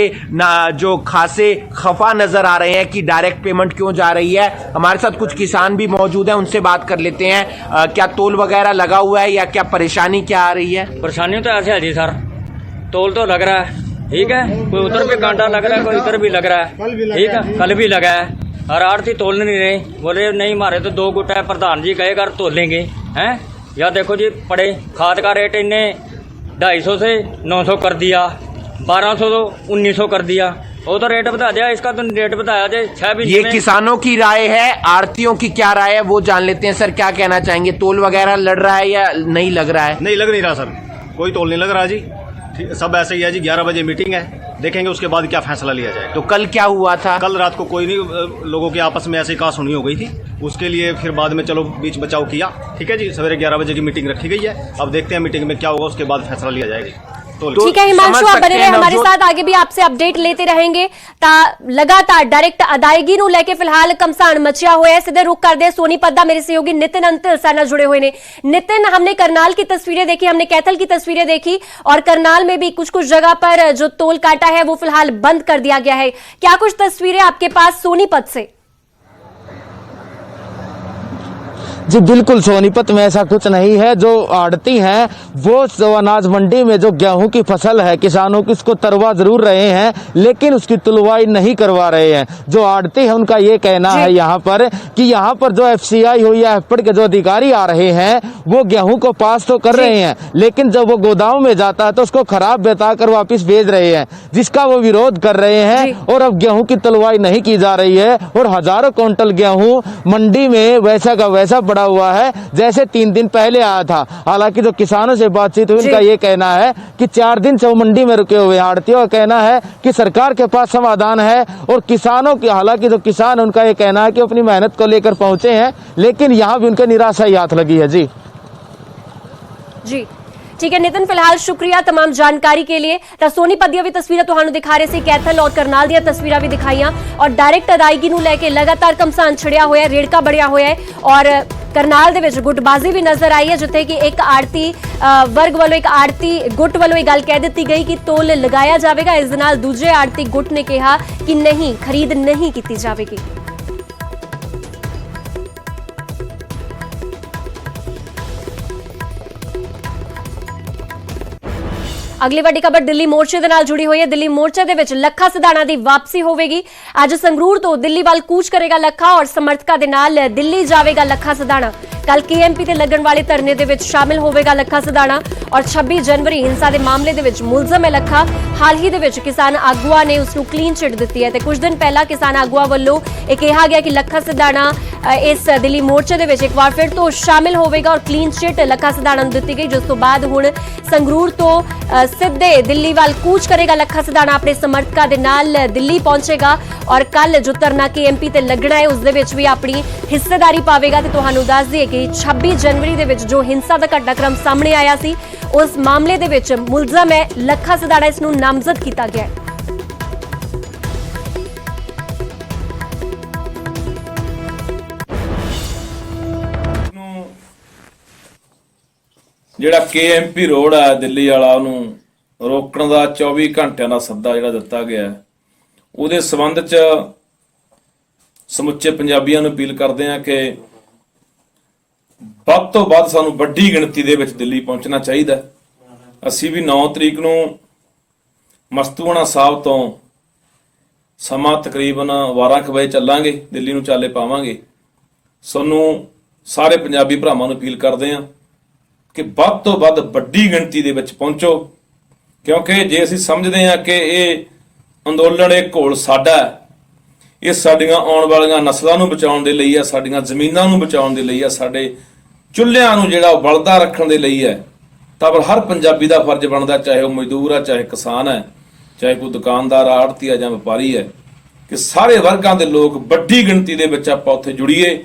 जो खासे खफा नजर आ रहे हैं कि डायरेक्ट पेमेंट क्यों जा रही है। हमारे साथ कुछ किसान भी मौजूद हैं, उनसे बात कर लेते हैं। क्या तोल वगैरह लगा हुआ है या क्या परेशानी क्या आ रही है? परेशानी तो ऐसे है जी सर, तोल तो लग रहा है, ठीक है, कोई उधर भी कांटा लग रहा है, कोई इधर भी लग रहा है, ठीक है, कल भी लगा है। और आड़ती तोल नहीं रहे, बोले नहीं मारे तो 2 गुट है, प्रधान जी कहेगा तोलेंगे हैं। या देखो जी, पड़े खाद का रेट इन्हें 250 से 900 कर दिया, 1200 तो 1900 कर दिया, वो तो रेट बता दिया, इसका तो रेट बताया जाए 6 भी। ये किसानों की राय है, आड़तियों की क्या राय है वो जान लेते हैं। सर, क्या कहना चाहेंगे? तोल वगैरह लड़ रहा है या नहीं लग रहा है? नहीं लग नहीं रहा सर, कोई तोल नहीं लग रहा जी, सब ऐसे ही है जी। 11 बजे मीटिंग है, देखेंगे उसके बाद क्या फैसला लिया जाए। तो कल क्या हुआ था? कल रात को कोई नहीं, लोगों के आपस में ऐसे ही कहा सुनी हो गई थी, उसके लिए फिर बाद में चलो बीच बचाव किया, ठीक है जी। सवेरे 11 बजे की मीटिंग रखी गई है, अब देखते हैं मीटिंग में क्या होगा, उसके बाद फैसला लिया जाएगा। ठीक है हिमांशु, आप बने रहे हमारे साथ, आगे भी आपसे अपडेट लेते रहेंगे। लगातार डायरेक्ट अदायगी ਨੂੰ ਲੈ ਕੇ ਫਿਲਹਾਲ ਕਮਸਾਨ ਮਚਿਆ ਹੋਇਆ है। सीधे रुख कर दे सोनीपत दा, मेरे सहयोगी नितिन अंतिल साथ जुड़े हुए ने। नितिन, हमने करनाल की तस्वीरें देखी, हमने कैथल की तस्वीरें देखी, और करनाल में भी कुछ कुछ जगह पर जो तोल काटा है वो फिलहाल बंद कर दिया गया है। क्या कुछ तस्वीरें आपके पास सोनीपत से? जी बिल्कुल, सोनीपत में ऐसा कुछ नहीं है। जो आड़ती हैं वो जो अनाज मंडी में जो गेहूं की फसल है, किसानों की उसको तरवा जरूर रहे हैं, लेकिन उसकी तुलवाई नहीं करवा रहे हैं। जो आड़ती है उनका ये कहना है यहाँ पर कि यहाँ पर जो एफसीआई हो या एफपीड के जो अधिकारी आ रहे हैं वो गेहूं को पास तो कर रहे हैं, लेकिन जब वो गोदाम में जाता है तो उसको खराब बताकर वापिस भेज रहे हैं, जिसका वो विरोध कर रहे हैं। और अब गेहूं की तुलवाई नहीं की जा रही है और हजारों क्विंटल गेहूं मंडी में वैसा का वैसा पड़ा हुआ है जैसे 3 दिन पहले आया था। हालांकि जो किसानों से बातचीत हुई, उनका ये कहना है कि 4 दिन से वो मंडी में रुके हुए हैं। आड़तियों का कहना है कि सरकार के पास समाधान है और किसानों की, हालांकि जो किसान उनका ये कहना है कि अपनी मेहनत को लेकर पहुंचे हैं, लेकिन यहाँ भी उनके निराशा ही हाथ लगी है। जी ठीक है नितिन, फिलहाल शुक्रिया तमाम जानकारी के लिए। तो सोनीपत ਦੀਆਂ ਵੀ ਤਸਵੀਰਾਂ ਤੁਹਾਨੂੰ ਦਿਖਾ ਰਹੇ ਸੀ, ਕੈਥਲ ਔਰ ਕਰਨਾਲ ਦੀਆਂ ਤਸਵੀਰਾਂ ਵੀ ਦਿਖਾਈਆਂ ਔਰ ਡਾਇਰੈਕਟ ਅਦਾਇਗੀ ਨੂੰ ਲੈ ਕੇ ਲਗਾਤਾਰ ਘਮਸਾਨ ਛੜਿਆ ਹੋਇਆ, ਰੇੜਕਾ ਬੜਿਆ ਹੋਇਆ ਹੈ ਔਰ ਕਰਨਾਲ ਦੇ ਵਿੱਚ ਗੁੱਟਬਾਜ਼ੀ ਵੀ ਨਜ਼ਰ ਆਈ ਹੈ, ਜਿੱਥੇ ਕਿ ਇੱਕ ਆੜਤੀ ਵਰਗ ਵੱਲੋਂ, ਇੱਕ ਆੜਤੀ ਗੁੱਟ ਵੱਲੋਂ ਇਹ ਗੱਲ ਕਹਿ ਦਿੱਤੀ ਗਈ ਕਿ ਤੋਲ ਲਗਾਇਆ ਜਾਵੇਗਾ। ਇਸ ਦੇ ਨਾਲ ਦੂਜੇ ਆੜਤੀ ਗੁੱਟ ਨੇ ਕਿਹਾ ਕਿ ਨਹੀਂ, ਖਰੀਦ ਨਹੀਂ ਕੀਤੀ ਜਾਵੇਗੀ। अगली वड्डी खबर दिल्ली मोर्चे दे नाल जुड़ी हुई है। दिल्ली मोर्चे दे विच लखा सिधाणा दी वापसी होवेगी। अज संगरूर तो दिल्ली वाल कूच करेगा लखा और समर्थकां दे नाल दिल्ली जावेगा लखा सिधाणा। कल केएमपी ते लगन वाले धरने दे विच शामिल होवेगा लखा सिधाणा और 26 जनवरी हिंसा दे मामले दे विच मुलजम है लखा। हाल ही दे विच किसान आगुआ ने उसनूं क्लीन चिट दित्ती है ते कुछ दिन पहला किसान आगुआ वल्लों यह कहा गया कि लखा सिधाणा इस दिल्ली मोर्चे दे विच एक बार फिर तो शामिल होवेगा और क्लीन चिट लखा सिधाणा नूं दित्ती गई, जिस तो बाद हुण संगरूर तो सिद्धे दिल्ली वाल कूच करेगा लखा सिधाणा। अपने समर्थकां दे नाल दिल्ली पहुंचेगा और कल जो धरना केएमपी ते लगना है उस दे विच भी अपनी हिस्सेदारी पावेगा। ते तुहानूं दस दईए कि 26 जनवरी दे विच जो हिंसा दा घटनाक्रम सामने आया सी उस मामले दे विच मुलजम है लखा सिधाणा, इस नूं नामजद कीता गया है। ਜਿਹੜਾ केएमपी रोड है दिल्ली वाला ਉਹਨੂੰ ਰੋਕਣ ਦਾ 24 ਘੰਟਿਆਂ ਦਾ ਸੱਦਾ ਜਿਹੜਾ ਦਿੱਤਾ ਗਿਆ ਉਹਦੇ ਸਬੰਧ 'ਚ ਸਮੁੱਚੇ ਪੰਜਾਬੀਆਂ ਨੂੰ ਅਪੀਲ ਕਰਦੇ ਆ ਕਿ ਵੱਧ ਤੋਂ ਵੱਧ ਸਾਨੂੰ ਵੱਡੀ ਗਿਣਤੀ ਦੇ ਵਿੱਚ ਦਿੱਲੀ ਪਹੁੰਚਣਾ ਚਾਹੀਦਾ। ਅਸੀਂ ਵੀ 9 ਤਰੀਕ ਨੂੰ ਮਸਤੂਆਣਾ ਸਾਹਿਬ ਤੋਂ ਸਮਾਂ ਤਕਰੀਬਨ 12 ਵਜੇ ਚੱਲਾਂਗੇ, ਦਿੱਲੀ ਨੂੰ ਚਾਲੇ ਪਾਵਾਂਗੇ। ਸਾਨੂੰ ਸਾਰੇ ਪੰਜਾਬੀ ਭਰਾਵਾਂ ਨੂੰ ਅਪੀਲ ਕਰਦੇ ਆ ਕਿ ਵੱਧ ਤੋਂ ਵੱਧ ਵੱਡੀ ਗਿਣਤੀ ਦੇ ਵਿੱਚ ਪਹੁੰਚੋ, ਕਿਉਂਕਿ ਜੇ ਅਸੀਂ ਸਮਝਦੇ ਹਾਂ ਕਿ ਇਹ ਅੰਦੋਲਨ ਇਹ ਘੋਲ ਸਾਡਾ ਹੈ, ਇਹ ਸਾਡੀਆਂ ਆਉਣ ਵਾਲੀਆਂ ਨਸਲਾਂ ਨੂੰ ਬਚਾਉਣ ਦੇ ਲਈ ਹੈ, ਸਾਡੀਆਂ ਜ਼ਮੀਨਾਂ ਨੂੰ ਬਚਾਉਣ ਦੇ ਲਈ ਹੈ, ਸਾਡੇ ਚੁੱਲ੍ਹਿਆਂ ਨੂੰ ਜਿਹੜਾ ਬਲਦਾ ਰੱਖਣ ਦੇ ਲਈ ਹੈ, ਤਾਂ ਪਰ ਹਰ ਪੰਜਾਬੀ ਦਾ ਫਰਜ਼ ਬਣਦਾ, ਚਾਹੇ ਉਹ ਮਜ਼ਦੂਰ ਹੈ, ਚਾਹੇ ਕਿਸਾਨ ਹੈ, ਚਾਹੇ ਕੋਈ ਦੁਕਾਨਦਾਰ, ਆੜ੍ਹਤੀ ਹੈ ਜਾਂ ਵਪਾਰੀ ਹੈ, ਕਿ ਸਾਰੇ ਵਰਗਾਂ ਦੇ ਲੋਕ ਵੱਡੀ ਗਿਣਤੀ ਦੇ ਵਿੱਚ ਆਪਾਂ ਉੱਥੇ ਜੁੜੀਏ।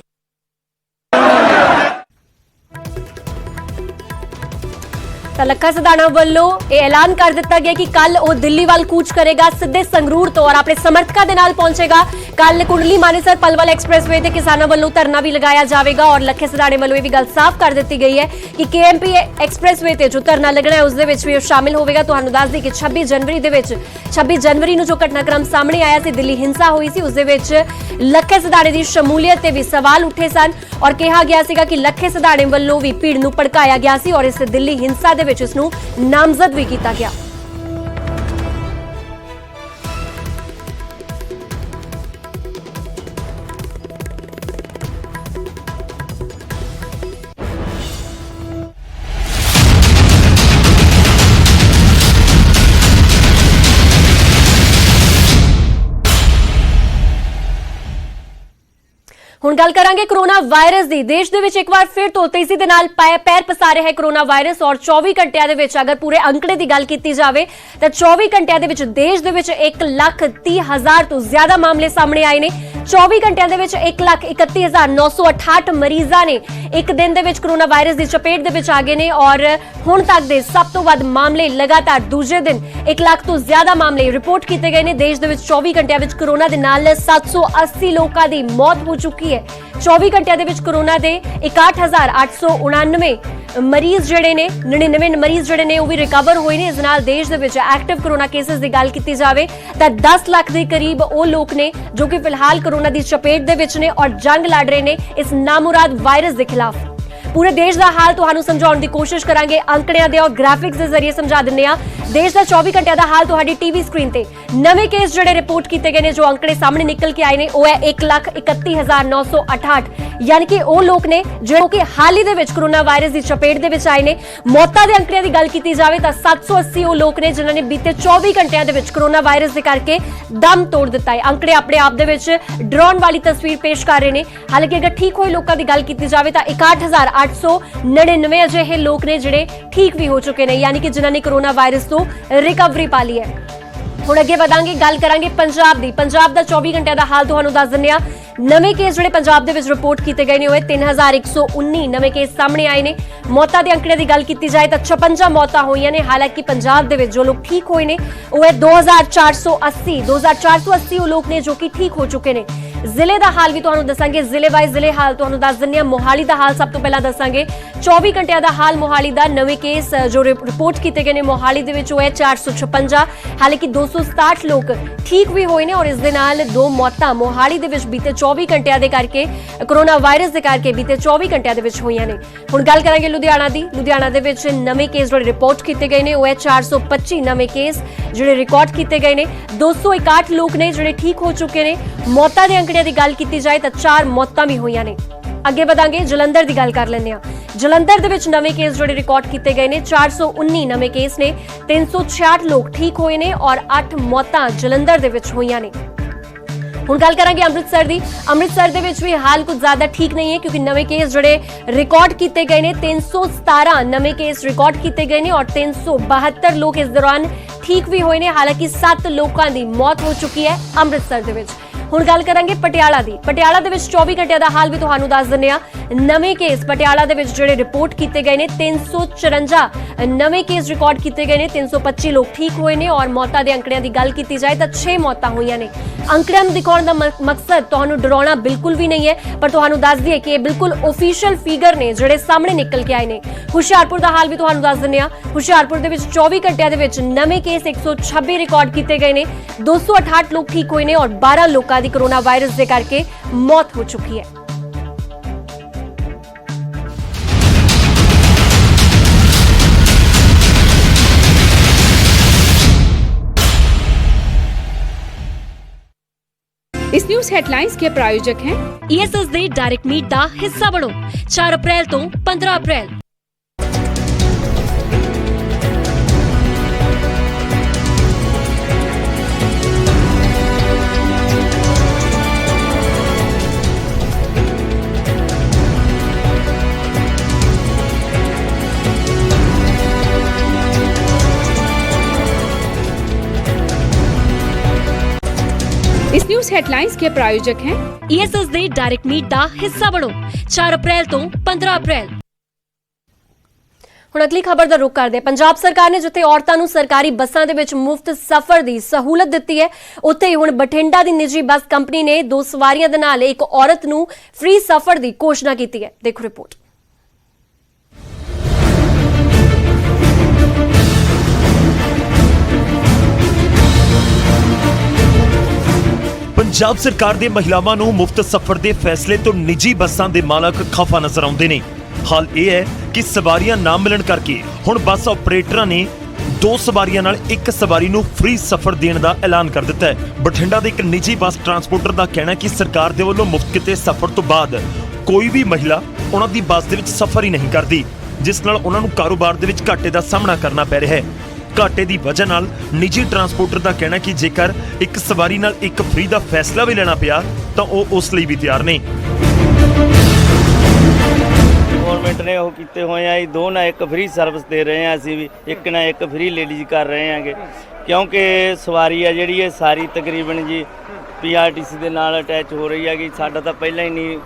लखा सिधाणा वालों यह ऐलान कर दिता गया कि कल वो दिल्ली वाल कूच करेगा सीधे संगरूर तो और अपने समर्थकों के नाल पहुंचेगा। कल कुंडली मानेसर पलवल एक्सप्रेसवे ते किसानों वालों धरना भी लगाया जाएगा और लखे सिधाणे वालों ये भी गल साफ कर दी गई है कि केएमपी एक्सप्रेसवे ते जो धरना लगना है उस दे विच भी शामिल होगा। तुहानूं दस दी कि 26 जनवरी दे विच 26 जनवरी नूं जो घटनाक्रम सामने आया सी, दिल्ली हिंसा हुई सी, उस दे विच लखे सिधाणे दी शमूलियत ते भी सवाल उठे सन और कहा गया सीगा कि लखे सिधाणे वालों भी भीड़ नूं भड़काया गया सी और इस दिल्ली हिंसा दे विच इसनूं नामजद भी किया गया। ਹੁਣ ਗੱਲ ਕਰਾਂਗੇ ਕੋਰੋਨਾ ਵਾਇਰਸ ਦੀ। ਦੇਸ਼ ਦੇ ਵਿੱਚ ਇੱਕ ਵਾਰ ਫਿਰ ਤੋਂ ਤੇਜ਼ੀ ਦੇ ਨਾਲ ਪੈਰ ਪਸਾਰ ਰਿਹਾ ਹੈ ਕੋਰੋਨਾ ਵਾਇਰਸ ਔਰ 24 ਘੰਟਿਆਂ ਦੇ ਵਿੱਚ ਅਗਰ ਪੂਰੇ ਅੰਕੜੇ ਦੀ ਗੱਲ ਕੀਤੀ ਜਾਵੇ ਤਾਂ 24 ਘੰਟਿਆਂ ਦੇ ਵਿੱਚ ਦੇਸ਼ ਦੇ ਵਿੱਚ 1,30,000 ਤੋਂ ਜ਼ਿਆਦਾ ਮਾਮਲੇ ਸਾਹਮਣੇ ਆਏ ਨੇ। 24 ਘੰਟਿਆਂ ਦੇ ਵਿੱਚ 1,31,968 ਮਰੀਜ਼ਾਂ ਨੇ ਇੱਕ ਦਿਨ ਦੇ ਵਿੱਚ ਕੋਰੋਨਾ ਵਾਇਰਸ ਦੀ ਚਪੇਟ ਦੇ ਵਿੱਚ ਆ ਗਏ ਨੇ ਔਰ ਹੁਣ ਤੱਕ ਦੇ ਸਭ ਤੋਂ ਵੱਧ ਮਾਮਲੇ ਲਗਾਤਾਰ ਦੂਜੇ ਦਿਨ 1 ਲੱਖ ਤੋਂ ਜ਼ਿਆਦਾ ਮਾਮਲੇ ਰਿਪੋਰਟ ਕੀਤੇ ਗਏ ਨੇ। ਦੇਸ਼ ਦੇ ਵਿੱਚ 24 ਘੰਟਿਆਂ ਵਿੱਚ ਕੋਰੋਨਾ ਦੇ ਨਾਲ 780 ਲੋਕਾਂ ਦੀ ਮੌਤ ਹੋ ਚੁੱਕੀ ਹੈ। 24 ਘੰਟਿਆਂ ਦੇ ਵਿੱਚ ਕੋਰੋਨਾ ਦੇ 61,899 ਮਰੀਜ਼ ਜਿਹੜੇ ਨੇ 99 ਮਰੀਜ਼ ਜਿਹੜੇ ਨੇ ਉਹ ਵੀ ਰਿਕਵਰ ਹੋਏ ਨੇ। ਇਸ ਨਾਲ ਦੇਸ਼ ਦੇ ਵਿੱਚ ਐਕਟਿਵ ਕੋਰੋਨਾ ਕੇਸਿਸ ਦੀ ਗੱਲ ਕੀਤੀ ਜਾਵੇ ਤਾਂ 10 ਲੱਖ ਦੇ ਕਰੀਬ ਉਹ ਲੋਕ ਨੇ ਜੋ ਕਿ ਫਿਲਹਾਲ ਕੋਰੋਨਾ ਦੀ ਚਪੇਟ ਦੇ ਵਿੱਚ ਨੇ ਔਰ ਜੰਗ ਲੜ ਰਹੇ ਨੇ ਇਸ ਨਾਮੁਰਾਦ ਵਾਇਰਸ ਦੇ ਖਿਲਾਫ। पूरे देश का हाल तुहानू समझाउण दी कोशिश करांगे, अंकड़ियां दे और ग्राफिक्स के जरिए समझा दिंदे आ। देश का 24 घंटे का हाल तुहाडी टीवी स्क्रीन ते नवे केस जिहड़े रिपोर्ट किए गए ने, जो अंकड़े सामने निकल के आए ने, वो है 1,31,968 यानी कि वो लोग ने जो कि हाल ही दे विच कोरोना वायरस की चपेट दे विच आए ने। मौतां दे अंकड़ियां दी गल कीती जावे तां 780 वो लोग ने जिन्हां ने बीते 24 घंटिਆਂ ਦੇ ਵਿੱਚ कोरोना वायरस ਦੇ ਕਰਕੇ दम तोड़ दिता है। अंकड़े अपने आप दे विच डराउण वाली तस्वीर पेश कर रहे हैं। हालांकि अगर ठीक होए लोगों की गल कीती जावे तां 61,899 अजिहे लोग ने जिहड़े ठीक भी हो चुके हैं, यानी कि जिन्हां ने कोरोना वायरस तो रिकवरी पा ली है। ਹੁਣ ਅੱਗੇ ਵਧਾਂਗੇ, ਗੱਲ ਕਰਾਂਗੇ ਪੰਜਾਬ ਦੀ। ਪੰਜਾਬ ਦਾ 24 ਘੰਟਿਆਂ ਦਾ ਹਾਲ ਤੁਹਾਨੂੰ ਦੱਸ ਦਿੰਦੇ ਆ। ਨਵੇਂ ਕੇਸ ਜਿਹੜੇ ਪੰਜਾਬ ਦੇ ਵਿੱਚ ਰਿਪੋਰਟ ਕੀਤੇ ਗਏ ਨੇ ਉਹ 3119 ਨਵੇਂ ਕੇਸ ਸਾਹਮਣੇ ਆਏ ਨੇ। ਮੌਤਾਂ ਦੇ ਅੰਕੜੇ ਦੀ ਗੱਲ ਕੀਤੀ ਜਾਏ ਤਾਂ 56 ਮੌਤਾਂ ਹੋਈਆਂ ਨੇ। ਹਾਲਾਂਕਿ ਪੰਜਾਬ ਦੇ ਵਿੱਚ ਜੋ ਲੋਕ ਠੀਕ ਹੋਏ ਨੇ ਉਹ ਹੈ 2480 ਉਹ ਲੋਕ ਨੇ ਜੋ ਕਿ ਠੀਕ ਹੋ ਚੁੱਕੇ ਨੇ। ਜ਼ਿਲ੍ਹੇ ਦਾ ਹਾਲ ਵੀ ਤੁਹਾਨੂੰ ਦੱਸਾਂਗੇ, ਜ਼ਿਲ੍ਹੇ ਵਾਈਜ਼ ਜ਼ਿਲ੍ਹੇ ਹਾਲ ਤੁਹਾਨੂੰ ਦੱਸ ਦਿੰਦੇ ਆ। ਮੋਹਾਲੀ ਦਾ ਹਾਲ ਸਭ ਤੋਂ ਪਹਿਲਾਂ ਦੱਸਾਂਗੇ। 24 ਘੰਟਿਆਂ ਦਾ ਹਾਲ ਮੋਹਾਲੀ ਦਾ। ਨਵੇਂ ਕੇਸ ਜੋ ਰਿਪੋਰਟ ਕੀਤੇ ਗਏ ਨੇ ਮੋਹਾਲੀ ਦੇ ਵਿੱਚ ਉਹ ਹੈ 456। ਹਾਲਾਂਕਿ 267 ਲੋਕ ਠੀਕ ਵੀ ਹੋਏ ਨੇ ਔਰ ਇਸ ਦੇ ਨਾਲ 2 ਮੌਤਾਂ ਮੋਹਾਲੀ ਦੇ ਵਿੱਚ ਬੀਤੇ 24 ਘੰਟਿਆਂ ਦੇ ਕਰਕੇ, ਕੋਰੋਨਾ ਵਾਇਰਸ ਦੇ ਕਰਕੇ ਬੀਤੇ 24 ਘੰਟਿਆਂ ਦੇ ਵਿੱਚ ਹੋਈਆਂ ਨੇ। ਹੁਣ ਗੱਲ ਕਰਾਂਗੇ ਲੁਧਿਆਣਾ ਦੀ। ਲੁਧਿਆਣਾ ਦੇ ਵਿੱਚ ਨਵੇਂ ਕੇਸ ਜਿਹੜੇ ਰਿਪੋਰਟ ਕੀਤੇ ਗਏ ਨੇ ਉਹ ਹੈ 425 ਨਵੇਂ ਕੇਸ ਜਿਹੜੇ ਰਿਕਾਰਡ ਕੀਤੇ ਗਏ ਨੇ। 261 ਲੋਕ ਨੇ ਜਿਹੜੇ ਠੀਕ ਹੋ ਚੁੱਕੇ ਨੇ। ਮੌਤਾਂ ਦੇ ਅੰਕੜਿਆਂ ਦੀ ਗੱਲ ਕੀਤੀ ਜਾਏ ਤਾਂ 4 ਮੌਤਾਂ ਵੀ ਹੋਈਆਂ ਨੇ। ਅੱਗੇ ਵਧਾਂਗੇ, ਜਲੰਧਰ ਦੀ ਗੱਲ ਕਰ ਲੈਂਦੇ ਆ। ਜਲੰਧਰ ਦੇ ਵਿੱਚ ਨਵੇਂ ਕੇਸ ਜਿਹੜੇ ਰਿਕਾਰਡ ਕੀਤੇ ਗਏ ਨੇ 419 ਨਵੇਂ ਕੇਸ ਨੇ। 366 ਲੋਕ ਠੀਕ ਹੋਏ ਨੇ ਔਰ 8 ਮੌਤਾਂ ਜਲੰਧਰ ਦੇ ਵਿੱਚ ਹੋਈਆਂ ਨੇ। ਹੁਣ ਗੱਲ ਕਰਾਂਗੇ ਅੰਮ੍ਰਿਤਸਰ ਦੀ। ਅੰਮ੍ਰਿਤਸਰ ਦੇ ਵਿੱਚ ਵੀ ਹਾਲ ਕੁਝ ਜ਼ਿਆਦਾ ਠੀਕ ਨਹੀਂ ਹੈ ਕਿਉਂਕਿ ਨਵੇਂ ਕੇਸ ਜਿਹੜੇ ਰਿਕਾਰਡ ਕੀਤੇ ਗਏ ਨੇ 317 ਨਵੇਂ ਕੇਸ ਰਿਕਾਰਡ ਕੀਤੇ ਗਏ ਨੇ ਔਰ 372 ਲੋਕ ਇਸ ਦੌਰਾਨ ਠੀਕ ਵੀ ਹੋਏ ਨੇ। ਹਾਲਾਂਕਿ 7 ਲੋਕਾਂ ਦੀ ਮੌਤ ਹੋ ਚੁੱਕੀ ਹੈ ਅੰਮ੍ਰਿਤਸਰ ਦੇ ਵਿੱਚ। ਹੁਣ ਗੱਲ ਕਰਾਂਗੇ ਪਟਿਆਲਾ ਦੀ। ਪਟਿਆਲਾ ਦੇ ਵਿੱਚ 24 ਘੰਟਿਆਂ ਦਾ ਹਾਲ ਵੀ ਤੁਹਾਨੂੰ ਦੱਸ ਦਿੰਦੇ ਆ। ਨਵੇਂ ਕੇਸ ਪਟਿਆਲਾ ਦੇ ਵਿੱਚ ਜਿਹੜੇ ਰਿਪੋਰਟ ਕੀਤੇ ਗਏ ਨੇ 354 ਨਵੇਂ ਕੇਸ ਰਿਕਾਰਡ ਕੀਤੇ ਗਏ ਨੇ। 325 ਲੋਕ ਠੀਕ ਹੋਏ ਨੇ ਔਰ ਮੌਤਾਂ ਦੇ ਅੰਕੜਿਆਂ ਦੀ ਗੱਲ ਕੀਤੀ ਜਾਏ ਤਾਂ 6 ਮੌਤਾਂ ਹੋਈਆਂ ਨੇ। ਅੰਕੜਿਆਂ ਨੂੰ ਦਿਖਾਉਣ ਦਾ ਮਕਸਦ ਤੁਹਾਨੂੰ ਡਰਾਉਣਾ ਬਿਲਕੁਲ ਵੀ ਨਹੀਂ ਹੈ, ਪਰ ਤੁਹਾਨੂੰ ਦੱਸ ਦਈਏ ਕਿ ਇਹ ਬਿਲਕੁਲ ਆਫੀਸ਼ੀਅਲ ਫਿਗਰ ਨੇ ਜਿਹੜੇ ਸਾਹਮਣੇ ਨਿਕਲ ਕੇ ਆਏ ਨੇ। ਹੁਸ਼ਿਆਰਪੁਰ ਦਾ ਹਾਲ ਵੀ ਤੁਹਾਨੂੰ ਦੱਸ ਦਿੰਦੇ ਆ। ਹੁਸ਼ਿਆਰਪੁਰ ਦੇ ਵਿੱਚ 24 ਘੰਟਿਆਂ ਦੇ ਵਿੱਚ ਨਵੇਂ ਕੇਸ 126 ਰਿਕਾਰਡ ਕੀਤੇ ਗਏ ਨੇ। 268 ਲੋਕ ਠੀਕ ਹੋਏ ਨੇ ਔਰ 12 ਲੋਕਾਂ ਦੀ ਕੋਰੋਨਾ ਵਾਇਰਸ ਦੇ ਕਰਕੇ ਮੌਤ ਹੋ ਚੁੱਕੀ ਹੈ। इस न्यूज हेडलाइंस के प्रायोजक हैं ESS ਦੇ ਡਾਇਰੈਕਟ ਮੀਟ ਦਾ ਹਿੱਸਾ ਬਣੋ 4 ਅਪ੍ਰੈਲ ਤੋਂ 15 ਅਪ੍ਰੈਲ। इस न्यूज हेडलाइंस के प्रायोजक हैं ESS ਦੇ ਡਾਇਰੈਕਟ ਮੀਟ ਦਾ ਹਿੱਸਾ ਬਣੋ 4 ਅਪ੍ਰੈਲ ਤੋਂ 15 ਅਪ੍ਰੈਲ। ਹੁਣ ਅਗਲੀ ਖਬਰ ਦਾ ਰੁਖ ਕਰਦੇ ਹਾਂ। ਪੰਜਾਬ ਸਰਕਾਰ ਨੇ ਜਿੱਥੇ ਔਰਤਾਂ ਨੂੰ ਸਰਕਾਰੀ ਬੱਸਾਂ ਦੇ ਵਿੱਚ ਮੁਫਤ ਸਫ਼ਰ ਦੀ ਸਹੂਲਤ ਦਿੱਤੀ ਹੈ, ਉੱਥੇ ਹੀ ਹੁਣ ਬਠਿੰਡਾ ਦੀ ਨਿੱਜੀ ਬੱਸ ਕੰਪਨੀ ਨੇ 2 ਸਵਾਰੀਆਂ ਦੇ ਨਾਲ ਇੱਕ ਔਰਤ ਨੂੰ ਫ੍ਰੀ ਸਫ਼ਰ ਦੀ ਘੋਸ਼ਣਾ ਕੀਤੀ ਹੈ। ਦੇਖੋ ਰਿਪੋਰਟ। ਪੰਜਾਬ ਸਰਕਾਰ ਦੇ ਮਹਿਲਾਵਾਂ ਨੂੰ ਮੁਫਤ ਸਫ਼ਰ ਦੇ ਫੈਸਲੇ ਤੋਂ ਨਿੱਜੀ ਬੱਸਾਂ ਦੇ ਮਾਲਕ ਖਫਾ ਨਜ਼ਰ ਆਉਂਦੇ ਨੇ। ਹਾਲ ਇਹ ਹੈ ਕਿ ਸਵਾਰੀਆਂ ਨਾ ਮਿਲਣ ਕਰਕੇ ਹੁਣ ਬੱਸ ਆਪਰੇਟਰਾਂ ਨੇ 2 ਸਵਾਰੀਆਂ ਨਾਲ 1 ਸਵਾਰੀ ਨੂੰ ਫ੍ਰੀ ਸਫ਼ਰ ਦੇਣ ਦਾ ਐਲਾਨ ਕਰ ਦਿੱਤਾ ਹੈ। ਬਠਿੰਡਾ ਦੇ ਇੱਕ ਨਿੱਜੀ ਬੱਸ ਟਰਾਂਸਪੋਰਟਰ ਦਾ ਕਹਿਣਾ ਹੈ ਕਿ ਸਰਕਾਰ ਦੇ ਵੱਲੋਂ ਮੁਫਤ ਕੀਤੇ ਸਫ਼ਰ ਤੋਂ ਬਾਅਦ ਕੋਈ ਵੀ ਮਹਿਲਾ ਉਹਨਾਂ ਦੀ ਬੱਸ ਦੇ ਵਿੱਚ ਸਫ਼ਰ ਹੀ ਨਹੀਂ ਕਰਦੀ, ਜਿਸ ਨਾਲ ਉਹਨਾਂ ਨੂੰ ਕਾਰੋਬਾਰ ਦੇ ਵਿੱਚ ਘਾਟੇ ਦਾ ਸਾਹਮਣਾ ਕਰਨਾ ਪੈ ਰਿਹਾ ਹੈ। ਘਾਟੇ ਦੀ ਵਜ੍ਹਾ ਨਾਲ ਨਿੱਜੀ ਟਰਾਂਸਪੋਰਟਰ ਦਾ ਕਹਿਣਾ ਕਿ ਜੇਕਰ 1 ਸਵਾਰੀ ਨਾਲ 1 ਫ੍ਰੀ ਦਾ ਫੈਸਲਾ ਵੀ ਲੈਣਾ ਪਿਆ ਤਾਂ ਉਹ ਉਸ ਲਈ ਵੀ ਤਿਆਰ ਨੇ। ਗਵਰਨਮੈਂਟ ਨੇ ਉਹ ਕੀਤੇ ਹੋਏ ਆ 2 ਨਾਲ 1 ਫ੍ਰੀ ਸਰਵਿਸ ਦੇ ਰਹੇ ਆ, ਅਸੀਂ ਵੀ 1 ਨਾਲ 1 ਫ੍ਰੀ ਲੇਡੀਜ਼ ਕਰ ਰਹੇ ਆਂਗੇ ਕਿਉਂਕਿ ਸਵਾਰੀ ਆ ਜਿਹੜੀ ਇਹ ਸਾਰੀ ਤਕਰੀਬਨ ਜੀ PRTC ਦੇ ਨਾਲ ਅਟੈਚ ਹੋ ਰਹੀ ਹੈਗੀ। ਸਾਡਾ ਤਾਂ ਪਹਿਲਾਂ ਹੀ ਨਹੀਂ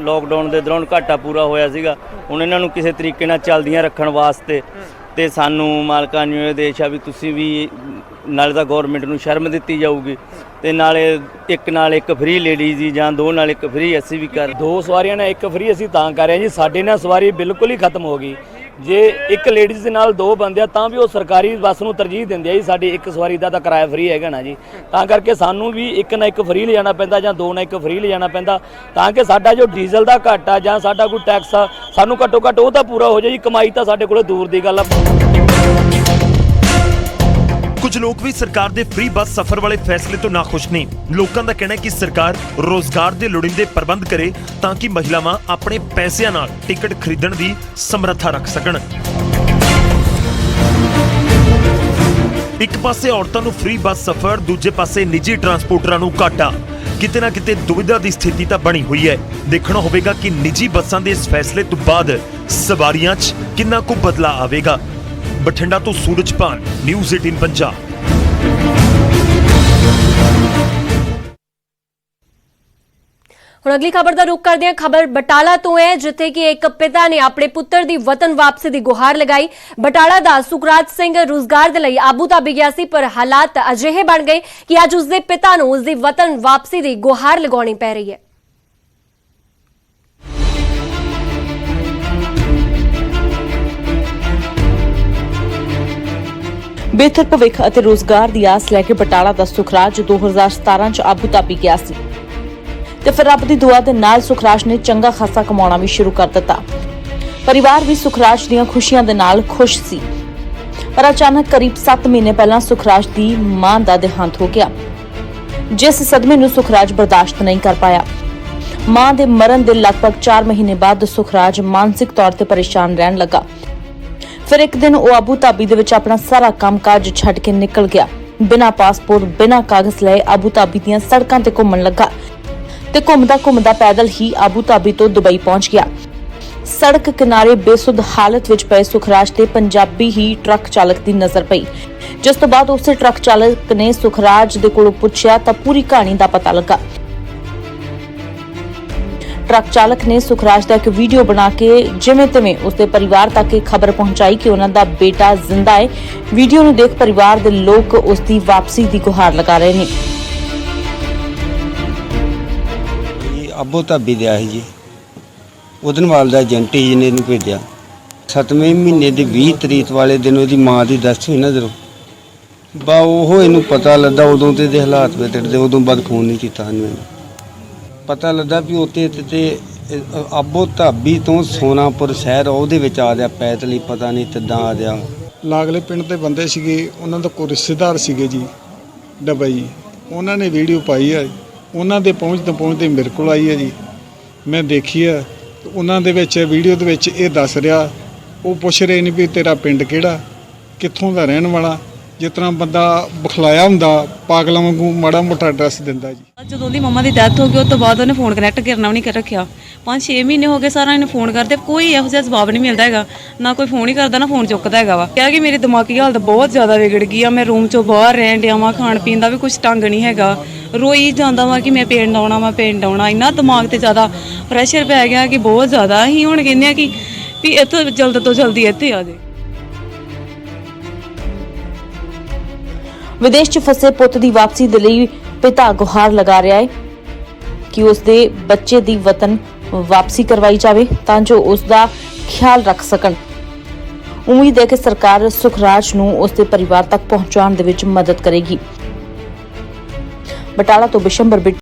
ਲੋਕਡਾਊਨ ਦੇ ਦੌਰਾਨ ਘਾਟਾ ਪੂਰਾ ਹੋਇਆ ਸੀਗਾ। ਹੁਣ ਇਹਨਾਂ ਨੂੰ ਕਿਸੇ ਤਰੀਕੇ ਨਾਲ ਚੱਲਦੀਆਂ ਰੱਖਣ ਵਾਸਤੇ ਤੇ ਸਾਨੂੰ ਮਾਲਕਾਂ ਨੂੰ ਇਹ ਆਦੇਸ਼ ਆ ਵੀ ਤੁਸੀਂ ਵੀ ਨਾਲੇ ਤਾਂ ਗਵਰਨਮੈਂਟ ਨੂੰ ਸ਼ਰਮ ਦਿੱਤੀ ਜਾਊਗੀ ਤੇ ਨਾਲੇ 1 ਨਾਲ 1 ਫ੍ਰੀ ਲੇਡੀਜ਼ ਦੀ ਜਾਂ 2 ਨਾਲ 1 ਫ੍ਰੀ ਅਸੀਂ ਵੀ ਕਰ 2 ਸਵਾਰੀਆਂ ਨਾਲ 1 ਫ੍ਰੀ ਅਸੀਂ ਤਾਂ ਕਰ ਰਹੇ ਹਾਂ ਜੀ। ਸਾਡੇ ਨਾਲ ਸਵਾਰੀ ਬਿਲਕੁਲ ਹੀ ਖਤਮ ਹੋ ਗਈ। ਜੇ 1 ਲੇਡੀਜ਼ ਦੇ ਨਾਲ 2 ਬੰਦੇ ਆ ਤਾਂ ਵੀ ਉਹ ਸਰਕਾਰੀ ਬੱਸ ਨੂੰ ਤਰਜੀਹ ਦਿੰਦੇ ਆ ਜੀ। ਸਾਡੀ 1 ਸਵਾਰੀ ਦਾ ਤਾਂ ਕਿਰਾਇਆ ਫ੍ਰੀ ਹੈਗਾ ਨਾ ਜੀ, ਤਾਂ ਕਰਕੇ ਸਾਨੂੰ ਵੀ 1 ਨਾਲ 1 ਫ੍ਰੀ ਲਿਜਾਣਾ ਪੈਂਦਾ ਜਾਂ 2 ਨਾਲ 1 ਫ੍ਰੀ ਲਿਜਾਣਾ ਪੈਂਦਾ ਤਾਂ ਕਿ ਸਾਡਾ ਜੋ ਡੀਜ਼ਲ ਦਾ ਘਾਟਾ ਜਾਂ ਸਾਡਾ ਕੋਈ ਟੈਕਸ ਆ ਸਾਨੂੰ ਘੱਟੋ ਘੱਟ ਉਹ ਤਾਂ ਪੂਰਾ ਹੋ ਜਾਏ ਜੀ। ਕਮਾਈ ਤਾਂ ਸਾਡੇ ਕੋਲੇ ਦੂਰ ਦੀ ਗੱਲ ਆ। ਕੁਝ ਲੋਕ ਵੀ ਸਰਕਾਰ ਦੇ ਫ੍ਰੀ ਬੱਸ ਸਫ਼ਰ ਵਾਲੇ ਫੈਸਲੇ ਤੋਂ ਨਾਖੁਸ਼ ਨੇ। ਲੋਕਾਂ ਦਾ ਕਹਿਣਾ ਹੈ ਕਿ ਸਰਕਾਰ ਰੋਜ਼ਗਾਰ ਦੇ ਲੋੜੀਂਦੇ ਪ੍ਰਬੰਧ ਕਰੇ ਤਾਂ ਕਿ ਮਹਿਲਾਵਾਂ ਆਪਣੇ ਪੈਸਿਆਂ ਨਾਲ ਟਿਕਟ ਖਰੀਦਣ ਦੀ ਸਮਰੱਥਾ ਰੱਖ ਸਕਣ। ਇੱਕ ਪਾਸੇ ਔਰਤਾਂ ਨੂੰ ਫ੍ਰੀ ਬੱਸ ਸਫ਼ਰ, ਦੂਜੇ ਪਾਸੇ ਨਿੱਜੀ ਟਰਾਂਸਪੋਰਟਰਾਂ ਨੂੰ ਘਾਟਾ। ਕਿਤੇ ਨਾ ਕਿਤੇ ਦੁਵਿਧਾ ਦੀ ਸਥਿਤੀ ਤਾਂ ਬਣੀ ਹੋਈ ਹੈ। ਦੇਖਣਾ ਹੋਵੇਗਾ ਕਿ ਨਿੱਜੀ ਬੱਸਾਂ ਦੇ ਇਸ ਫੈਸਲੇ ਤੋਂ ਬਾਅਦ ਸਵਾਰੀਆਂ 'ਚ ਕਿੰਨਾ ਕੁ ਬਦਲਾਅ ਆਵੇਗਾ। ਬਠਿੰਡਾ ਤੋਂ ਸੂਰਜਪਾਲ, ਨਿਊਜ਼ 18 ਪੰਜਾਬ। ਹੁਣ ਅਗਲੀ ਖਬਰ ਦਾ ਰੁਖ ਕਰਦੇ ਹਾਂ। ਖਬਰ ਬਟਾਲਾ ਤੋਂ ਹੈ, ਜਿੱਥੇ ਕਿ ਇੱਕ ਪਿਤਾ ਨੇ ਆਪਣੇ ਪੁੱਤਰ ਦੀ ਵਤਨ ਵਾਪਸੀ ਦੀ ਗੁਹਾਰ ਲਗਾਈ। ਬਟਾਲਾ ਦਾ ਸੁਖਰਾਜ ਸਿੰਘ ਰੁਜ਼ਗਾਰ ਦੇ ਲਈ ਆਬੂ ਧਾਬੀ ਗਿਆ ਸੀ, ਪਰ ਹਾਲਾਤ ਅਜਿਹੇ ਬਣ ਗਏ ਕਿ ਅੱਜ ਉਸਦੇ ਪਿਤਾ ਨੂੰ ਉਸਦੀ ਵਤਨ ਵਾਪਸੀ ਦੀ ਗੁਹਾਰ ਲਗਾਉਣੀ ਪੈ ਰਹੀ ਹੈ। ਬਿਹਤਰ ਭਵਿੱਖ ਅਤੇ ਰੋਜ਼ਗਾਰ ਦੀ ਆਸ ਲੈ ਕੇ ਬਟਾਲਾ ਦਾ ਸੁਖਰਾਜ 2017 ਚ ਆਬੂ ਧਾਬੀ ਗਿਆ ਸੀ ਤੇ ਫਿਰ ਰੱਬ ਦੀ ਦੁਆ ਦੇ ਨਾਲ ਸੁਖਰਾਜ ਨੇ ਚੰਗਾ ਖਾਸਾ ਕਮਾਉਣਾ ਵੀ ਸ਼ੁਰੂ ਕਰ ਦਿੱਤਾ। ਪਰਿਵਾਰ ਵੀ ਸੁਖਰਾਜ ਦੀਆਂ ਖੁਸ਼ੀਆਂ ਦੇ ਨਾਲ ਖੁਸ਼ ਸੀ, ਪਰ ਅਚਾਨਕ ਕਰੀਬ 7 ਮਹੀਨੇ ਪਹਿਲਾਂ ਸੁਖਰਾਜ ਦੀ ਮਾਂ ਦਾ ਦੇਹਾਂਤ ਹੋ ਗਿਆ, ਜਿਸ ਸਦਮੇ ਨੂੰ ਸੁਖਰਾਜ ਬਰਦਾਸ਼ਤ ਨਹੀਂ ਕਰ ਪਾਇਆ। ਮਾਂ ਦੇ ਮਰਨ ਦੇ ਲਗਭਗ 4 ਮਹੀਨੇ ਬਾਅਦ ਸੁਖਰਾਜ ਮਾਨਸਿਕ ਤੌਰ ਤੇ ਪਰੇਸ਼ਾਨ ਰਹਿਣ ਲੱਗਾ। ਫਿਰ ਇੱਕ ਦਿਨ ਉਹ ਆਬੂ ਧਾਬੀ ਦੇ ਵਿੱਚ ਆਪਣਾ ਸਾਰਾ ਕੰਮਕਾਜ ਛੱਡ ਕੇ ਨਿਕਲ ਗਿਆ। ਬਿਨਾਂ ਪਾਸਪੋਰਟ, ਬਿਨਾਂ ਕਾਗਜ਼ ਲਏ ਆਬੂ ਧਾਬੀ ਦੀਆਂ ਸੜਕਾਂ ਤੇ ਘੁੰਮਣ ਲੱਗਾ ਤੇ ਘੁੰਮਦਾ ਪੈਦਲ ਹੀ ਆਬੂ ਧਾਬੀ ਤੋਂ ਦੁਬਈ ਪਹੁੰਚ ਗਿਆ। ਸੜਕ ਕਿਨਾਰੇ ਬੇਸੁੱਧ ਹਾਲਤ ਵਿੱਚ ਪਏ ਸੁਖਰਾਜ ਤੇ ਪੰਜਾਬੀ ਹੀ ਟਰੱਕ ਚਾਲਕ ਦੀ ਨਜ਼ਰ ਪਈ, ਜਿਸ ਤੋਂ ਬਾਅਦ ਉਸੇ ਟਰੱਕ ਚਾਲਕ ਨੇ ਸੁਖਰਾਜ ਦੇ ਕੋਲੋਂ ਪੁੱਛਿਆ ਤਾਂ ਪੂਰੀ ਕਹਾਣੀ ਦਾ ਪਤਾ ਲੱਗਾ। ਟਰੱਕ ਚਾਲਕ ਨੇ ਸੁਖਰਾਜ ਦਾ ਇੱਕ ਵੀਡੀਓ ਬਣਾ ਕੇ ਜਿਵੇਂ ਤਿਵੇਂ ਉਸਦੇ ਪਰਿਵਾਰ ਤੱਕ ਇਹ ਖਬਰ ਪਹੁੰਚਾਈ ਕਿ ਉਹਨਾਂ ਦਾ ਬੇਟਾ ਜ਼ਿੰਦਾ ਹੈ। ਵੀਡੀਓ ਨੂੰ ਦੇਖ ਪਰਿਵਾਰ ਦੇ ਲੋਕ ਉਸ ਦੀ ਵਾਪਸੀ ਦੀ ਗੁਹਾਰ ਲਗਾ ਰਹੇ ਨੇ। ਆਬੂ ਧਾਬੀ ਗਿਆ ਸੀ ਜੀ, ਉਦਨਵਾਲ ਦਾ ਏਜੰਟ ਹੀ ਜਿਹਨੇ ਇਹਨੂੰ ਭੇਜਿਆ। 7ਵੇਂ ਮਹੀਨੇ ਦੀ 20 ਤਰੀਕ ਵਾਲੇ ਦਿਨ ਉਹਦੀ ਮਾਂ ਦੀ ਡੈਥ ਹੋਈ ਨਾ, ਜਦੋਂ ਬਾ ਉਹ ਇਹਨੂੰ ਪਤਾ ਲੱਗਾ, ਉਦੋਂ ਤੇ ਦੇ ਹਾਲਾਤ ਵਿਗੜਦੇ, ਉਦੋਂ ਬਾਅਦ ਫੋਨ ਨਹੀਂ ਕੀਤਾ ਸਾਨੂੰ। ਪਤਾ ਲੱਗਾ ਵੀ ਉੱਤੇ ਤੇ ਆਬੂ ਧਾਬੀ ਤੋਂ ਸੋਨਾਪੁਰ ਸ਼ਹਿਰ ਉਹਦੇ ਵਿੱਚ ਆ ਗਿਆ ਪੈਦਲ ਹੀ, ਪਤਾ ਨਹੀਂ ਕਿੱਦਾਂ ਆ ਗਿਆ। ਲਾਗਲੇ ਪਿੰਡ ਦੇ ਬੰਦੇ ਸੀਗੇ, ਉਹਨਾਂ ਦਾ ਕੋਈ ਰਿਸ਼ਤੇਦਾਰ ਸੀਗੇ ਜੀ ਡਬਈ, ਉਹਨਾਂ ਨੇ ਵੀਡੀਓ ਪਾਈ ਹੈ। ਉਹਨਾਂ ਦੇ ਪਹੁੰਚਦੇ ਮੇਰੇ ਕੋਲ ਆਈ ਹੈ ਜੀ, ਮੈਂ ਦੇਖੀ ਹੈ। ਉਹਨਾਂ ਦੇ ਵਿੱਚ ਵੀਡੀਓ ਦੇ ਵਿੱਚ ਇਹ ਦੱਸ ਰਿਹਾ, ਉਹ ਪੁੱਛ ਰਹੇ ਨੇ ਵੀ ਤੇਰਾ ਪਿੰਡ ਕਿਹੜਾ, ਕਿੱਥੋਂ ਦਾ ਰਹਿਣ ਵਾਲਾ। ਜਿਸ ਤਰ੍ਹਾਂ ਬੰਦਾ ਬਖਲਾਇਆ ਹੁੰਦਾ ਪਾਗਲਾਂ ਵਾਂਗੂ ਮਾੜਾ ਮੋਟਾ ਐਡਰੈਸ ਦਿੰਦਾ ਜੀ। ਜਦੋਂ ਦੀ ਮੰਮਾ ਦੀ ਡੈਥ ਹੋ ਗਈ ਉਸ ਤੋਂ ਬਾਅਦ ਉਹਨੇ ਫੋਨ ਕਨੈਕਟ ਕਰਨਾ ਵੀ ਨਹੀਂ ਰੱਖਿਆ। 5-6 ਮਹੀਨੇ ਹੋ ਗਏ ਸਾਰਾ ਇਹਨੂੰ ਫੋਨ ਕਰਦੇ, ਕੋਈ ਇਹੋ ਜਿਹਾ ਜਵਾਬ ਨਹੀਂ ਮਿਲਦਾ ਹੈਗਾ, ਨਾ ਕੋਈ ਫੋਨ ਹੀ ਕਰਦਾ ਨਾ ਫੋਨ ਚੁੱਕਦਾ ਹੈਗਾ ਵਾ। ਕਿਹਾ ਕਿ ਮੇਰੀ ਦਿਮਾਗੀ ਹਾਲਤ ਬਹੁਤ ਜ਼ਿਆਦਾ ਵਿਗੜ ਗਈ ਆ, ਮੈਂ ਰੂਮ ਚੋਂ ਬਾਹਰ ਰਹਿਣ ਡਿਆ ਵਾਂ, ਖਾਣ ਪੀਣ ਦਾ ਵੀ ਕੁਝ ਢੰਗ ਨਹੀਂ ਹੈਗਾ, ਰੋਈ ਜਾਂਦਾ ਵਾ ਕਿ ਮੈਂ ਪਿੰਡ ਆਉਣਾ। ਇੰਨਾ ਦਿਮਾਗ ਤੇ ਜ਼ਿਆਦਾ ਪ੍ਰੈਸ਼ਰ ਪੈ ਗਿਆ ਕਿ ਬਹੁਤ ਜ਼ਿਆਦਾ। ਅਸੀਂ ਹੁਣ ਕਹਿੰਦੇ ਆ ਕਿ ਵੀ ਇੱਥੋਂ ਜਲਦ ਤੋਂ ਜਲਦੀ ਇੱਥੇ ਆ ਜਾਏ। ਵਿਦੇਸ਼ 'ਚ ਫਸੇ ਪੁੱਤ ਦੀ ਵਾਪਸੀ ਦੇ ਲਈ ਪਿਤਾ ਗੁਹਾਰ ਲਗਾ ਰਿਹਾ ਹੈ ਕਿ ਉਸ ਦੇ ਬੱਚੇ ਦੀ ਵਤਨ ਵਾਪਸੀ ਕਰਵਾਈ ਜਾਵੇ ਤਾਂ ਜੋ ਉਸ ਦਾ ਖਿਆਲ ਰੱਖ ਸਕਣ। ਉਮੀਦ ਹੈ ਕਿ ਸਰਕਾਰ ਸੁਖਰਾਜ ਨੂੰ ਉਸ ਦੇ ਪਰਿਵਾਰ ਤੱਕ ਪਹੁੰਚਾਉਣ ਦੇ ਵਿੱਚ ਮਦਦ ਕਰੇਗੀ। ਬਟਾਲਾ ਤੋਂ ਬਿਸ਼ੰਬਰ